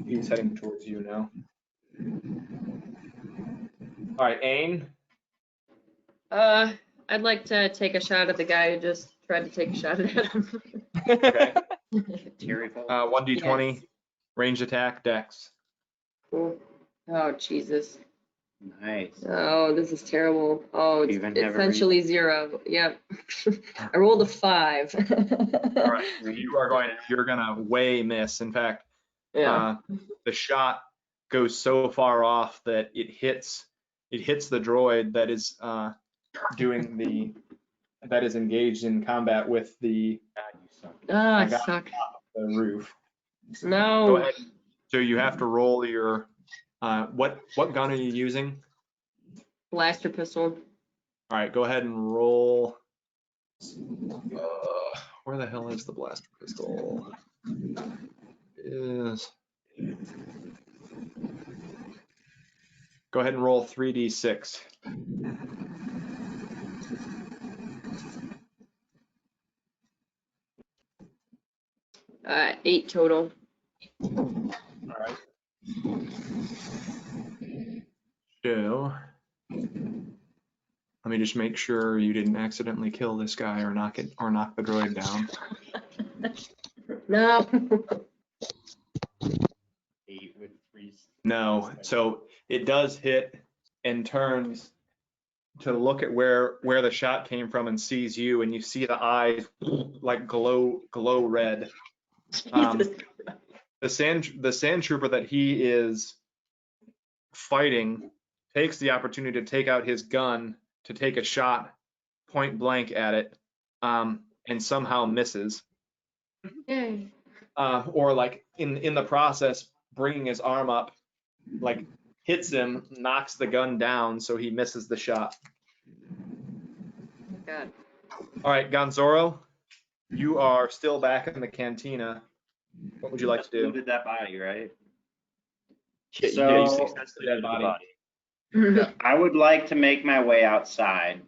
he's heading towards you now. All right, Ain. I'd like to take a shot at the guy who just tried to take a shot at him. Okay. Terry Funk. 1d20, Yes. ranged attack, dex. Cool. Oh, Jesus. Nice. Oh, this is terrible. Oh, it's Even have a essentially 0. Yep. I rolled a 5. All right, so you're gonna way miss. In fact, Yeah. the shot goes so far off that it hits the droid that is that is engaged in combat with the Ah, I got suck. the roof. Go No. ahead. So you have to roll your what gun are you using? Blaster pistol. All right, go ahead and roll. Where the hell is the blaster pistol? Go ahead and roll 3d6. 8 total. All right. So let me just make sure you didn't accidentally kill this guy or knock the droid down. No. 8 with 3. No, so it does hit and turns to look at where the shot came from and sees you, and you see the eyes like glow red. Jesus. The sand trooper that he is fighting takes the opportunity to take out his gun to take a shot point blank at it, and somehow misses. Yay. Or like in the process, bringing his arm up, like hits him, knocks the gun down, so he misses the shot. God. All right, Gonzoro, you are still back in the cantina. What would you like to do? Looted that body, right? Yeah, So- you successfully Dead looted the body. body. I would like to make my way outside.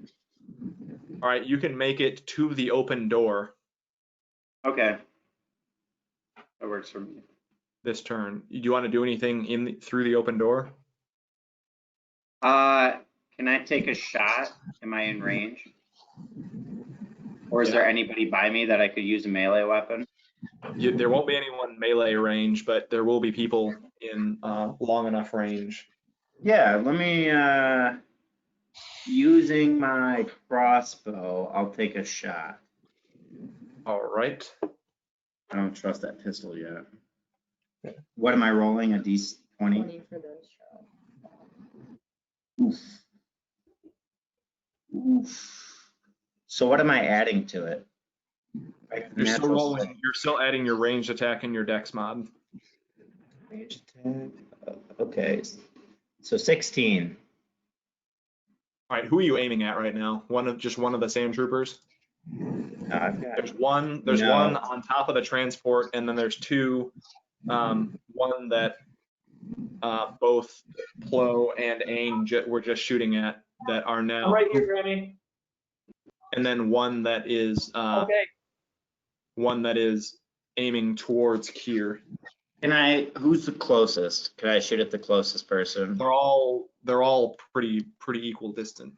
All right, you can make it to the open door Okay. That works for me. this turn. Do you want to do anything through the open door? Can I take a shot? Am I in range? Or is there anybody by me that I could use a melee weapon? There won't be anyone melee range, but there will be people in long enough range. Yeah, let me, using my crossbow, I'll take a shot. All right. I don't trust that pistol yet. What am I rolling? A D20? 20 for the shot. Oof. Oof. So what am I adding to it? You're still Natural rolling. six. You're still adding your ranged attack and your dex mod. Range attack. Okay. So 16. All right. Who are you aiming at right now? Just one of the sand troopers. I've got There's one. There's No. one on top of the transport, and then there's two. One that both Plo and Aang were just shooting at that are now. I'm right here, Granny. And then one that is Okay. aiming towards Kier. who's the closest? Can I shoot at the closest person? They're all pretty equal distant.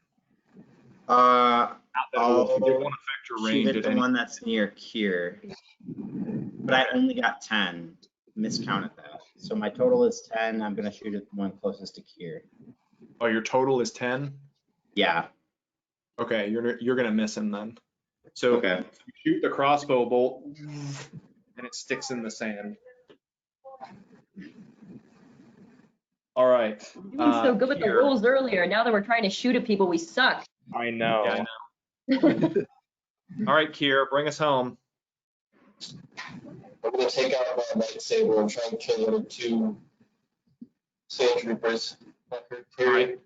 I'll It won't affect your shoot range at at the any. one that's near Kier. But I only got 10. Miscounted that. So my total is 10. I'm gonna shoot at the one closest to Kier. Oh, your total is 10. Yeah. Okay, you're gonna miss him then. So Okay. you shoot the crossbow bolt, and it sticks in the sand. All right. Doing so good with the Kier. rolls earlier. Now that we're trying to shoot at people, we suck. I know. Yeah, I know. All right, Kier, bring us home. I'm gonna take out my lightsaber and try and kill the other 2 sand troopers. All right.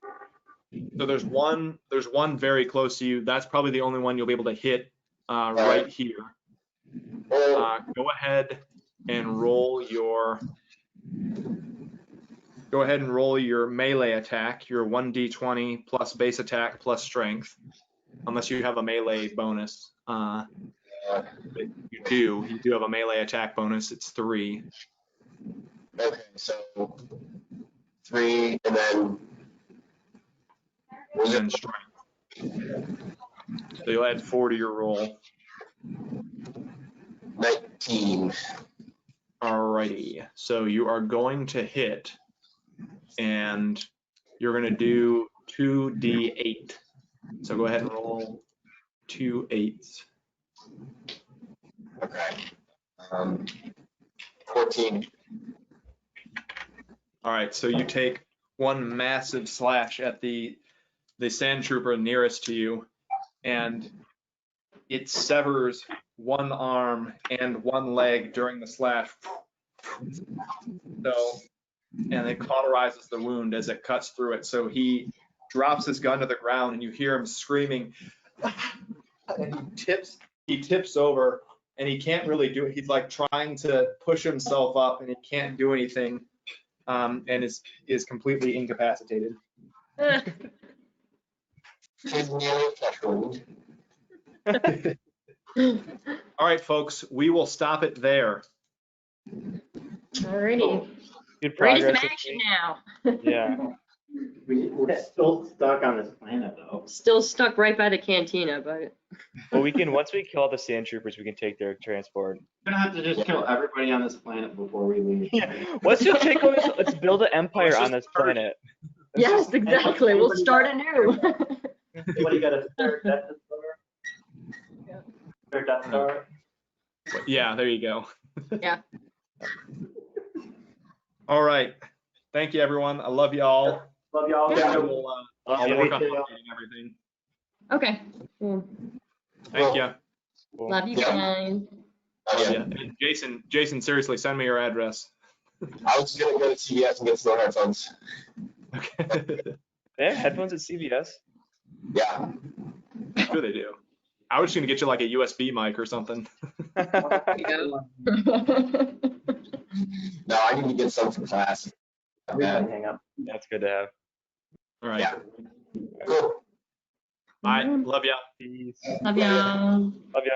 So there's one very close to you. That's probably the only one you'll be able to hit right here. Well, Go ahead and roll your melee attack, your 1d20 plus base attack plus strength, unless you have a melee bonus. But you do have a melee attack bonus. It's 3. Okay, so 3 and then And then strength. So you'll add 4 to your roll. 19. Alrighty. So you are going to hit, and you're going to do 2d8. So go ahead and roll 2 8s. Okay. 14. All right. So you take one massive slash at the sand trooper nearest to you, and it severs one arm and one leg during the slash. So, and it cauterizes the wound as it cuts through it. So he drops his gun to the ground, and you hear him screaming. And he tips over, and he can't really do it. He's like trying to push himself up, and he can't do anything, and is completely incapacitated. His melee flesh wound. All right, folks, we will stop it there. Alrighty. Good Ready progress. some action now. Yeah. We're still stuck on this planet though. Still stuck right by the cantina, but Well, once we kill all the sand troopers, we can take their transport. We're gonna have to just kill everybody on this planet before we leave. Let's just let's build an empire on this planet. yes, exactly. We'll start anew. What do you got, a third Death Star? Yeah. Third Death Star? Yeah, there you go. Yeah. All right. Thank you, everyone. I love you all. Love y'all. Yeah. I'll work on updating everything. Okay. Cool. Thank you. Love you Yeah. guys. Love you. And Jason, seriously, send me your address. I was just gonna go to CVS and get some headphones. Okay. They have headphones at CVS. Yeah. Sure they do. I was just gonna get you like a USB mic or something. No, I need to get some for class. We Yeah. can hang up. That's good to have. All right. Yeah. Cool. Bye. Love ya. Peace. Love y'all. Love ya.